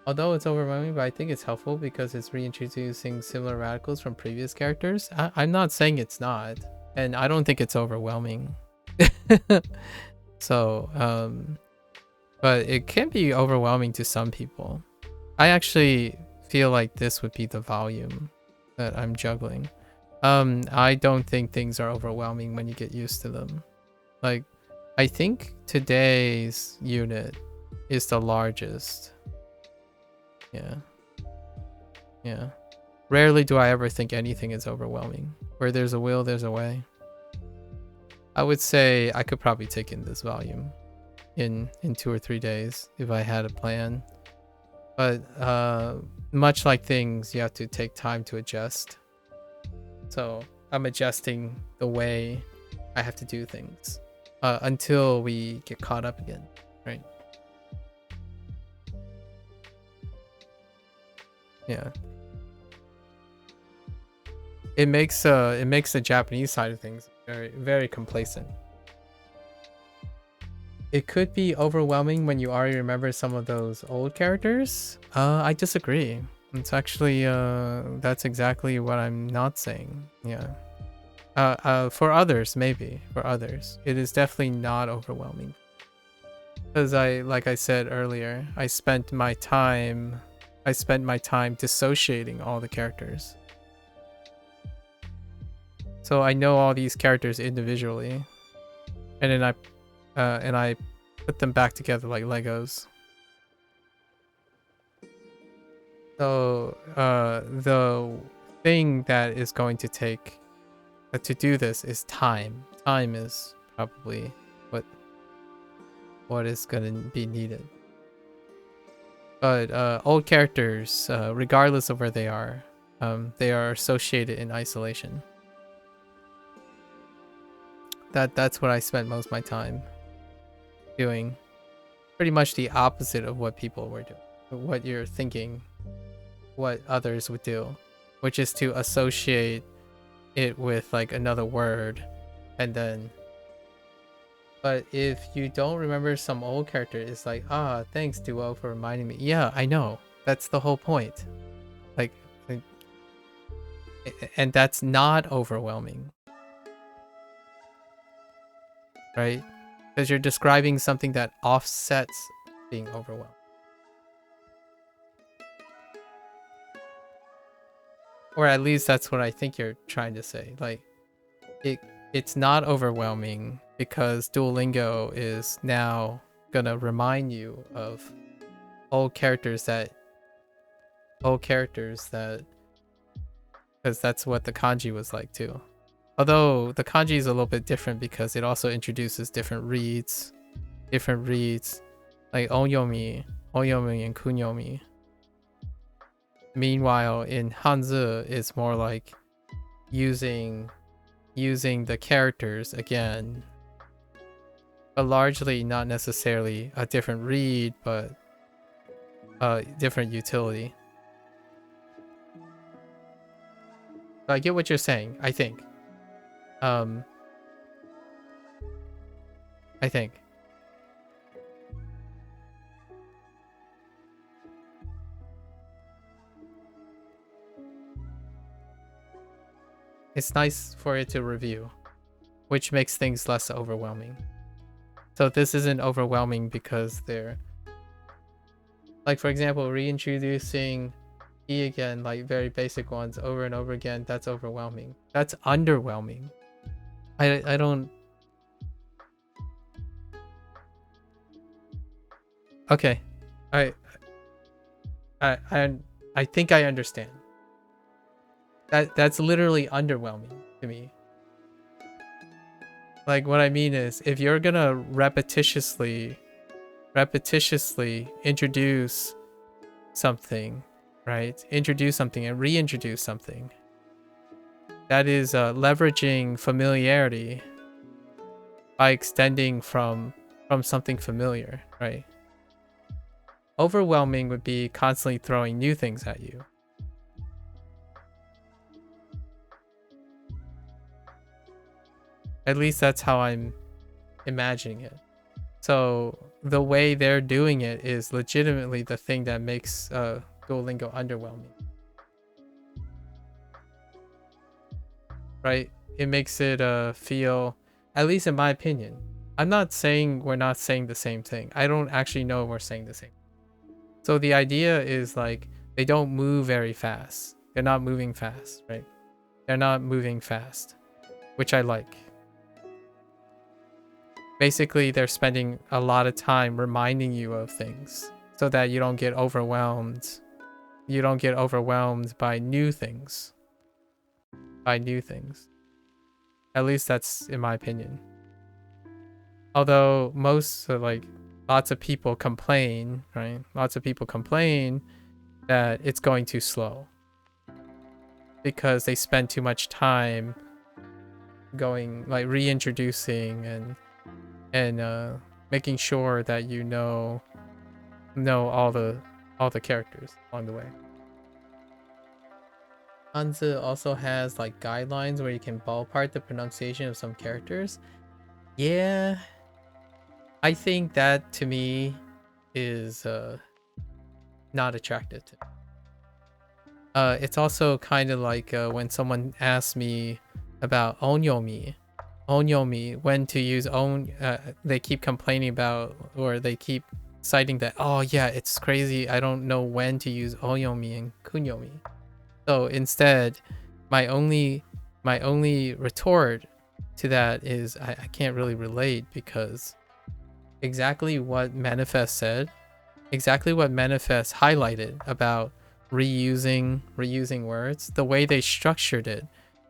Although it's overwhelming, but I think it's helpful because it's reintroducing similar radicals from previous characters. I'm not saying it's not, and I don't think it's overwhelming. So, but it can be overwhelming to some people. I actually feel like this would be the volume that I'm juggling. I don't think things are overwhelming when you get used to them. Like, I think today's unit is the largest. Yeah. Rarely do I ever think anything is overwhelming. Where there's a will, there's a way. I would say I could probably take in this volume in 2 or 3 days if I had a plan. But much like things, you have to take time to adjust. So I'm adjusting the way I have to do things until we get caught up again, right? Yeah. It makes the Japanese side of things very complacent. It could be overwhelming when you already remember some of those old characters. I disagree. It's actually that's exactly what I'm not saying. Yeah. For others, maybe. For others, it is definitely not overwhelming. Because like I said earlier, I spent my time dissociating all the characters. So I know all these characters individually, and then I put them back together like Legos. So the thing that is going to take to do this is time. Time is probably what is gonna be needed. But old characters, regardless of where they are associated in isolation. That's what I spent most of my time doing. Pretty much the opposite of what people were doing, what you're thinking, what others would do, which is to associate it with like another word, and then. But if you don't remember some old character, it's like, thanks Duo for reminding me. Yeah, I know. That's the whole point. Like, and that's not overwhelming, right? Because you're describing something that offsets being overwhelmed. Or at least that's what I think you're trying to say. Like, it's not overwhelming because Duolingo is now gonna remind you of old characters that because that's what the kanji was like too. Although the kanji is a little bit different because it also introduces different reads, like onyomi and kunyomi. Meanwhile, in Hanzi, it's more like using the characters again, but largely not necessarily a different read, but a different utility. So I get what you're saying, I think. It's nice for it to review, which makes things less overwhelming. So this isn't overwhelming because they're, like, for example, reintroducing E again, like very basic ones over and over again. That's overwhelming. That's underwhelming. I don't. Okay, I think I understand. That's literally underwhelming to me. Like, what I mean is, if you're gonna repetitiously introduce something, right? Introduce something and reintroduce something. That is leveraging familiarity by extending from something familiar, right? Overwhelming would be constantly throwing new things at you. At least that's how I'm imagining it. So the way they're doing it is legitimately the thing that makes Duolingo underwhelming. Right? It makes it feel, at least in my opinion. I'm not saying we're not saying the same thing. I don't actually know we're saying the same. So the idea is like, they don't move very fast. They're not moving fast, right? They're not moving fast, which I like. Basically, they're spending a lot of time reminding you of things so that you don't get overwhelmed. You don't get overwhelmed by new things. At least that's in my opinion. Although lots of people complain, right? Lots of people complain that it's going too slow because they spend too much time going, like, reintroducing and making sure that you know all the characters along the way. Hanzi also has like guidelines where you can ballpark the pronunciation of some characters. Yeah, I think that to me is not attractive to me. It's also kind of like when someone asks me about onyomi, when to use they keep complaining about, or they keep citing that, oh yeah, it's crazy, I don't know when to use onyomi and kunyomi. So instead, my only retort to that is I can't really relate, because exactly what Manifest said, exactly what Manifest highlighted about reusing words, the way they structured it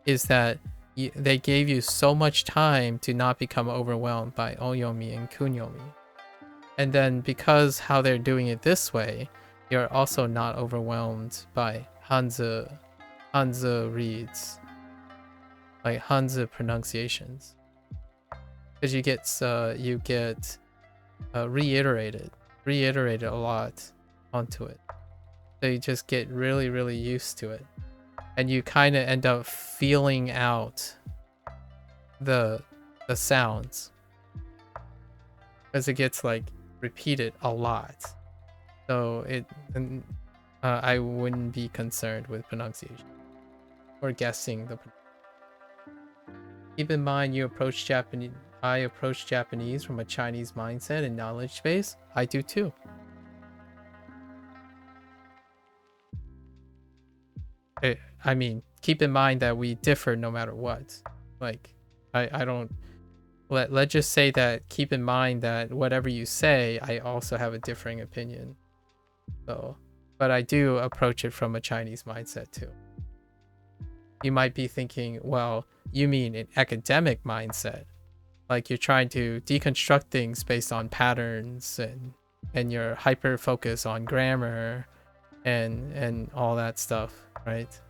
is that they gave you so much time to not become overwhelmed by Oyomi and Kunyomi. And then because how they're doing it this way, you're also not overwhelmed by Hanzi reads, like Hanzi pronunciations, because you get reiterated a lot onto it. So you just get really, really used to it, and you kind of end up feeling out the sounds as it gets like repeated a lot. So I wouldn't be concerned with pronunciation or guessing the. Keep in mind, I approach Japanese from a Chinese mindset and knowledge base. I do too. I mean, keep in mind that we differ no matter what. Like, I don't. Let's just say that keep in mind that whatever you say, I also have a differing opinion. So, but I do approach it from a Chinese mindset too. You might be thinking, well, you mean an academic mindset. Like you're trying to deconstruct things based on patterns and you're hyper focused on grammar and all that stuff, right?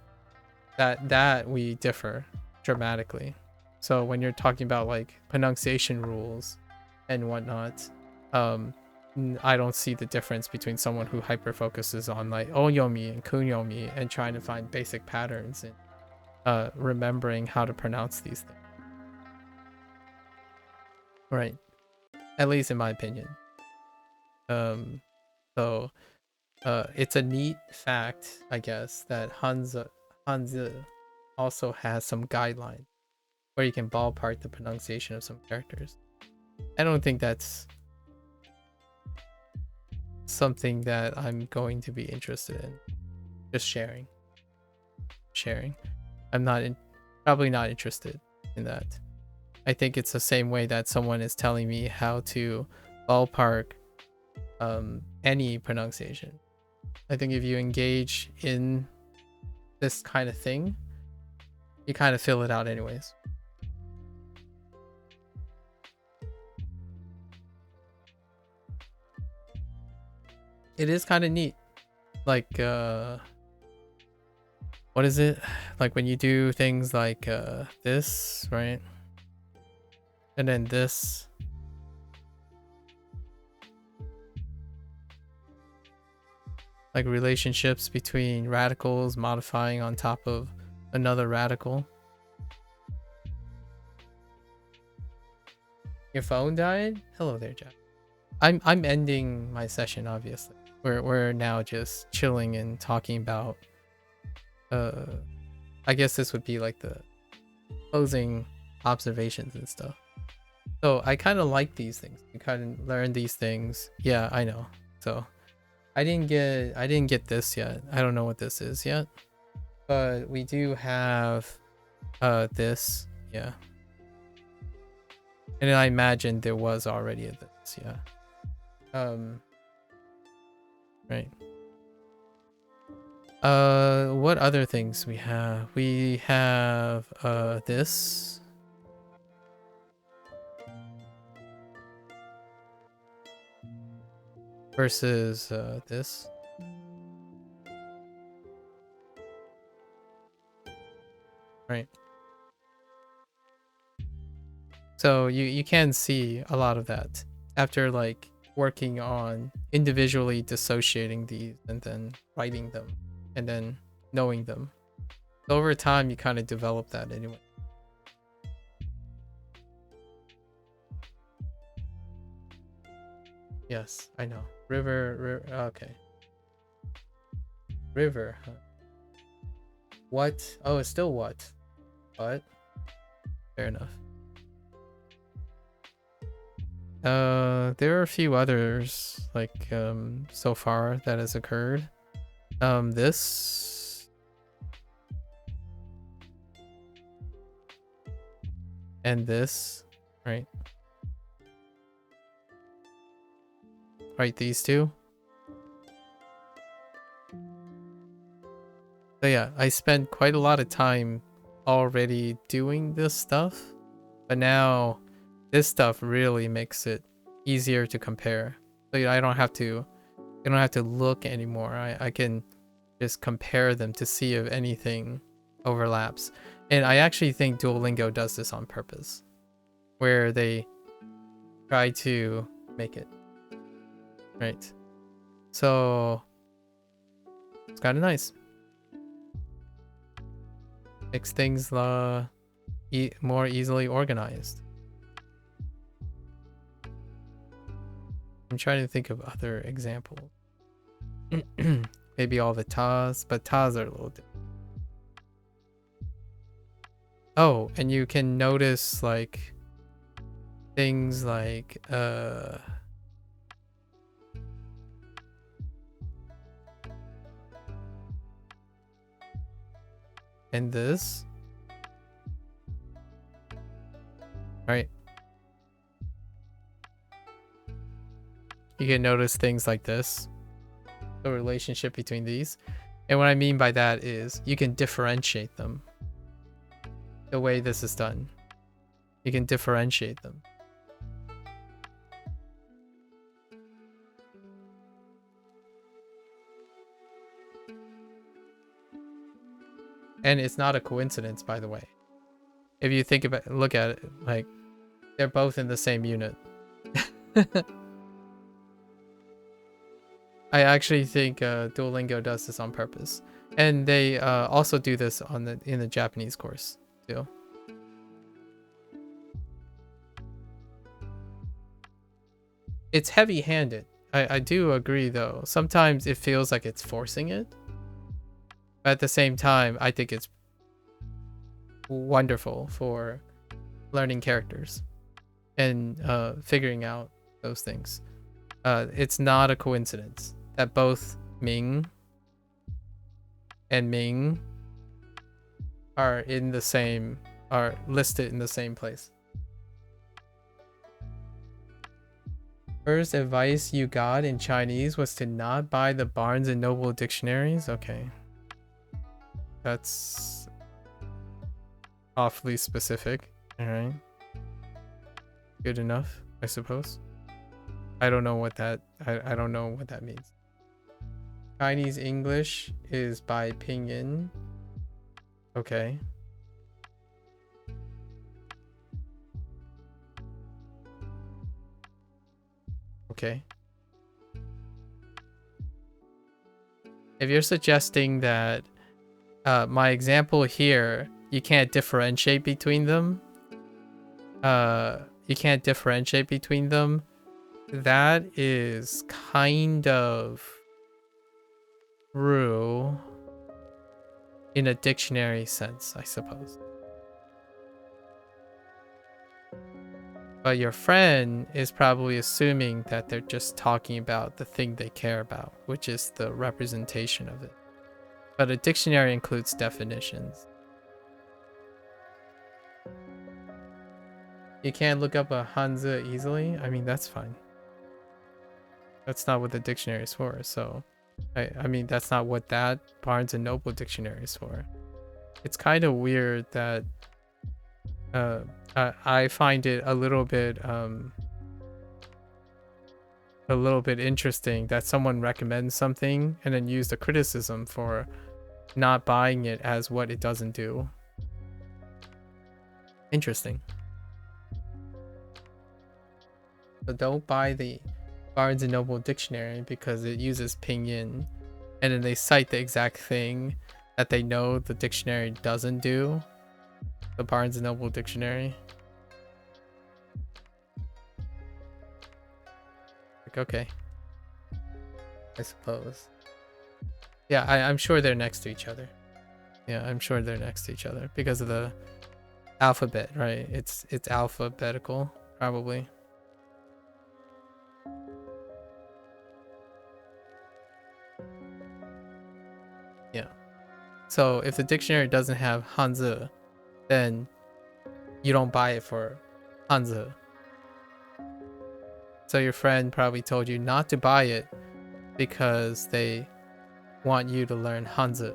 That we differ dramatically. So when you're talking about like pronunciation rules and whatnot, I don't see the difference between someone who hyper focuses on like Oyomi and Kunyomi and trying to find basic patterns and remembering how to pronounce these things. Right. At least in my opinion. So it's a neat fact, I guess, that Hanzi also has some guidelines where you can ballpark the pronunciation of some characters. I don't think that's something that I'm going to be interested in. Just sharing. I'm probably not interested in that. I think it's the same way that someone is telling me how to ballpark any pronunciation. I think if you engage in this kind of thing, you kind of fill it out anyways. It is kind of neat. Like, what is it? Like when you do things like this, right? And then this. Like relationships between radicals modifying on top of another radical. Your phone died? Hello there, Jack. I'm ending my session, obviously. We're now just chilling and talking about I guess this would be like the closing observations and stuff. So I kind of like these things. You kind of learn these things. Yeah, I know. So I didn't get this yet. I don't know what this is yet. But we do have this, yeah. And I imagine there was already a this, yeah. Right. What other things we have? We have this. Versus this. Right. So you can see a lot of that after like working on individually dissociating these and then writing them and then knowing them. So over time you kind of develop that anyway. Yes, I know. River, okay. River, huh? What? Oh, it's still what? What? Fair enough. There are a few others, like, so far that has occurred. This. And this, right? Right, these two. So yeah, I spent quite a lot of time already doing this stuff, but now this stuff really makes it easier to compare. So I don't have to look anymore. I can just compare them to see if anything overlaps. And I actually think Duolingo does this on purpose, where they try to make it right. So it's kind of nice. Makes things more easily organized. I'm trying to think of other examples. Maybe all the tas, but tas are a little different. Oh, and you can notice like things like and this, right? You can notice things like this, the relationship between these. And what I mean by that is you can differentiate them. The way this is done, you can differentiate them. And it's not a coincidence, by the way. If you think about, look at it, like they're both in the same unit. I actually think Duolingo does this on purpose, and they also do this in the Japanese course too. It's heavy-handed. I do agree, though. Sometimes it feels like it's forcing it, but at the same time, I think it's wonderful for learning characters and figuring out those things. It's not a coincidence that both Ming and Ming are listed in the same place. First advice you got in Chinese was to not buy the Barnes and Noble dictionaries? Okay. That's awfully specific. Alright. Good enough, I suppose. I don't know what that I don't know what that means. Chinese English is by pinyin. Okay. Okay. If you're suggesting that my example here, you can't differentiate between them. You can't differentiate between them. That is kind of true in a dictionary sense, I suppose. But your friend is probably assuming that they're just talking about the thing they care about, which is the representation of it. But a dictionary includes definitions. You can't look up a Hanzi easily? I mean, that's fine. That's not what the dictionary is for, so... I mean, that's not what that Barnes and Noble dictionary is for. It's kind of weird that... I find it a little bit interesting that someone recommends something and then use the criticism for not buying it as what it doesn't do. Interesting. So don't buy the Barnes and Noble dictionary because it uses pinyin, and then they cite the exact thing that they know the dictionary doesn't do. The Barnes and Noble dictionary. Like, okay. I suppose. Yeah, I'm sure they're next to each other. Yeah, I'm sure they're next to each other because of the alphabet, right? It's alphabetical, probably. Yeah. So if the dictionary doesn't have Hanzi, then you don't buy it for Hanzi. So your friend probably told you not to buy it because they want you to learn Hanzi.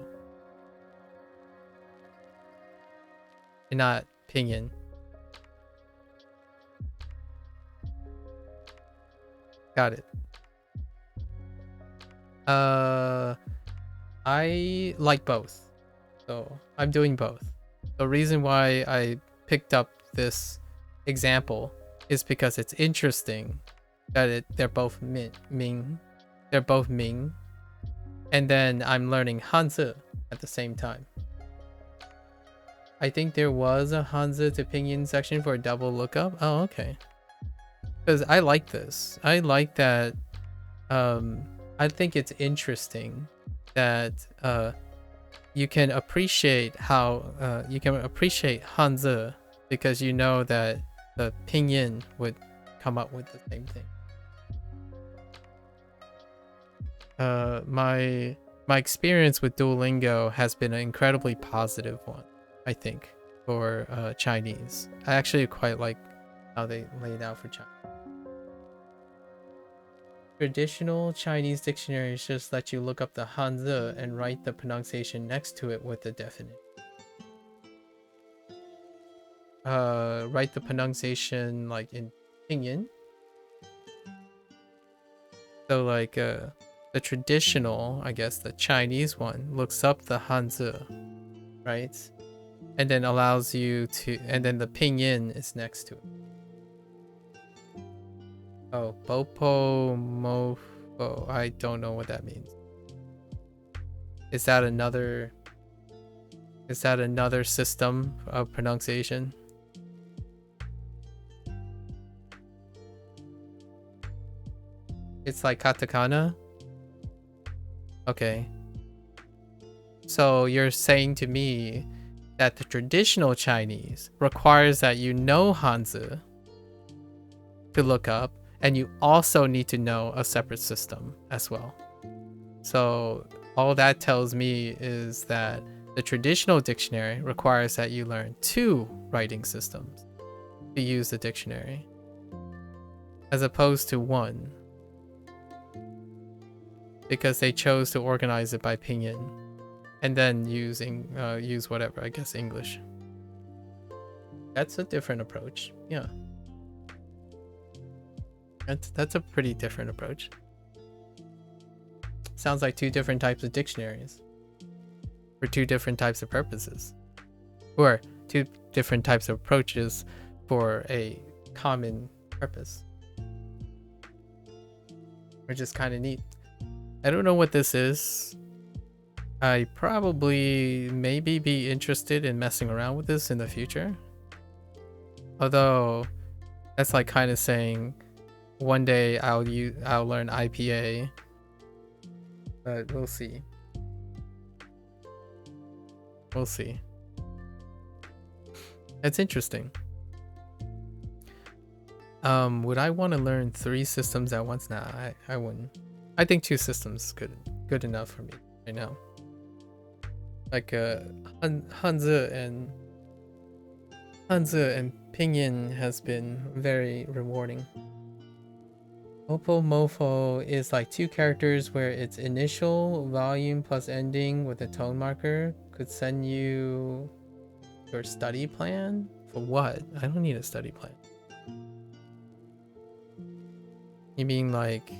and not pinyin. Got it. I like both, so I'm doing both. The reason why I picked up this example is because it's interesting that they're both Ming. They're both Ming. And then I'm learning Hanzi at the same time. I think there was a Hanzi to pinyin section for a double lookup. Oh, okay. Because I like this. I like that. I think it's interesting that you can appreciate how you can appreciate Hanzi because you know that the pinyin would come up with the same thing. My experience with Duolingo has been an incredibly positive one, I think, for Chinese. I actually quite like how they laid out for Chinese. Traditional Chinese dictionaries just let you look up the Hanzi and write the pronunciation next to it with the definition. Write the pronunciation like in pinyin. So like the traditional, I guess the Chinese one, looks up the Hanzi, right? And then allows you to, and then the pinyin is next to it. Oh, Bopo Mofo. I don't know what that means. Is that another system of pronunciation? It's like katakana? Okay. So you're saying to me that the traditional Chinese requires that you know Hanzi to look up, and you also need to know a separate system as well. So all that tells me is that the traditional dictionary requires that you learn 2 writing systems to use the dictionary, as opposed to 1. Because they chose to organize it by pinyin and then use whatever, I guess English. That's a different approach. Yeah. That's a pretty different approach. Sounds like 2 different types of dictionaries for 2 different types of purposes, or 2 different types of approaches for a common purpose, which is kind of neat. I don't know what this is. I probably maybe be interested in messing around with this in the future. Although that's like kind of saying one day I'll learn IPA, but we'll see. We'll see. It's interesting. Would I want to learn 3 systems at once? Nah, I wouldn't. I think 2 systems is good enough for me right now. Like Hanzi and pinyin has been very rewarding. Mopo Mofo is like 2 characters where its initial volume plus ending with a tone marker could send you your study plan. For what? I don't need a study plan. You mean like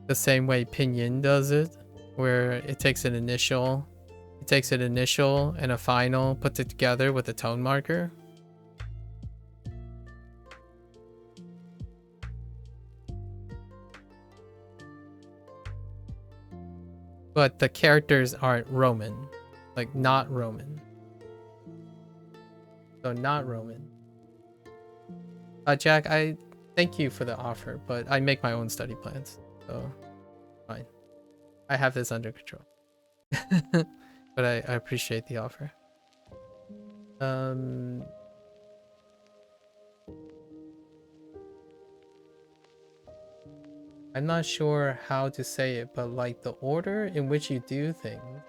the same way pinyin does it, where it takes an initial and a final, puts it together with a tone marker? But the characters aren't Roman, like not Roman. So not Roman. Jack, I thank you for the offer, but I make my own study plans, so fine. I have this under control. But I appreciate the offer. I'm not sure how to say it, but like the order in which you do things.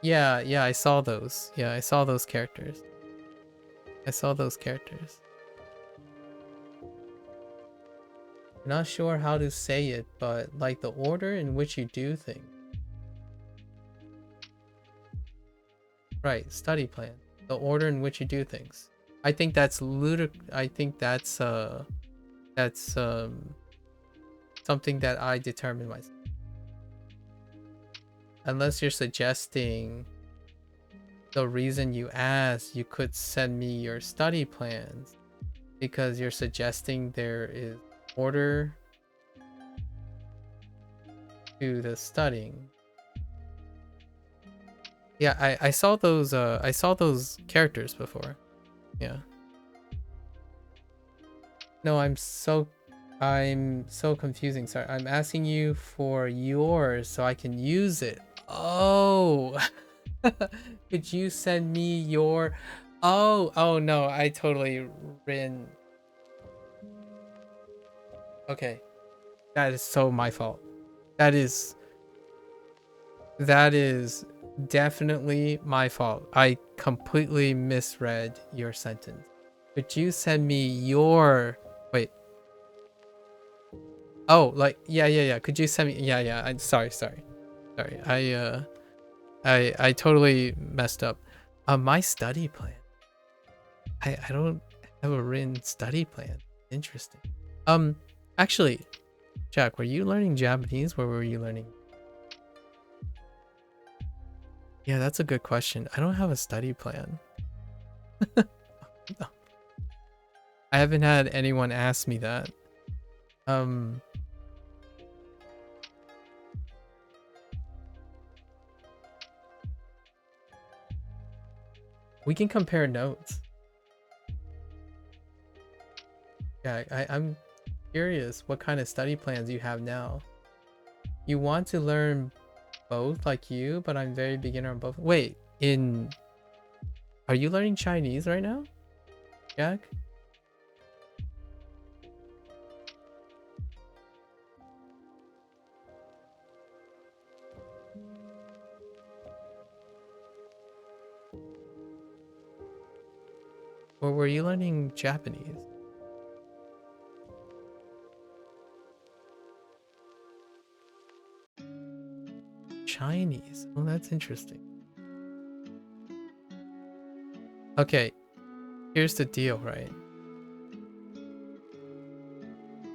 Yeah, I saw those. Yeah, I saw those characters. I'm not sure how to say it, but like the order in which you do things. Right, study plan. The order in which you do things. I think that's I think that's something that I determine myself. Unless you're suggesting the reason you asked, you could send me your study plans because you're suggesting there is order to the studying. Yeah, I saw those characters before. Yeah. No, I'm so confusing. Sorry. I'm asking you for yours so I can use it. Oh. Could you send me your Oh no, I totally ran. Okay. That is so my fault. That is definitely my fault. I completely misread your sentence. Could you send me your wait. Oh, like yeah. Could you send me yeah. I'm sorry. I totally messed up. My study plan. I don't have a written study plan. Interesting. Actually, Jack, were you learning Japanese? Where were you learning? Yeah, that's a good question. I don't have a study plan. No. I haven't had anyone ask me that. We can compare notes. Yeah, I'm curious what kind of study plans you have now. You want to learn both like you, but I'm very beginner on both. Wait, are you learning Chinese right now, Jack? Or were you learning Japanese? Chinese. Oh, that's interesting. Okay, here's the deal, right?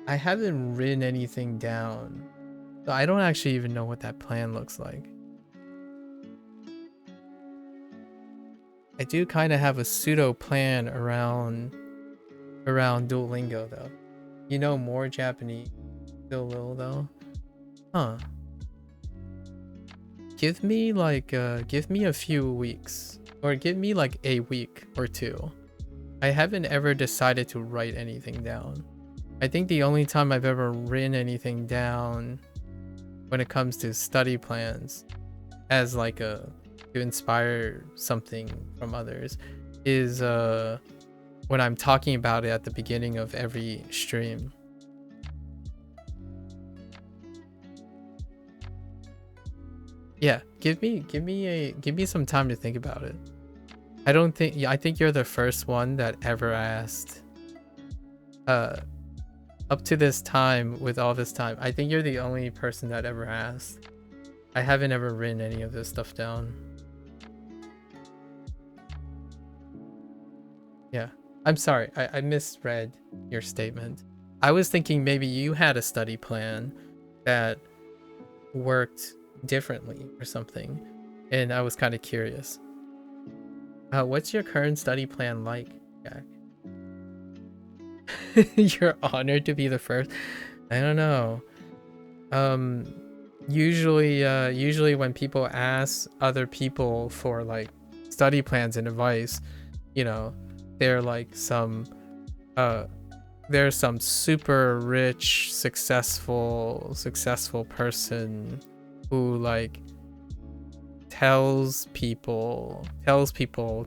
I haven't written anything down, so I don't actually even know what that plan looks like. I do kind of have a pseudo plan around Duolingo though. You know more Japanese, still a little though. Huh. Give me a few weeks, or give me like a week or two. I haven't ever decided to write anything down. I think the only time I've ever written anything down when it comes to study plans as like to inspire something from others is when I'm talking about it at the beginning of every stream. Yeah, give me some time to think about it. I think you're the first one that ever asked. Up to this time, with all this time, I think you're the only person that ever asked. I haven't ever written any of this stuff down. Yeah, I'm sorry. I misread your statement. I was thinking maybe you had a study plan that worked differently or something, and I was kind of curious. What's your current study plan like, Jack? You're honored to be the first. I don't know. Usually when people ask other people for like study plans and advice, you know, they're like there's some super rich, successful person who like tells people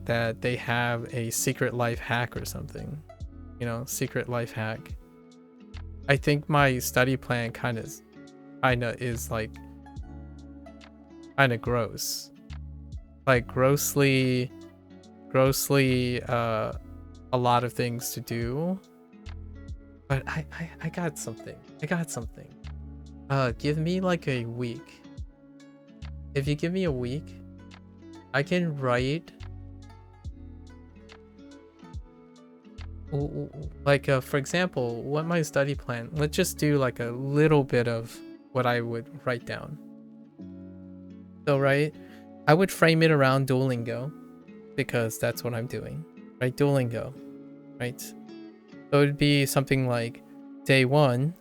that they have a secret life hack or something. You know, secret life hack. I think my study plan kind of is like kind of gross. Like grossly a lot of things to do. But I got something. Give me like a week. If you give me a week, I can write like for example, what my study plan, let's just do like a little bit of what I would write down. So right, I would frame it around Duolingo because that's what I'm doing, right? Duolingo, right? So it would be something like day 1,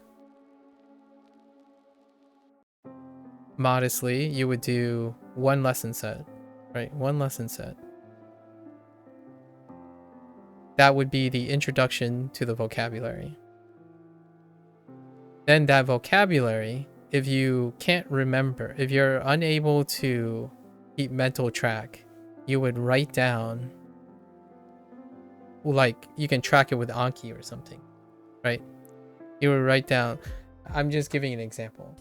modestly, you would do 1 lesson set, right? 1 lesson set. That would be the introduction to the vocabulary. Then that vocabulary, if you can't remember, if you're unable to keep mental track, you would write down, like you can track it with Anki or something, right? You would write down, I'm just giving an example.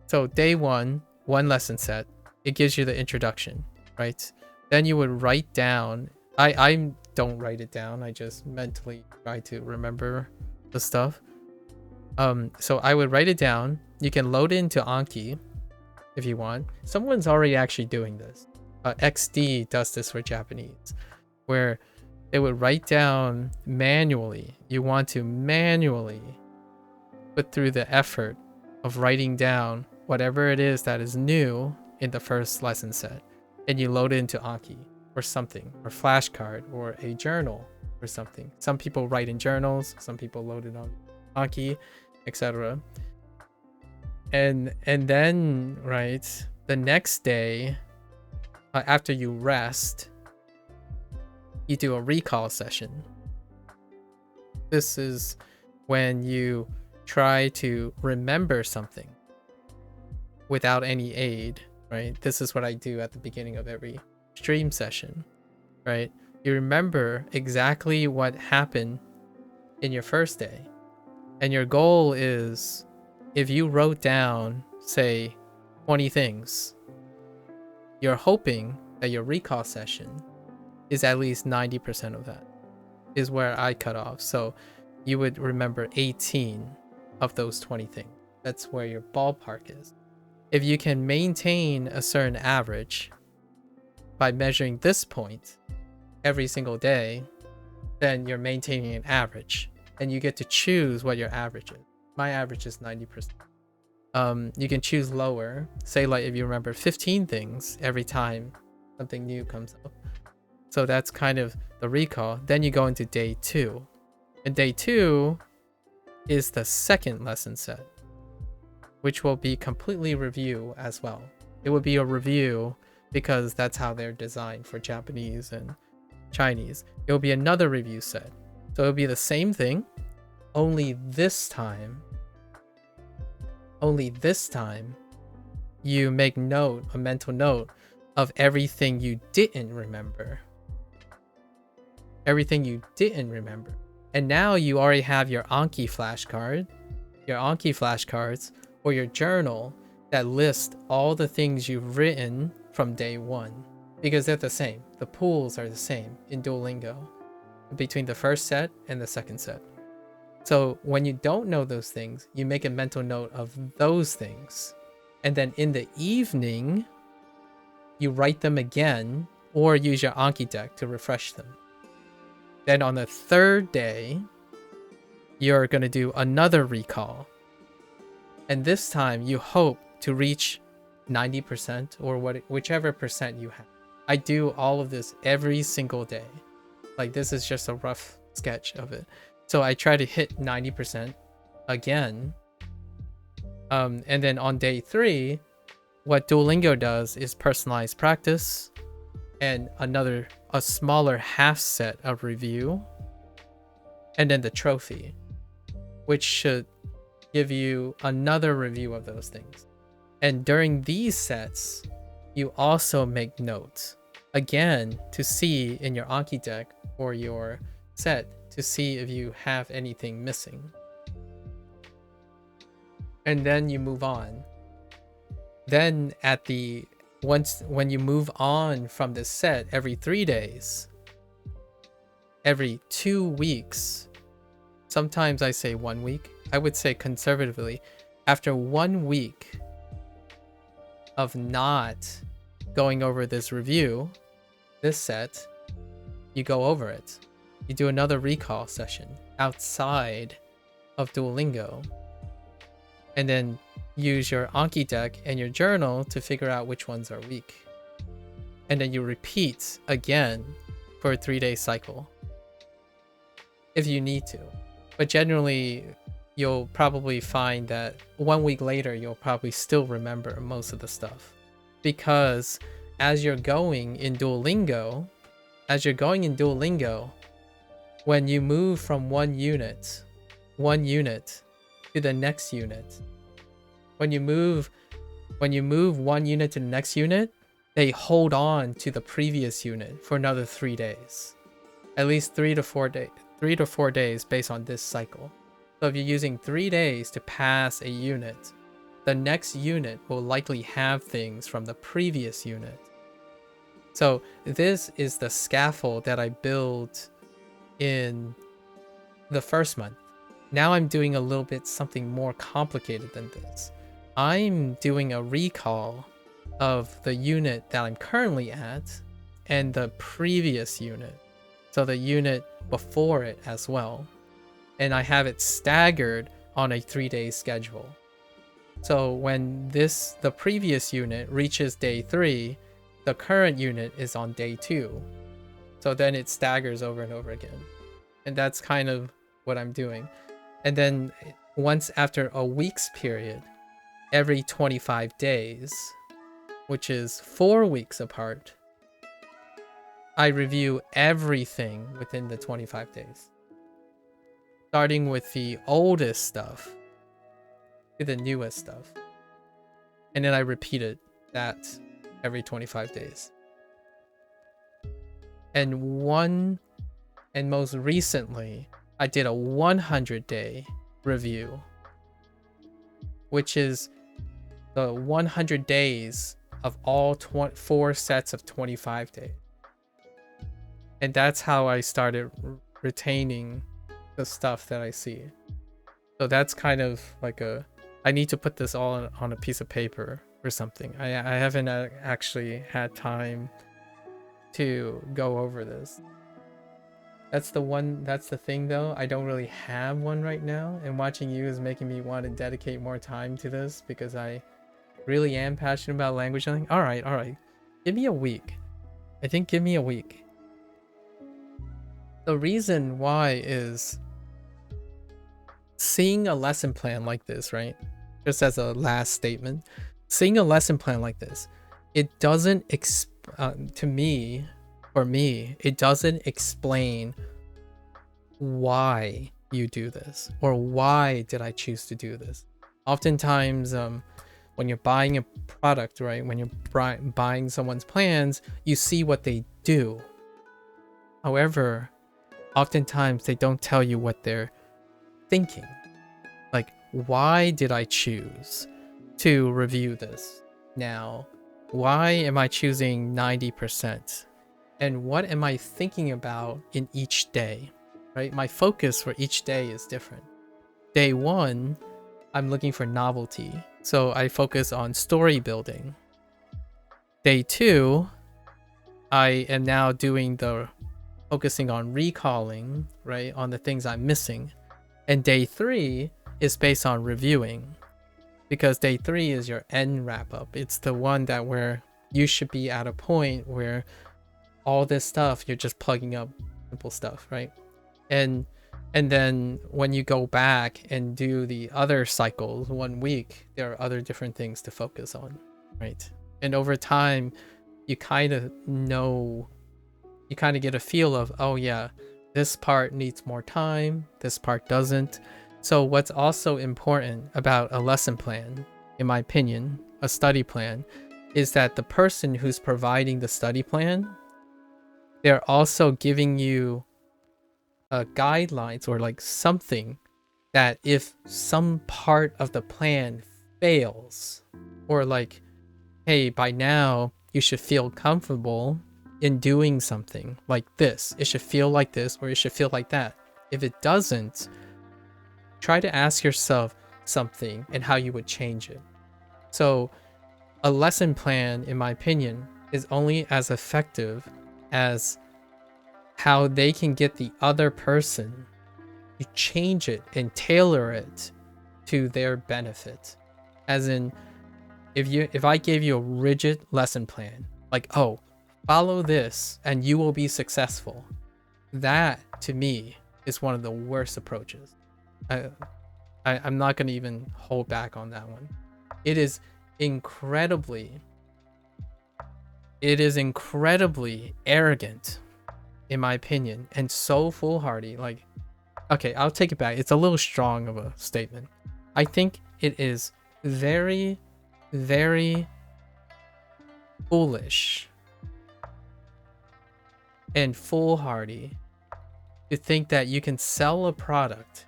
So day 1, 1 lesson set, it gives you the introduction, right? Then you would write down, I don't write it down, I just mentally try to remember the stuff. So I would write it down. You can load it into Anki if you want. Someone's already actually doing this. XD does this for Japanese, where they would write down manually. You want to manually put through the effort of writing down whatever it is that is new in the first lesson set, and you load it into Anki or something, or flashcard, or a journal or something. Some people write in journals, some people load it on Anki, etc. And then, right, the next day, after you rest, you do a recall session. This is when you try to remember something without any aid, right? This is what I do at the beginning of every stream session, right? You remember exactly what happened in your first day. And your goal is, if you wrote down, say, 20 things, you're hoping that your recall session is at least 90% of that, is where I cut off. So you would remember 18 of those 20 things. That's where your ballpark is. If you can maintain a certain average by measuring this point every single day, then you're maintaining an average, and you get to choose what your average is. My average is 90%. You can choose lower, say like if you remember 15 things every time something new comes up. So that's kind of the recall. Then you go into day 2, and day 2 is the second lesson set, which will be completely review as well. It will be a review because that's how they're designed for Japanese and Chinese. It will be another review set. So it'll be the same thing, only this time you make note, a mental note of everything you didn't remember. Everything you didn't remember. And now you already have your Anki flashcards, or your journal that list all the things you've written from day 1, because they're the same. The pools are the same in Duolingo between the first set and the second set. So when you don't know those things, you make a mental note of those things, and then in the evening you write them again or use your Anki deck to refresh them. Then on the 3rd day, you're going to do another recall. And this time you hope to reach 90% or whichever percent you have. I do all of this every single day. Like, this is just a rough sketch of it. So I try to hit 90% again. And then on day 3, what Duolingo does is personalized practice and a smaller half set of review, and then the trophy, which should give you another review of those things. And during these sets, you also make notes again to see in your Anki deck or your set to see if you have anything missing. And then you move on. Then when you move on from this set every 3 days, every 2 weeks, sometimes I say 1 week, I would say conservatively, after 1 week of not going over this review, this set, you go over it. You do another recall session outside of Duolingo, and then use your Anki deck and your journal to figure out which ones are weak. And then you repeat again for a 3-day cycle if you need to. But generally, you'll probably find that 1 week later, you'll probably still remember most of the stuff. Because as you're going in Duolingo, when you move from one unit to the next unit, when you move 1 unit to the next unit, they hold on to the previous unit for another 3 days. At least 3 to 4 days based on this cycle. So if you're using 3 days to pass a unit, the next unit will likely have things from the previous unit. So this is the scaffold that I built in the first month. Now I'm doing a little bit something more complicated than this. I'm doing a recall of the unit that I'm currently at and the previous unit. So the unit before it as well. And I have it staggered on a 3-day schedule. So when the previous unit reaches day 3, the current unit is on day 2. So then it staggers over and over again. And that's kind of what I'm doing. And then once after a week's period, every 25 days, which is 4 weeks apart, I review everything within the 25 days. Starting with the oldest stuff to the newest stuff. And then I repeated that every 25 days. And most recently, I did a 100-day review, which is the 100 days of all 4 sets of 25 days. And that's how I started retaining the stuff that I see. So that's kind of like I need to put this all on a piece of paper or something. I haven't actually had time to go over this. That's the thing though. I don't really have one right now, and watching you is making me want to dedicate more time to this because I really am passionate about language learning. All right. Give me a week. I think give me a week. The reason why is seeing a lesson plan like this, right? Just as a last statement, seeing a lesson plan like this, it doesn't, to me, for me, it doesn't explain why you do this or why did I choose to do this. Oftentimes, when you're buying a product, right? When you're buying someone's plans, you see what they do. However, oftentimes they don't tell you what they're thinking. Like, why did I choose to review this now? Why am I choosing 90%? And what am I thinking about in each day, right? My focus for each day is different. Day 1, I'm looking for novelty. So I focus on story building. Day 2, I am now focusing on recalling, right? On the things I'm missing. And day 3 is based on reviewing, because day 3 is your end wrap up. It's the one where you should be at a point where all this stuff, you're just plugging up simple stuff, right? And then when you go back and do the other cycles 1 week, there are other different things to focus on, right? And over time, you kind of get a feel of, oh yeah, this part needs more time, this part doesn't. So what's also important about a lesson plan, in my opinion, a study plan, is that the person who's providing the study plan, they're also giving you guidelines or like something that if some part of the plan fails, or like, hey, by now you should feel comfortable in doing something like this. It should feel like this, or it should feel like that. If it doesn't, try to ask yourself something and how you would change it. So a lesson plan, in my opinion, is only as effective as how they can get the other person to change it and tailor it to their benefit. As in, if I gave you a rigid lesson plan, like, oh, follow this and you will be successful, that to me is one of the worst approaches. I'm not going to even hold back on that one. It is incredibly arrogant, in my opinion, and so foolhardy. Like, okay, I'll take it back. It's a little strong of a statement. I think it is very, very foolish and foolhardy to think that you can sell a product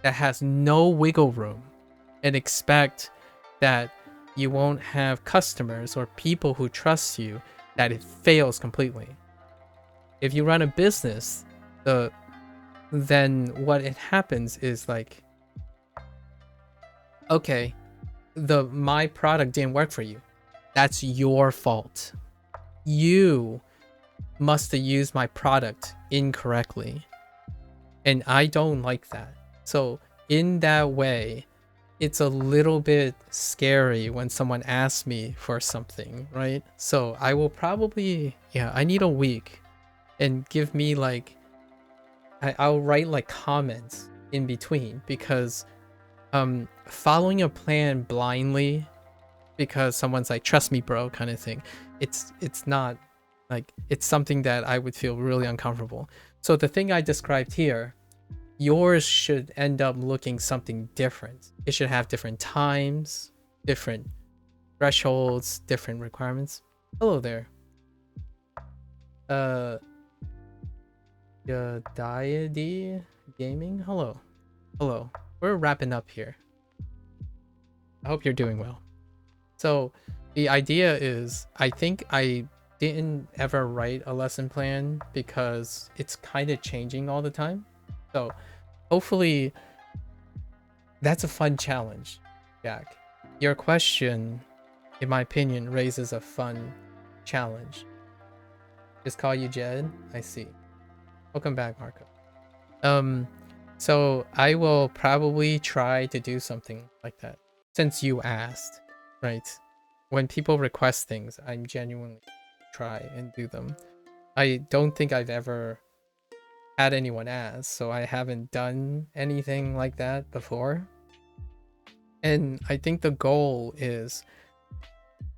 that has no wiggle room and expect that you won't have customers or people who trust you, that it fails completely. If you run a business, then what it happens is like, okay, my product didn't work for you. That's your fault. You must have used my product incorrectly. And I don't like that. So in that way, it's a little bit scary when someone asks me for something, right? So I will probably, I need a week, and give me like, I'll write like comments in between, because following a plan blindly because someone's like, trust me bro, kind of thing, it's not like, it's something that I would feel really uncomfortable. So the thing I described here, yours should end up looking something different. It should have different times, different thresholds, different requirements. Hello there. Diady Gaming. Hello. We're wrapping up here. I hope you're doing well. So the idea is, I think I didn't ever write a lesson plan because it's kind of changing all the time. So hopefully that's a fun challenge, Jack. Your question, in my opinion, raises a fun challenge. Just call you Jed? I see. Welcome back, Marco. So I will probably try to do something like that, since you asked, right? When people request things, I'm genuinely try and do them. I don't think I've ever had anyone ask, so I haven't done anything like that before. And I think the goal is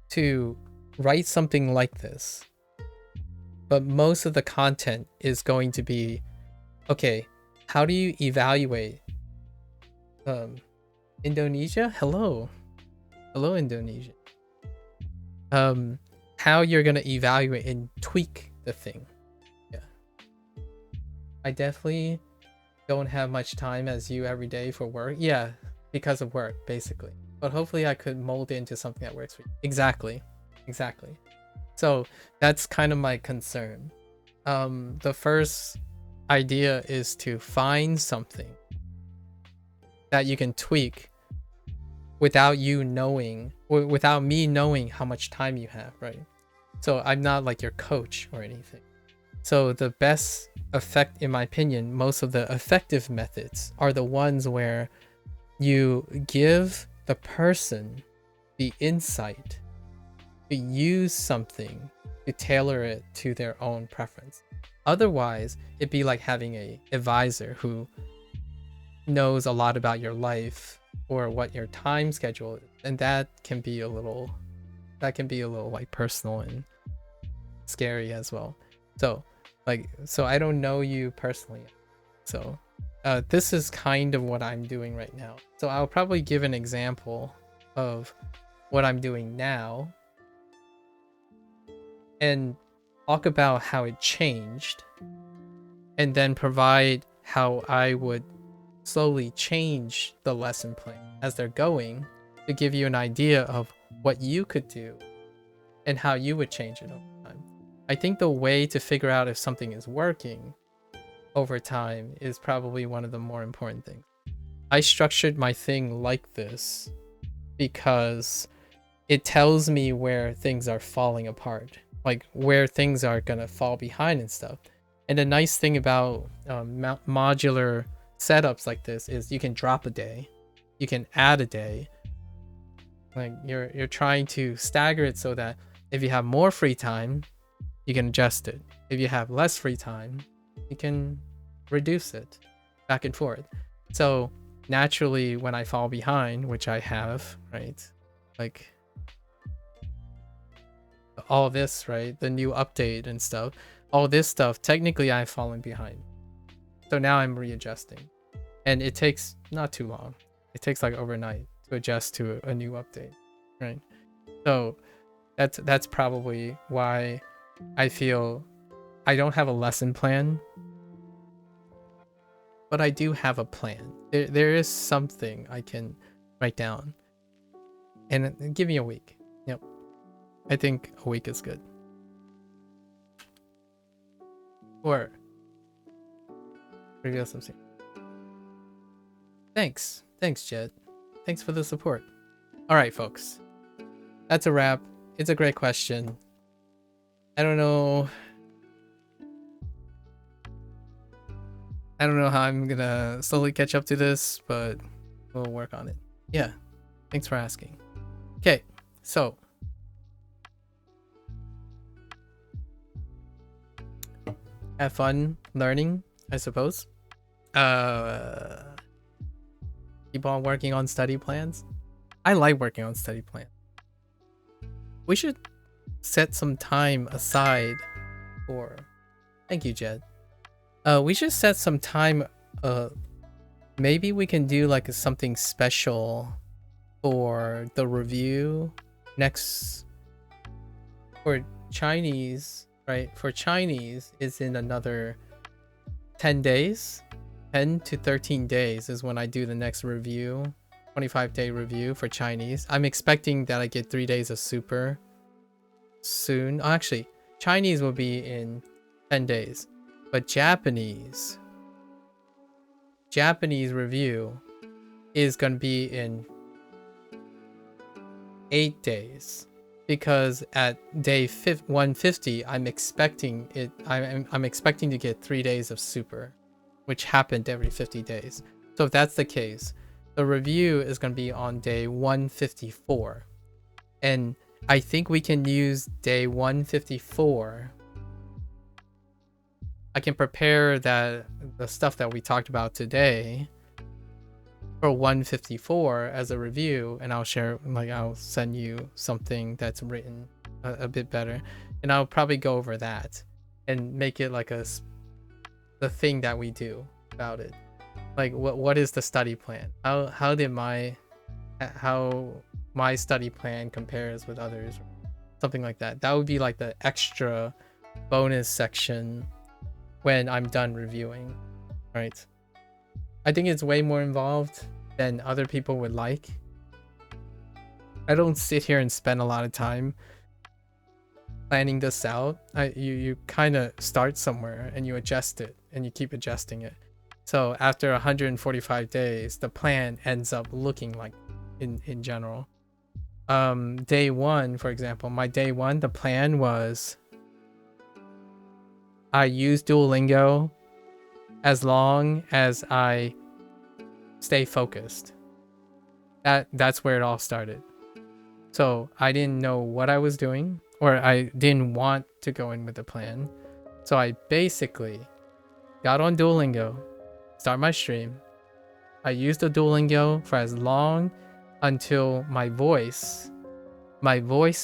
to write something like this, but most of the content is going to be, okay, how do you evaluate Indonesia? Hello Indonesia. How you're gonna evaluate and tweak the thing. Yeah, I definitely don't have much time as you every day for work. Yeah, because of work, basically. But hopefully I could mold it into something that works for you. Exactly. So that's kind of my concern. The first idea is to find something that you can tweak without you knowing, or without me knowing how much time you have, right? So I'm not like your coach or anything. So the best effect, in my opinion, most of the effective methods are the ones where you give the person the insight to use something to tailor it to their own preference. Otherwise, it'd be like having a advisor who knows a lot about your life or what your time schedule is, and that can be a little like personal and scary as well. So I don't know you personally, so this is kind of what I'm doing right now. So I'll probably give an example of what I'm doing now and talk about how it changed, and then provide how I would slowly change the lesson plan as they're going, to give you an idea of what you could do and how you would change it over time. I think the way to figure out if something is working over time is probably one of the more important things. I structured my thing like this because it tells me where things are falling apart, like where things are gonna fall behind and stuff. And the nice thing about modular setups like this is you can drop a day, you can add a day. Like you're trying to stagger it so that if you have more free time, you can adjust it. If you have less free time, you can reduce it back and forth. So naturally, when I fall behind, which I have, right? Like all this, right? The new update and stuff, all this stuff, technically I've fallen behind. So now I'm readjusting. And it takes not too long. It takes like overnight to adjust to a new update, right? So that's probably why I feel I don't have a lesson plan, but I do have a plan. There is something I can write down. And give me a week. Yep. I think a week is good. Or reveal something. Thanks, Jed. Thanks for the support. All right, folks. That's a wrap. It's a great question. I don't know how I'm gonna slowly catch up to this, but we'll work on it. Yeah, thanks for asking. Okay, so have fun learning, I suppose. Keep on working on study plans. I like working on study plans. We should set some time aside for... Thank you, Jed. We should set some time. Maybe we can do like something special for the review next for Chinese, right? For Chinese is in another 10 days. 10 to 13 days is when I do the next review, 25-day review for Chinese. I'm expecting that I get 3 days of super soon. Oh, actually, Chinese will be in 10 days, but Japanese review is going to be in 8 days, because at day 150 I'm expecting to get 3 days of super, which happened every 50 days. So if that's the case, the review is going to be on day 154, and I think we can use day 154. I can prepare the stuff that we talked about today for 154 as a review, and I'll send you something that's written a bit better, and I'll probably go over that and make it like the thing that we do about it. Like what is the study plan? How my study plan compares with others, something like that. That would be like the extra bonus section when I'm done reviewing, right? I think it's way more involved than other people would like. I don't sit here and spend a lot of time planning this out. You kind of start somewhere and you adjust it and you keep adjusting it. So after 145 days, the plan ends up looking like in general. Day one, for example, my day one, the plan was I use Duolingo as long as I stay focused. That's where it all started. So I didn't know what I was doing, or I didn't want to go in with a plan. So I basically got on Duolingo, start my stream. I used the Duolingo for as long until my voice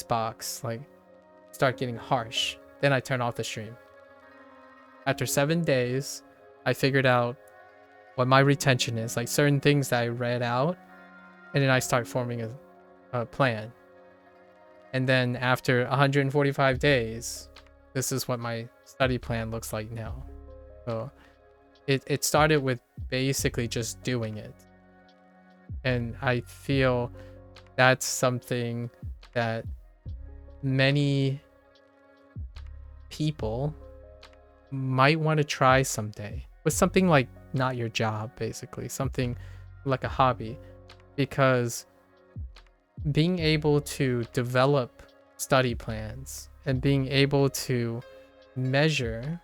box like start getting harsh. Then I turn off the stream. After 7 days, I figured out what my retention is, like certain things that I read out, and then I start forming a plan. And then after 145 days, this is what my study plan looks like now. So it started with basically just doing it. And I feel that's something that many people might want to try someday, with something like not your job, basically something like a hobby, because being able to develop study plans and being able to measure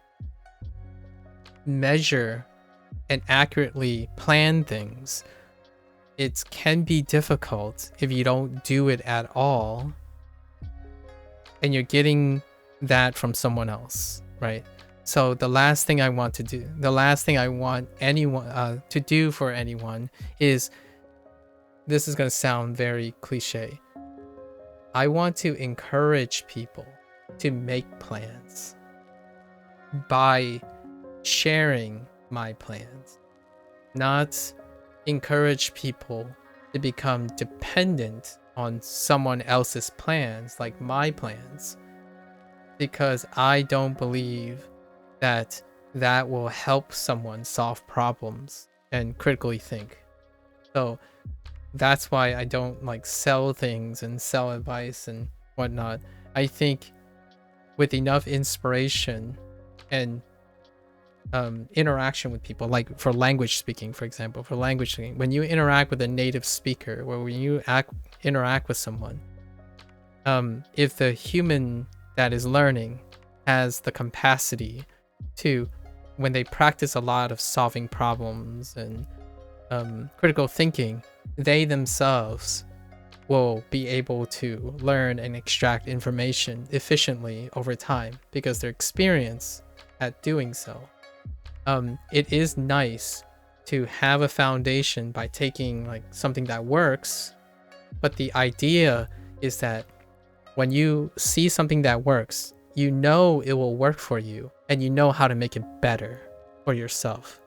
and accurately plan things, it can be difficult if you don't do it at all and you're getting that from someone else, right? So the last thing I want anyone to do for anyone is, this is going to sound very cliche, I want to encourage people to make plans by sharing my plans, not encourage people to become dependent on someone else's plans, like my plans, because I don't believe that that will help someone solve problems and critically think. So that's why I don't like sell things and sell advice and whatnot. I think with enough inspiration and interaction with people, like for language speaking, for example, when you interact with a native speaker, or when you interact with someone, if the human that is learning has the capacity to, when they practice a lot of solving problems and critical thinking, they themselves will be able to learn and extract information efficiently over time because their experience at doing so. It is nice to have a foundation by taking like something that works, but the idea is that when you see something that works, you know it will work for you and you know how to make it better for yourself.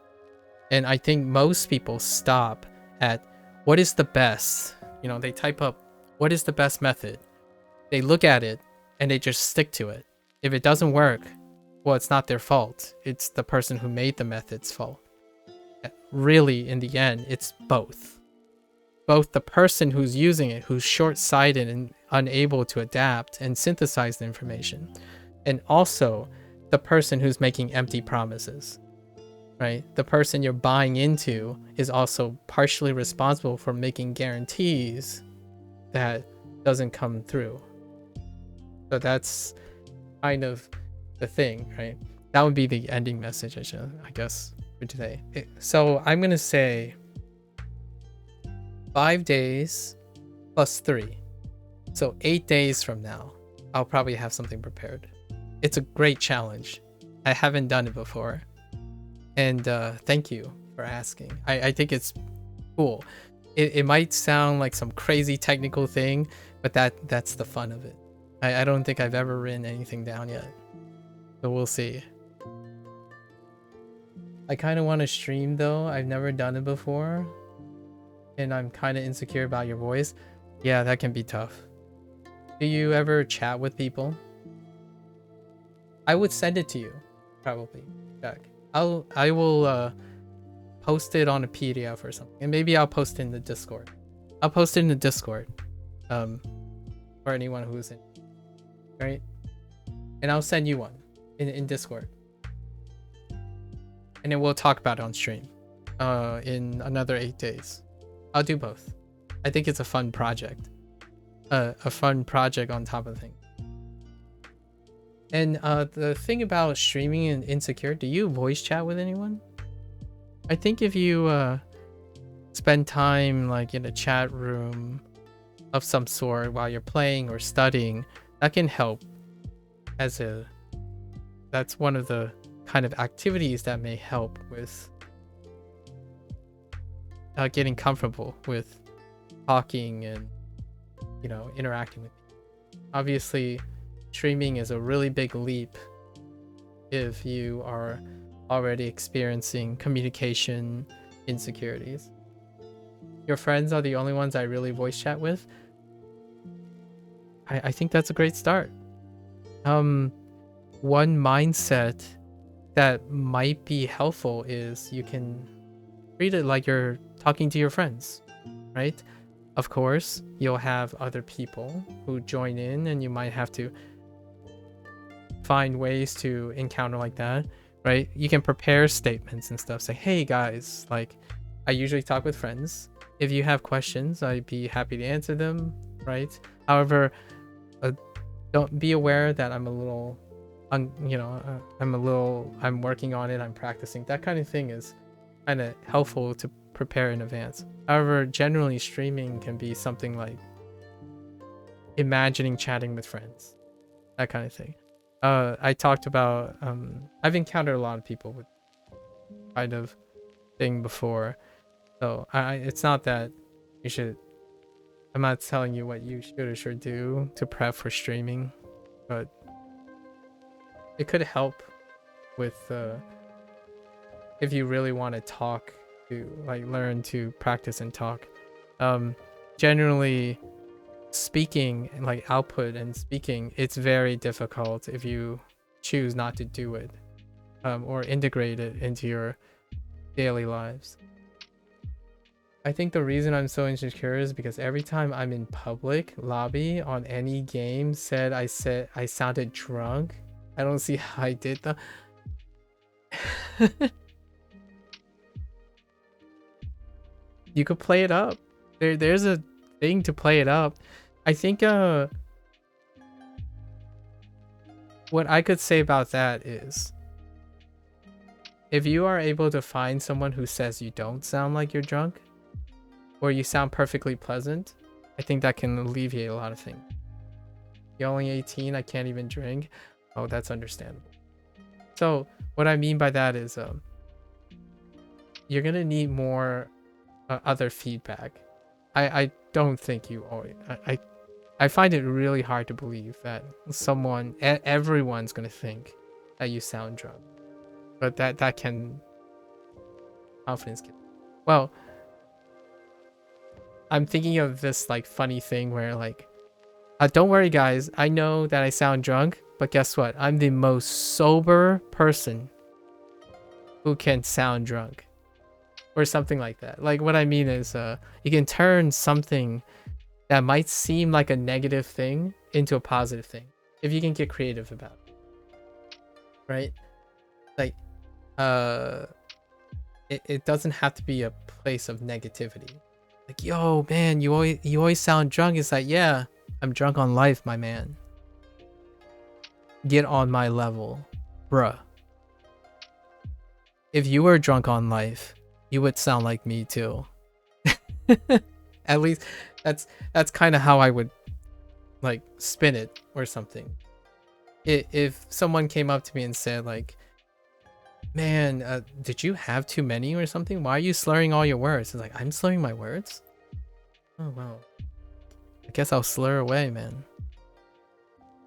And I think most people stop at what is the best. They type up what is the best method. They look at it and they just stick to it. If it doesn't work, well, it's not their fault. It's the person who made the method's fault. Really, in the end, it's both. Both the person who's using it, who's short-sighted and unable to adapt and synthesize the information, and also the person who's making empty promises, right? The person you're buying into is also partially responsible for making guarantees that doesn't come through. So that's kind of the thing, right? That would be the ending message, I guess, for today. So I'm gonna say 5 days plus 3, so 8 days from now I'll probably have something prepared. It's a great challenge. I haven't done it before, and thank you for asking. I think it's cool. It might sound like some crazy technical thing, but that's the fun of it. I don't think I've ever written anything down yet, so we'll see. I kind of want to stream though. I've never done it before, and I'm kind of insecure about your voice. Yeah, that can be tough. Do you ever chat with people? I would send it to you, probably. Jack. I will post it on a PDF or something, and maybe I'll post it in the Discord. I'll post it in the Discord, for anyone who's in, right? And I'll send you one in Discord, and then we'll talk about it on stream in another 8 days. I'll do both. I think it's a fun project, a fun project on top of things. And the thing about streaming and Insecure, do you voice chat with anyone? I think if you spend time like in a chat room of some sort while you're playing or studying, that can help. That's one of the kind of activities that may help with getting comfortable with talking and interacting with people. Obviously, streaming is a really big leap if you are already experiencing communication insecurities. Your friends are the only ones I really voice chat with. I think that's a great start. One mindset that might be helpful is you can treat it like you're talking to your friends, right? Of course, you'll have other people who join in, and you might have to find ways to encounter like that, right? You can prepare statements and stuff. Say, hey guys, like I usually talk with friends. If you have questions, I'd be happy to answer them, right? However, don't be aware that I'm a little, I'm working on it, I'm practicing. That kind of thing is kind of helpful to prepare in advance. However, generally streaming can be something like imagining chatting with friends, that kind of thing. I talked about, I've encountered a lot of people with kind of thing before, so it's not that you should, I'm not telling you what you should or should do to prep for streaming, but it could help with if you really want to talk, to like learn to practice and talk. Generally speaking, like output and speaking, it's very difficult if you choose not to do it, or integrate it into your daily lives. I think the reason I'm so insecure is because every time I'm in public lobby on any game said I sounded drunk. I don't see how I did that. You could play it up. There's a thing to play it up. I think what I could say about that is, if you are able to find someone who says you don't sound like you're drunk, or you sound perfectly pleasant, I think that can alleviate a lot of things. You're only 18, I can't even drink. Oh, that's understandable. So what I mean by that is you're gonna need more other feedback. I don't think you always, I find it really hard to believe that everyone's gonna think that you sound drunk, but that can confidence get. Well, I'm thinking of this like funny thing where like, don't worry guys, I know that I sound drunk, but guess what? I'm the most sober person who can sound drunk, or something like that. Like what I mean is, you can turn something that might seem like a negative thing into a positive thing if you can get creative about it, right? Like, it doesn't have to be a place of negativity. Like, yo man, you always sound drunk. It's like, yeah, I'm drunk on life, my man. Get on my level, bruh. If you were drunk on life, you would sound like me too. At least that's kind of how I would like spin it or something. If someone came up to me and said like, man, did you have too many or something? Why are you slurring all your words? It's like, I'm slurring my words? Oh wow, I guess I'll slur away, man.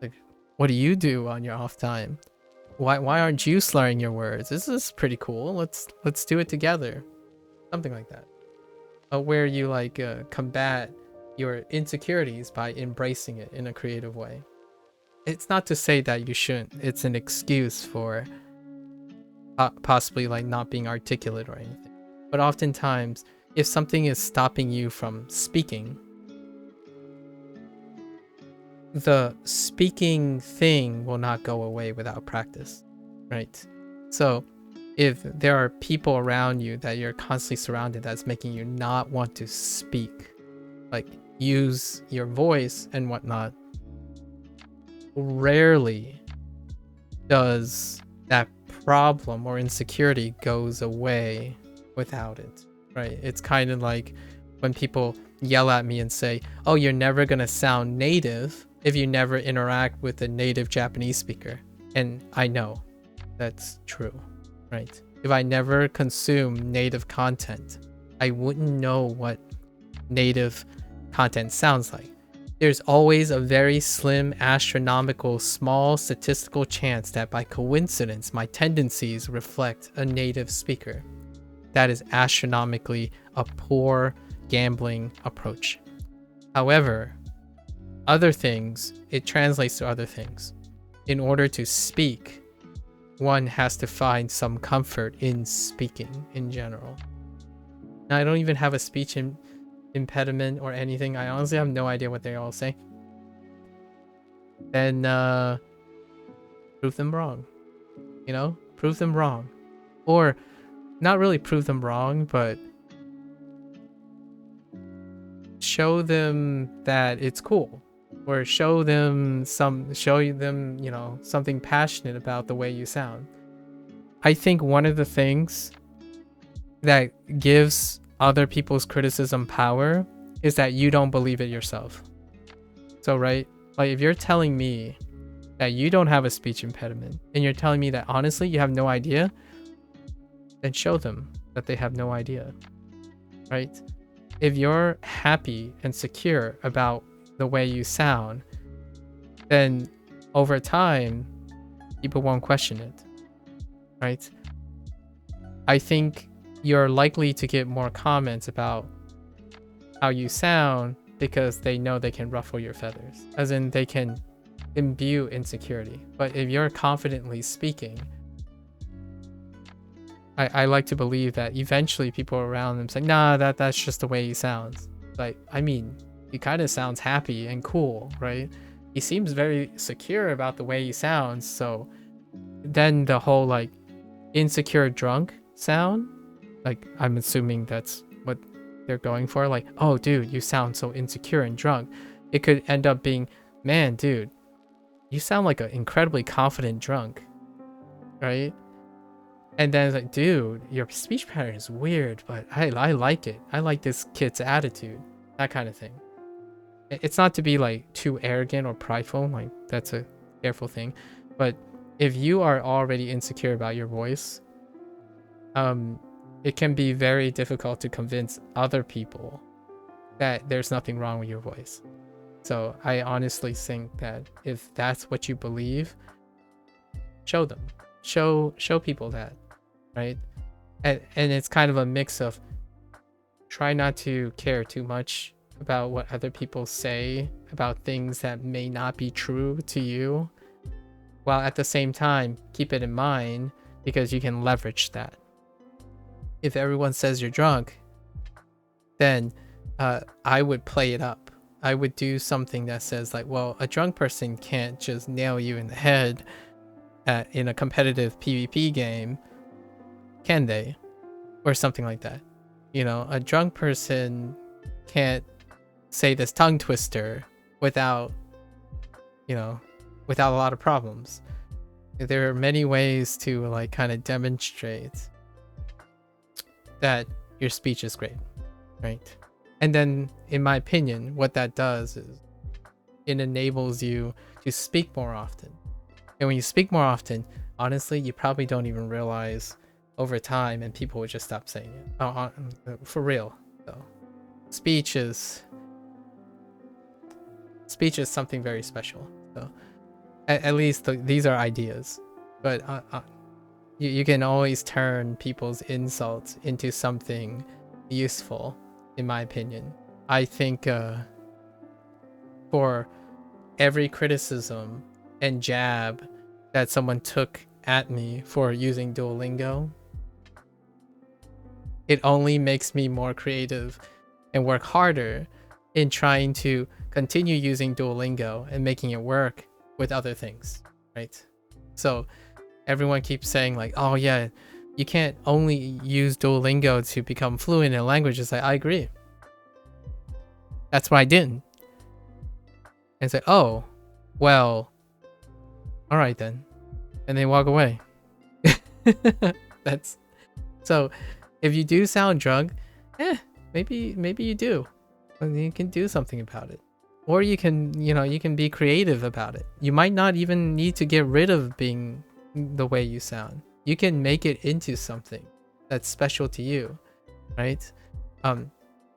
Like, what do you do on your off time? Why aren't you slurring your words? This is pretty cool. Let's do it together. Something like that. Where you like combat your insecurities by embracing it in a creative way. It's not to say that you shouldn't. It's an excuse for possibly like not being articulate or anything. But oftentimes, if something is stopping you from speaking, the speaking thing will not go away without practice, right? So if there are people around you that you're constantly surrounded that's making you not want to speak, like use your voice and whatnot, rarely does that problem or insecurity goes away without it, right? It's kind of like when people yell at me and say, oh, you're never gonna sound native if you never interact with a native Japanese speaker. And I know that's true, right? If I never consume native content, I wouldn't know what native content sounds like. There's always a very slim, astronomical, small statistical chance that by coincidence, my tendencies reflect a native speaker. That is astronomically a poor gambling approach. However, other things, it translates to other things. In order to speak, one has to find some comfort in speaking in general. Now, I don't even have a speech impediment or anything. I honestly have no idea what they all say. Then prove them wrong. You know, prove them wrong. Or not really prove them wrong, but show them that it's cool, or show them you know, something passionate about the way you sound. I think one of the things that gives other people's criticism power is that you don't believe it yourself. So, right, like if you're telling me that you don't have a speech impediment and you're telling me that honestly you have no idea, then show them that they have no idea, right? If you're happy and secure about the way you sound, then over time people won't question it, right? I think you're likely to get more comments about how you sound because they know they can ruffle your feathers, as in they can imbue insecurity. But if you're confidently speaking, I like to believe that eventually people around them say, nah, that's just the way he sounds. Like, I mean, he kind of sounds happy and cool, right? He seems very secure about the way he sounds. So then the whole like insecure drunk sound, like I'm assuming that's what they're going for. Like, oh dude, you sound so insecure and drunk. It could end up being, man, dude, you sound like an incredibly confident drunk, right? And then it's like, dude, your speech pattern is weird, but I like it. I like this kid's attitude, that kind of thing. It's not to be like too arrogant or prideful, like that's a careful thing. But if you are already insecure about your voice, it can be very difficult to convince other people that there's nothing wrong with your voice. So I honestly think that if that's what you believe, show them. Show people that, right? And it's kind of a mix of try not to care too much about what other people say about things that may not be true to you, while at the same time keep it in mind because you can leverage that. If everyone says you're drunk, then I would play it up. I would do something that says like, well, a drunk person can't just nail you in the head in a competitive PvP game, can they? Or something like that. You know, a drunk person can't say this tongue twister without, you know, without a lot of problems. There are many ways to like kind of demonstrate that your speech is great, right? And then, in my opinion, what that does is it enables you to speak more often. And when you speak more often, honestly, you probably don't even realize over time, and people would just stop saying it. For real, though. Speech is something very special. So, at least these are ideas, but you can always turn people's insults into something useful, in my opinion. I think for every criticism and jab that someone took at me for using Duolingo, it only makes me more creative and work harder in trying to continue using Duolingo and making it work with other things, right? So everyone keeps saying like, oh yeah, you can't only use Duolingo to become fluent in a language. It's like, I agree. That's why I didn't. And say, oh, well, all right then. And they walk away. That's so if you do sound drunk, maybe you do. And you can do something about it. Or you can, you can be creative about it. You might not even need to get rid of being the way you sound. You can make it into something that's special to you, right?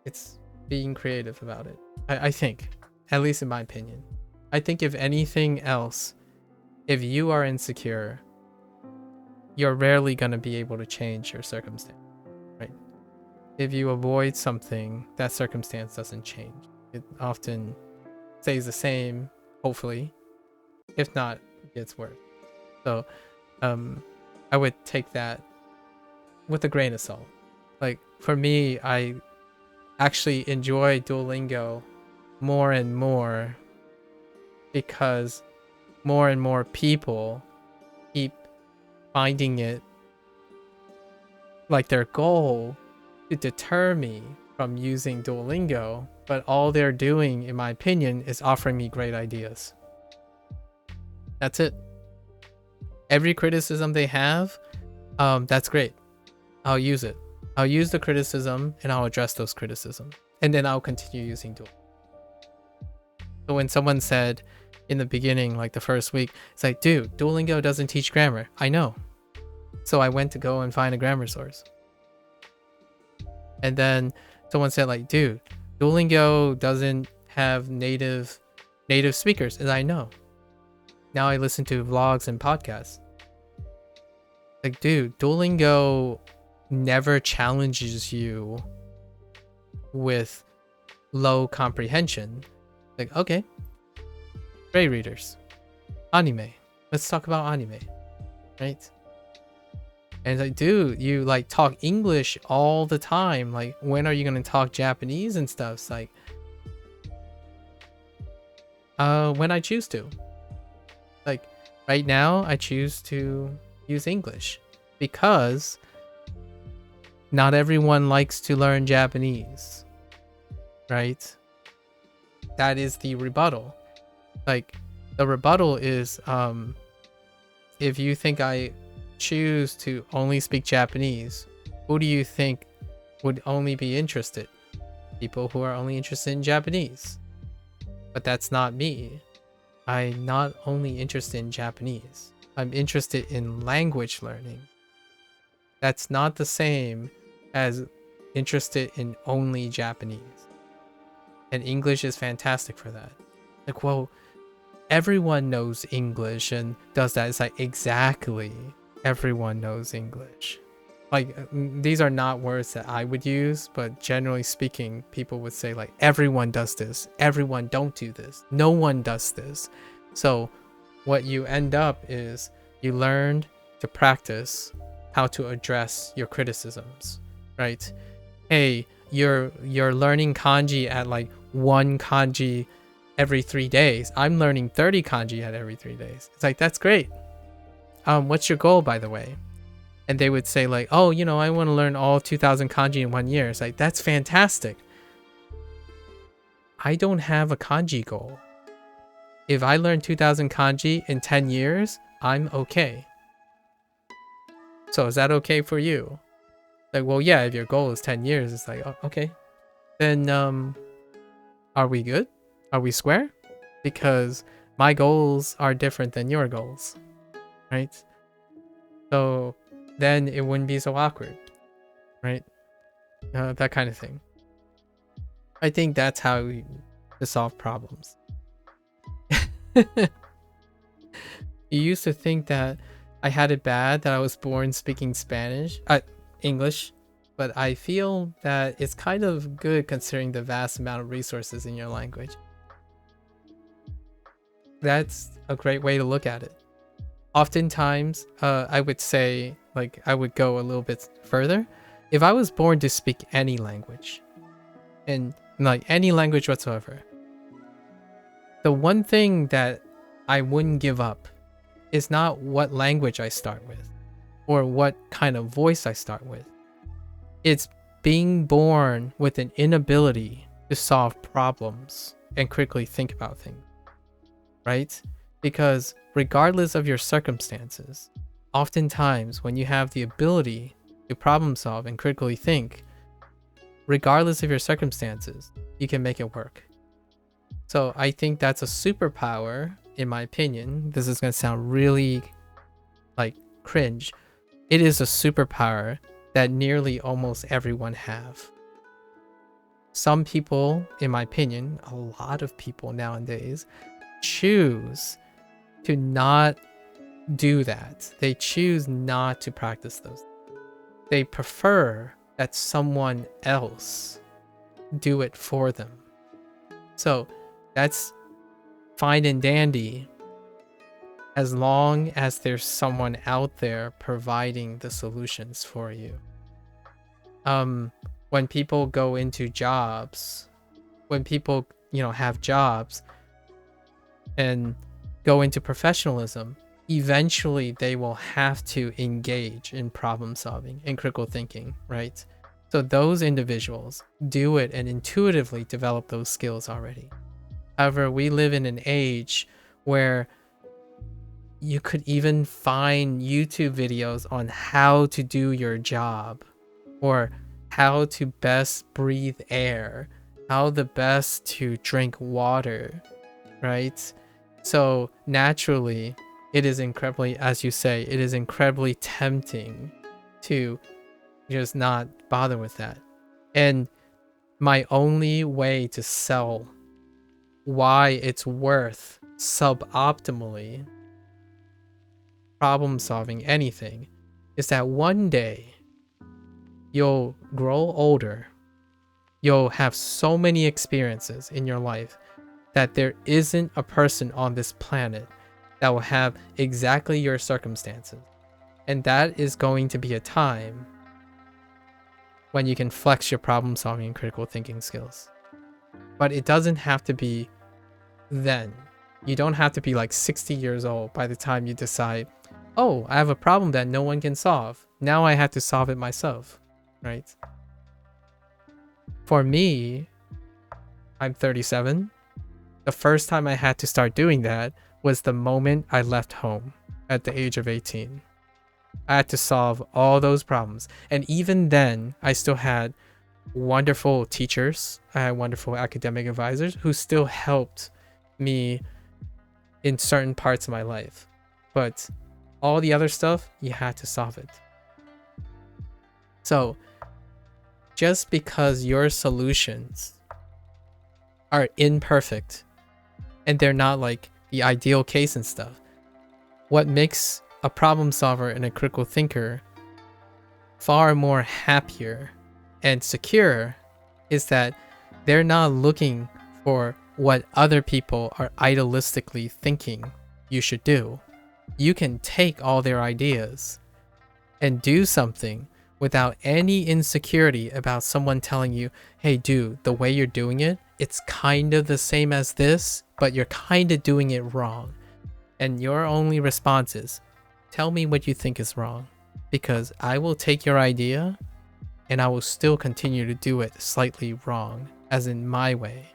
It's being creative about it. I think, at least in my opinion. I think if anything else, if you are insecure, you're rarely going to be able to change your circumstance, right? If you avoid something, that circumstance doesn't change. It often stays the same, hopefully. If not, it gets worse. So, I would take that with a grain of salt. Like, for me, I actually enjoy Duolingo more and more because more and more people keep finding it like their goal to deter me from using Duolingo but all they're doing, in my opinion, is offering me great ideas. That's it. Every criticism they have, that's great. I'll use it. I'll use the criticism and I'll address those criticisms. And then I'll continue using Duolingo. So when someone said in the beginning, like the first week, it's like, dude, Duolingo doesn't teach grammar. I know. So I went to go and find a grammar source. And then someone said like, dude, Duolingo doesn't have native speakers. And I know. Now I listen to vlogs and podcasts. Like, dude, Duolingo never challenges you with low comprehension. Like, okay, great readers, anime. Let's talk about anime, right? And it's like, dude, you like talk English all the time. Like, when are you gonna talk Japanese and stuff? It's like, when I choose to. Like, right now, I choose to use English because not everyone likes to learn Japanese, right? That is the rebuttal. Like, the rebuttal is, if you think I choose to only speak Japanese, who do you think would only be interested? People who are only interested in Japanese. But that's not me. I'm not only interested in Japanese. I'm interested in language learning. That's not the same as interested in only Japanese. And English is fantastic for that. Like, well, everyone knows English and does that. It's like, exactly. Everyone knows English. Like, these are not words that I would use, but generally speaking, people would say like, everyone does this. Everyone don't do this. No one does this. So what you end up is you learned to practice how to address your criticisms, right? Hey, you're learning kanji at like 1 kanji every 3 days. I'm learning 30 kanji at every 3 days. It's like, that's great. What's your goal, by the way? And they would say like, oh, you know, I want to learn all 2,000 kanji in 1 year. It's like, that's fantastic. I don't have a kanji goal. If I learn 2,000 kanji in 10 years, I'm okay. So is that okay for you? Like, well, yeah, if your goal is 10 years, it's like, oh, okay. Then, are we good? Are we square? Because my goals are different than your goals, right? So then it wouldn't be so awkward, right? That kind of thing. I think that's how to solve problems. You used to think that I had it bad, that I was born speaking English, but I feel that it's kind of good considering the vast amount of resources in your language. That's a great way to look at it. Oftentimes, I would say, like, I would go a little bit further. If I was born to speak any language, and like any language whatsoever, the one thing that I wouldn't give up is not what language I start with or what kind of voice I start with. It's being born with an inability to solve problems and critically think about things, right? Because regardless of your circumstances, oftentimes when you have the ability to problem solve and critically think, regardless of your circumstances, you can make it work. So I think that's a superpower, in my opinion. This is going to sound really like cringe. It is a superpower that nearly almost everyone have. Some people, in my opinion, a lot of people nowadays choose to not do that. They choose not to practice those. They prefer that someone else do it for them. So that's fine and dandy as long as there's someone out there providing the solutions for you. When people go into jobs, when people, have jobs and go into professionalism, eventually they will have to engage in problem solving and critical thinking, right? So those individuals do it and intuitively develop those skills already. However, we live in an age where you could even find YouTube videos on how to do your job, or how to best breathe air, how the best to drink water, right? So naturally, it is incredibly, as you say, it is incredibly tempting to just not bother with that. And my only way to sell why it's worth suboptimally problem solving anything is that one day you'll grow older, you'll have so many experiences in your life that there isn't a person on this planet that will have exactly your circumstances. And that is going to be a time when you can flex your problem solving and critical thinking skills. But it doesn't have to be then. You don't have to be like 60 years old by the time you decide, oh, I have a problem that no one can solve. Now I have to solve it myself, right? For me, I'm 37. The first time I had to start doing that was the moment I left home at the age of 18. I had to solve all those problems. And even then, I still had wonderful teachers. I had wonderful academic advisors who still helped me in certain parts of my life. But all the other stuff, you had to solve it. So just because your solutions are imperfect and they're not like the ideal case and stuff, what makes a problem solver and a critical thinker far more happier and secure is that they're not looking for what other people are idealistically thinking you should do. You can take all their ideas and do something without any insecurity about someone telling you, hey dude, the way you're doing it, it's kind of the same as this, but you're kind of doing it wrong. And your only response is, tell me what you think is wrong, because I will take your idea and I will still continue to do it slightly wrong, as in my way.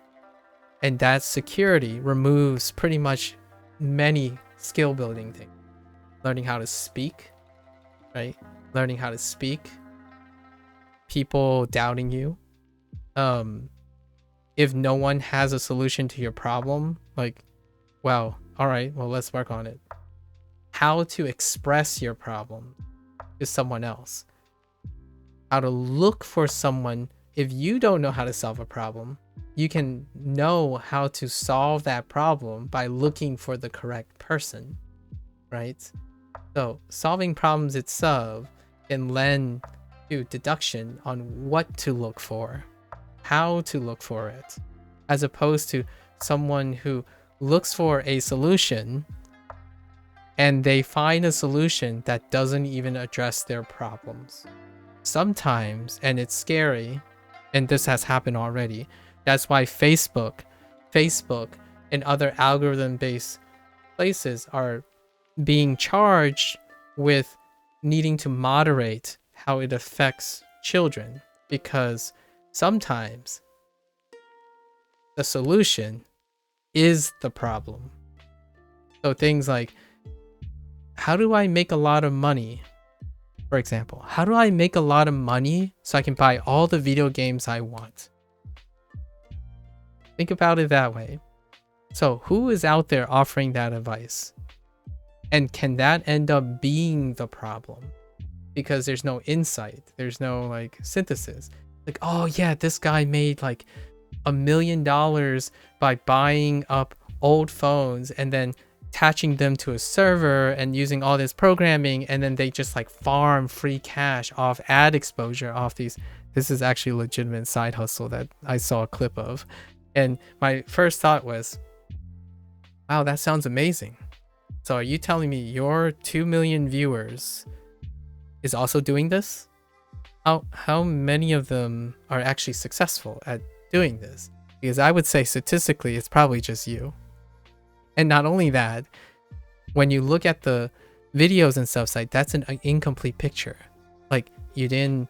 And that security removes pretty much many skill building things. Learning how to speak, right? Learning how to speak. People doubting you. If no one has a solution to your problem, like, well, all right, well, let's work on it. How to express your problem to someone else. How to look for someone. If you don't know how to solve a problem, you can know how to solve that problem by looking for the correct person, right? So solving problems itself can lend to deduction on what to look for, how to look for it, as opposed to someone who looks for a solution and they find a solution that doesn't even address their problems. Sometimes, and it's scary, and this has happened already, that's why Facebook and other algorithm-based places are being charged with needing to moderate how it affects children, because sometimes the solution is the problem. So things like, how do I make a lot of money? For example, how do I make a lot of money so I can buy all the video games I want? Think about it that way. So who is out there offering that advice? And can that end up being the problem? Because there's no insight. There's no like synthesis. Like, oh yeah, this guy made like $1 million by buying up old phones and then attaching them to a server and using all this programming, and then they just like farm free cash off ad exposure off these. This is actually a legitimate side hustle that I saw a clip of. And my first thought was, wow, that sounds amazing. So are you telling me your 2 million viewers is also doing this? How many of them are actually successful at doing this? Because I would say statistically, it's probably just you. And not only that, when you look at the videos and stuff, like that's an incomplete picture. Like you didn't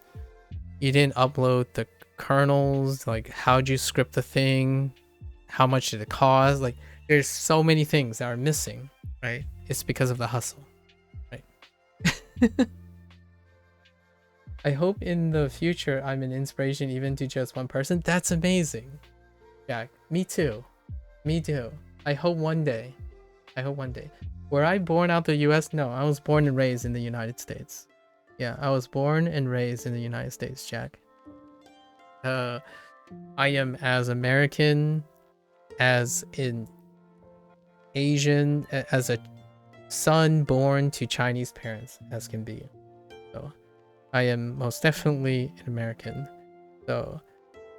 You didn't upload the kernels. Like, how'd you script the thing? How much did it cost? Like, there's so many things that are missing, right? It's because of the hustle, right? I hope in the future I'm an inspiration even to just one person. That's amazing. Yeah, me too. Me too. I hope one day. I hope one day. Were I born out the US? No, I was born and raised in the United States. Yeah, I was born and raised in the United States, Jack. I am as American, as an Asian, as a son born to Chinese parents as can be. So I am most definitely an American. So,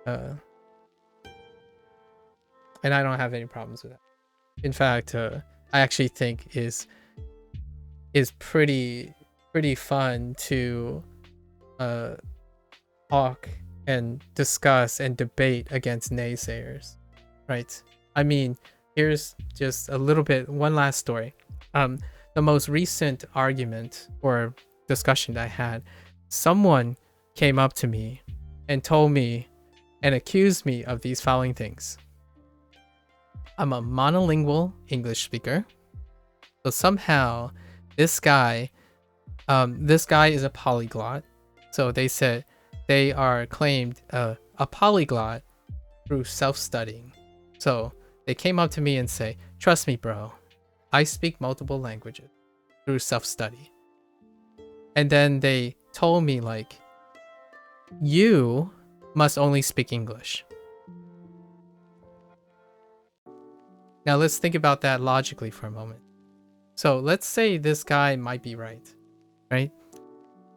and I don't have any problems with that. In fact, I actually think is pretty fun to talk and discuss and debate against naysayers, right? I mean, here's just a little bit, one last story. The most recent argument or discussion that I had, someone came up to me and told me and accused me of these following things. I'm a monolingual English speaker. So somehow this guy is a polyglot. So they said they are claimed a polyglot through self-studying. So they came up to me and say, trust me, bro, I speak multiple languages through self-study. And then they told me, like, you must only speak English. Now let's think about that logically for a moment. So let's say this guy might be right?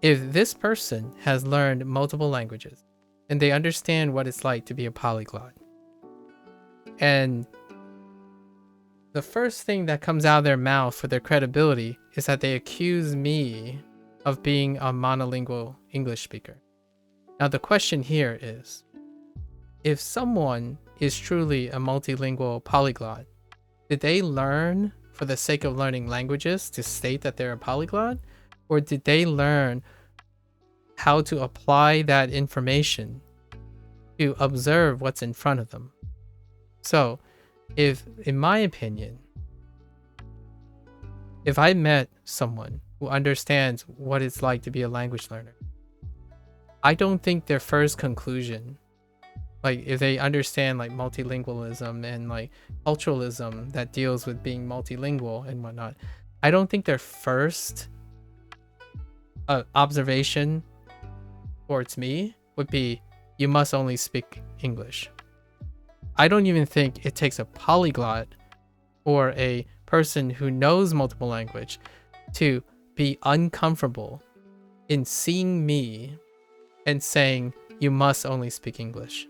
If this person has learned multiple languages and they understand what it's like to be a polyglot, and the first thing that comes out of their mouth for their credibility is that they accuse me of being a monolingual English speaker. Now the question here is, if someone is truly a multilingual polyglot, did they learn for the sake of learning languages to state that they're a polyglot? Or did they learn how to apply that information to observe what's in front of them? So, if, in my opinion, if I met someone who understands what it's like to be a language learner, I don't think their first conclusion, like if they understand like multilingualism and like culturalism that deals with being multilingual and whatnot, I don't think their first observation towards me would be, you must only speak English. I don't even think it takes a polyglot or a person who knows multiple language to be uncomfortable in seeing me and saying, you must only speak English.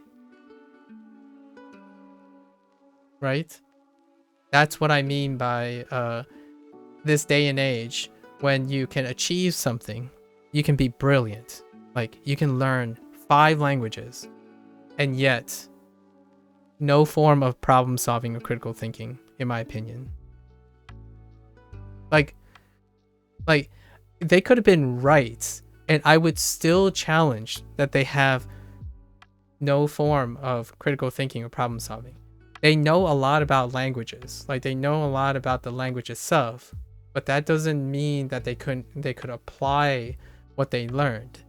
Right? That's what I mean by this day and age, when you can achieve something, you can be brilliant. Like, you can learn 5 languages and yet no form of problem solving or critical thinking, in my opinion. Like they could have been right, and I would still challenge that they have no form of critical thinking or problem solving. They know a lot about languages, like they know a lot about the language itself, but that doesn't mean that they could apply what they learned.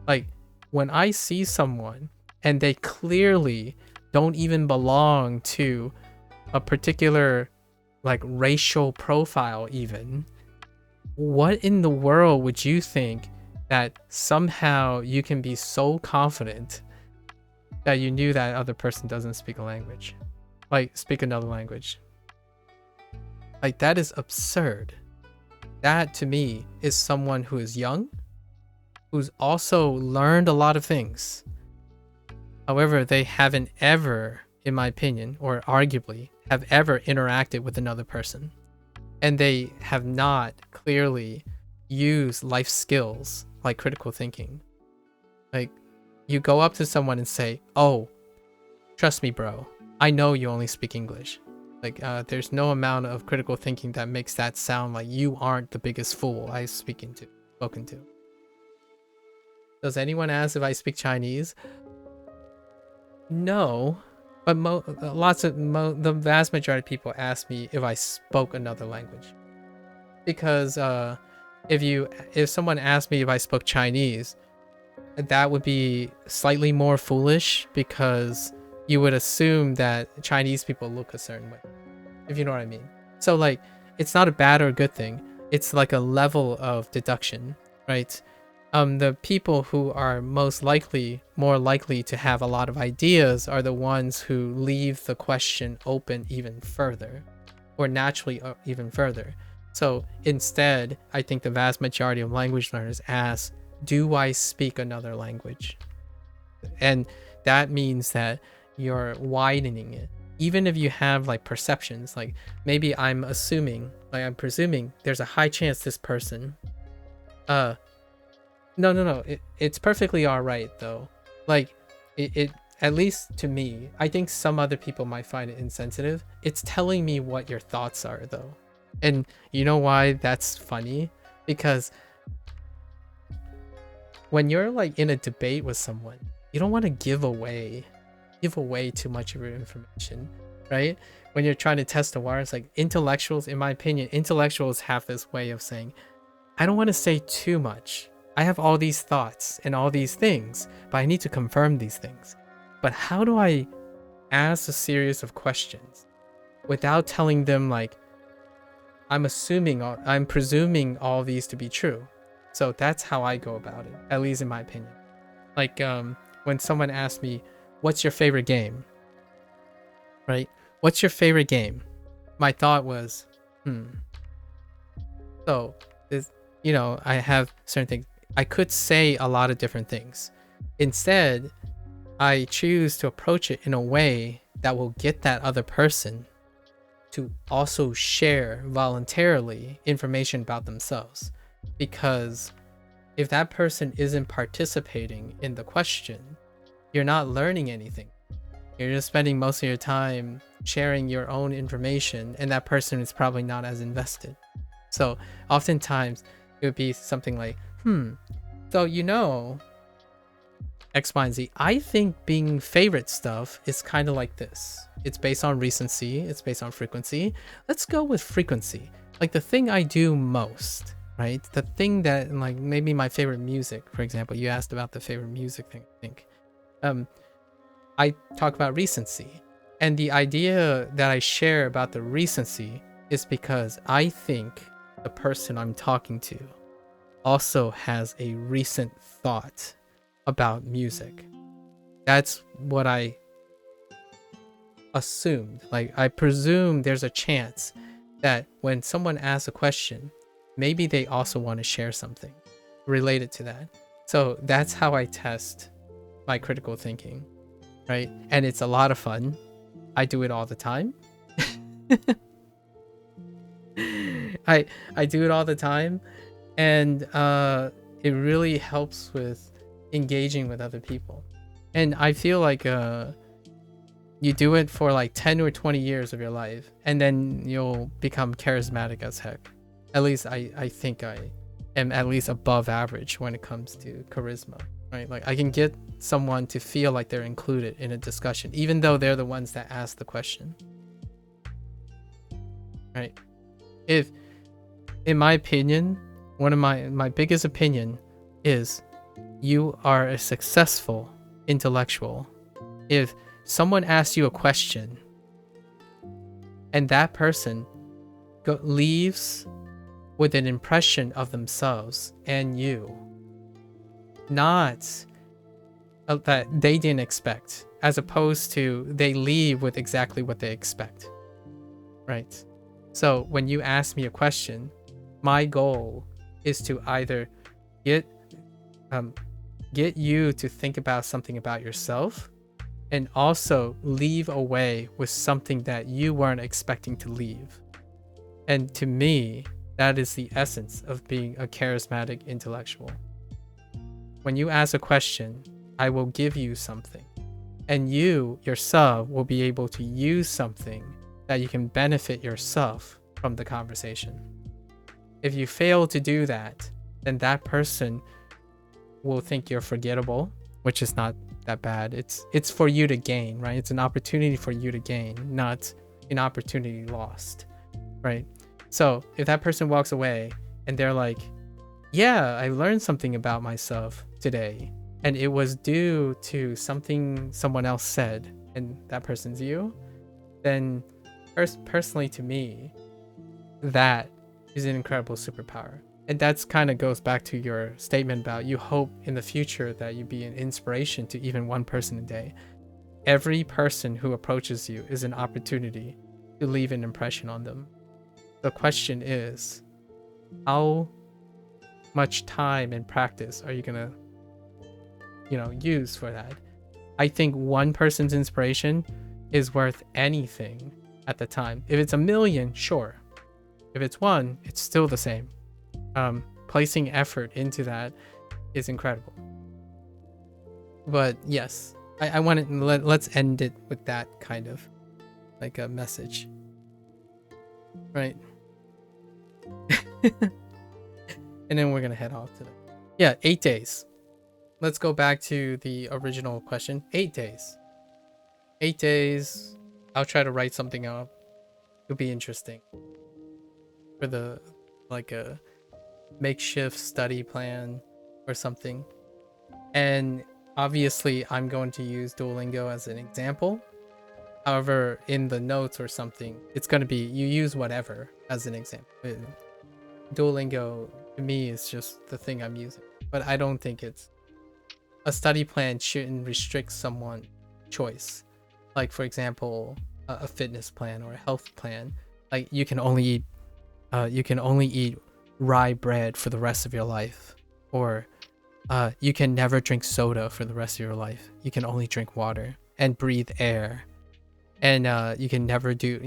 Like, when I see someone and they clearly don't even belong to a particular like racial profile even, what in the world would you think that somehow you can be so confident that you knew that other person doesn't speak a language, like speak another language? Like, that is absurd. That to me is someone who is young, who's also learned a lot of things. However, they haven't ever, in my opinion, or arguably, have ever interacted with another person. And they have not clearly used life skills like critical thinking. Like, you go up to someone and say, oh, trust me, bro, I know you only speak English. Like, there's no amount of critical thinking that makes that sound like you aren't the biggest fool I've spoken to. Does anyone ask if I speak Chinese? No, but the vast majority of people ask me if I spoke another language, because if someone asked me if I spoke Chinese, that would be slightly more foolish, because you would assume that Chinese people look a certain way, if you know what I mean. So like, it's not a bad or a good thing. It's like a level of deduction, right? The people who are more likely to have a lot of ideas are the ones who leave the question open even further, or naturally even further. So instead, I think the vast majority of language learners ask, do I speak another language? And that means that you're widening it. Even if you have like perceptions, like maybe I'm presuming there's a high chance this person, no, it's perfectly all right though. Like it at least to me, I think some other people might find it insensitive. It's telling me what your thoughts are though. And you know why that's funny? Because when you're like in a debate with someone, you don't want to give away too much of your information, right? When you're trying to test the waters, like intellectuals, in my opinion, intellectuals have this way of saying, I don't want to say too much. I have all these thoughts and all these things, but I need to confirm these things. But how do I ask a series of questions without telling them like, I'm presuming all these to be true? So that's how I go about it, at least in my opinion. Like when someone asks me, what's your favorite game? Right? What's your favorite game? My thought was, So I have certain things. I could say a lot of different things. Instead, I choose to approach it in a way that will get that other person to also share voluntarily information about themselves. Because if that person isn't participating in the question, you're not learning anything. You're just spending most of your time sharing your own information, and that person is probably not as invested. So oftentimes it would be something like, so X, Y, and Z. I think being favorite stuff is kind of like this. It's based on recency. It's based on frequency. Let's go with frequency. Like the thing I do most, right? The thing that, like, maybe my favorite music, for example. You asked about the favorite music thing, I think. I talk about recency. And the idea that I share about the recency is because I think the person I'm talking to also has a recent thought about music. That's what I assumed. Like, I presume there's a chance that when someone asks a question, maybe they also want to share something related to that. So that's how I test my critical thinking, right? And it's a lot of fun. I do it all the time. I do it all the time, and it really helps with engaging with other people. And I feel like you do it for like 10 or 20 years of your life, and then you'll become charismatic as heck. At least I think I am at least above average when it comes to charisma, right? Like I can get someone to feel like they're included in a discussion, even though they're the ones that ask the question, right? If, in my opinion, one of my biggest opinion is you are a successful intellectual if someone asks you a question and that person leaves with an impression of themselves and you, not that they didn't expect, as opposed to they leave with exactly what they expect, right? So when you ask me a question, my goal is to either get you to think about something about yourself, and also leave away with something that you weren't expecting to leave. And to me, that is the essence of being a charismatic intellectual. When you ask a question, I will give you something, and you yourself will be able to use something that you can benefit yourself from the conversation. If you fail to do that, then that person will think you're forgettable, which is not that bad. It's for you to gain, right? It's an opportunity for you to gain, not an opportunity lost, right? So if that person walks away and they're like, yeah, I learned something about myself today, and it was due to something someone else said, and that person's you, then personally to me, that is an incredible superpower. And that's kind of goes back to your statement about you hope in the future that you be an inspiration to even one person a day. Every person who approaches you is an opportunity to leave an impression on them. The question is, how much time and practice are you gonna, use for that? I think one person's inspiration is worth anything at the time. If it's 1,000,000, sure. If it's one, it's still the same. Placing effort into that is incredible. But yes, I want to let's end it with that kind of like a message, right? And then we're gonna head off to that. Yeah, 8 days. Let's go back to the original question. 8 days. 8 days. I'll try to write something up. It'll be interesting for the like a makeshift study plan or something. And obviously I'm going to use Duolingo as an example. However, in the notes or something, it's going to be you use whatever as an example. Duolingo to me is just the thing I'm using, but I don't think it's a study plan shouldn't restrict someone's choice. Like for example, a fitness plan or a health plan. Like you can only eat rye bread for the rest of your life, or you can never drink soda for the rest of your life. You can only drink water and breathe air, and you can never do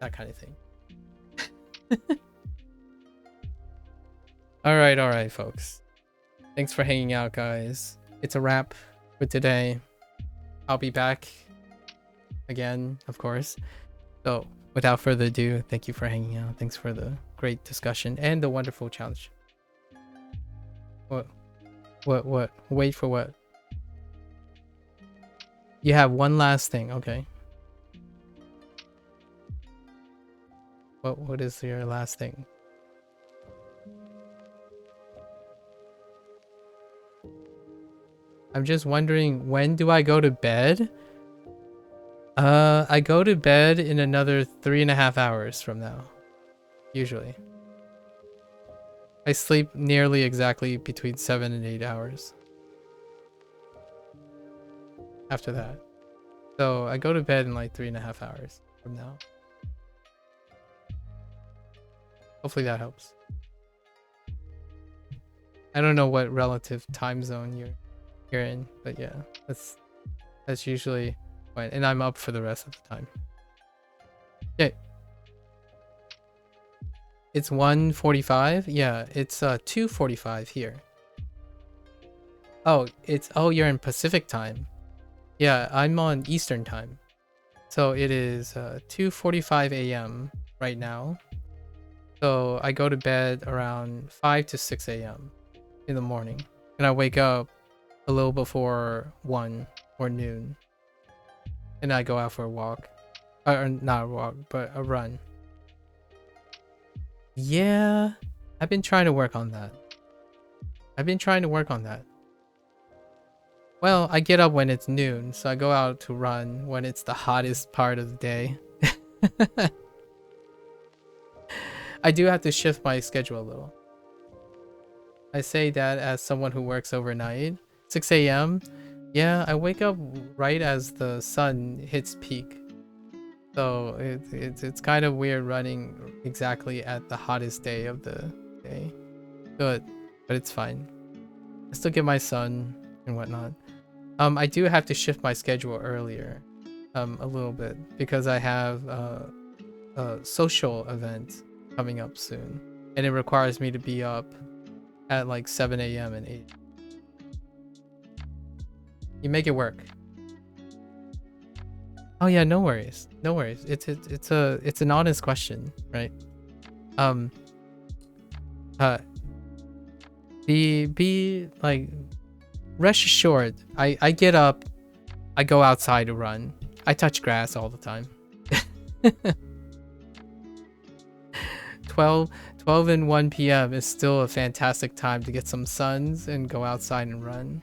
that kind of thing. all right folks, thanks for hanging out, guys. It's a wrap for today. I'll be back again, of course. So without further ado, thank you for hanging out. Thanks for the great discussion and the wonderful challenge. What? Wait for what? You have one last thing. Okay. What is your last thing? I'm just wondering, when do I go to bed? I go to bed in another 3.5 hours from now. Usually. I sleep nearly exactly between 7 and 8 hours. After that. So I go to bed in like 3.5 hours from now. Hopefully that helps. I don't know what relative time zone you're in, but yeah, that's usually fine. And I'm up for the rest of the time. Okay. It's 1:45. Yeah, it's 2:45 here. Oh, you're in Pacific time. Yeah, I'm on Eastern time. So it is 2:45 a.m. right now. So I go to bed around 5 to 6 a.m. in the morning. And I wake up a little before 1 or noon. And I go out for a walk. Or not a walk, but a run. Yeah, I've been trying to work on that. Well, I get up when it's noon, so I go out to run when it's the hottest part of the day. I do have to shift my schedule a little. I say that as someone who works overnight. 6 a.m. Yeah, I wake up right as the sun hits peak. So it's kind of weird running exactly at the hottest day of the day. But it's fine. I still get my sun and whatnot. I do have to shift my schedule earlier, a little bit, because I have a social event coming up soon, and it requires me to be up at like 7 a.m. and 8. You make it work. Oh yeah, no worries. It's an honest question, right? Be like rest assured, I get up, I go outside to run. I touch grass all the time. 12 and 1 p.m. is still a fantastic time to get some suns and go outside and run.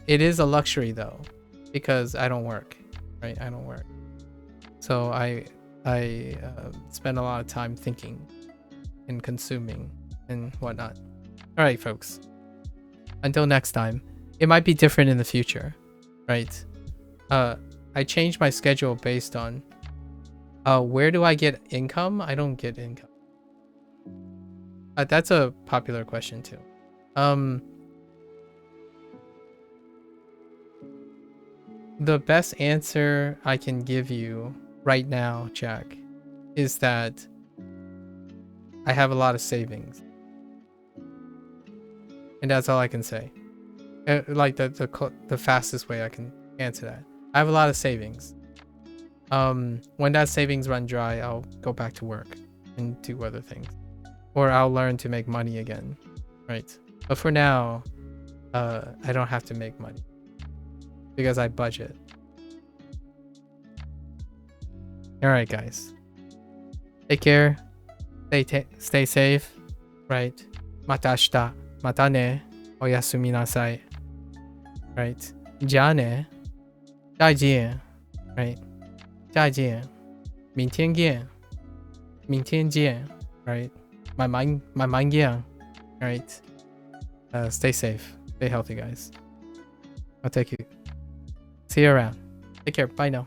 It is a luxury though, because I don't work, right? I don't work. So I spend a lot of time thinking and consuming and whatnot. All right, folks. Until next time. It might be different in the future, right? I changed my schedule based on where do I get income? I don't get income. That's a popular question too. The best answer I can give you right now, Jack, is that I have a lot of savings. And that's all I can say. Like the fastest way I can answer that. I have a lot of savings. When that savings run dry, I'll go back to work and do other things. Or I'll learn to make money again, right? But for now, I don't have to make money because I budget. Alright, guys. Take care. Stay safe, right? Mata ashita. Mata ne. Oyasumi nasai. Right? じゃあね。再见. Right? 再见. 明天见. 明天见. Right? My mind gang. Right? Stay safe. Stay healthy, guys. I'll take you. See you around. Take care. Bye now.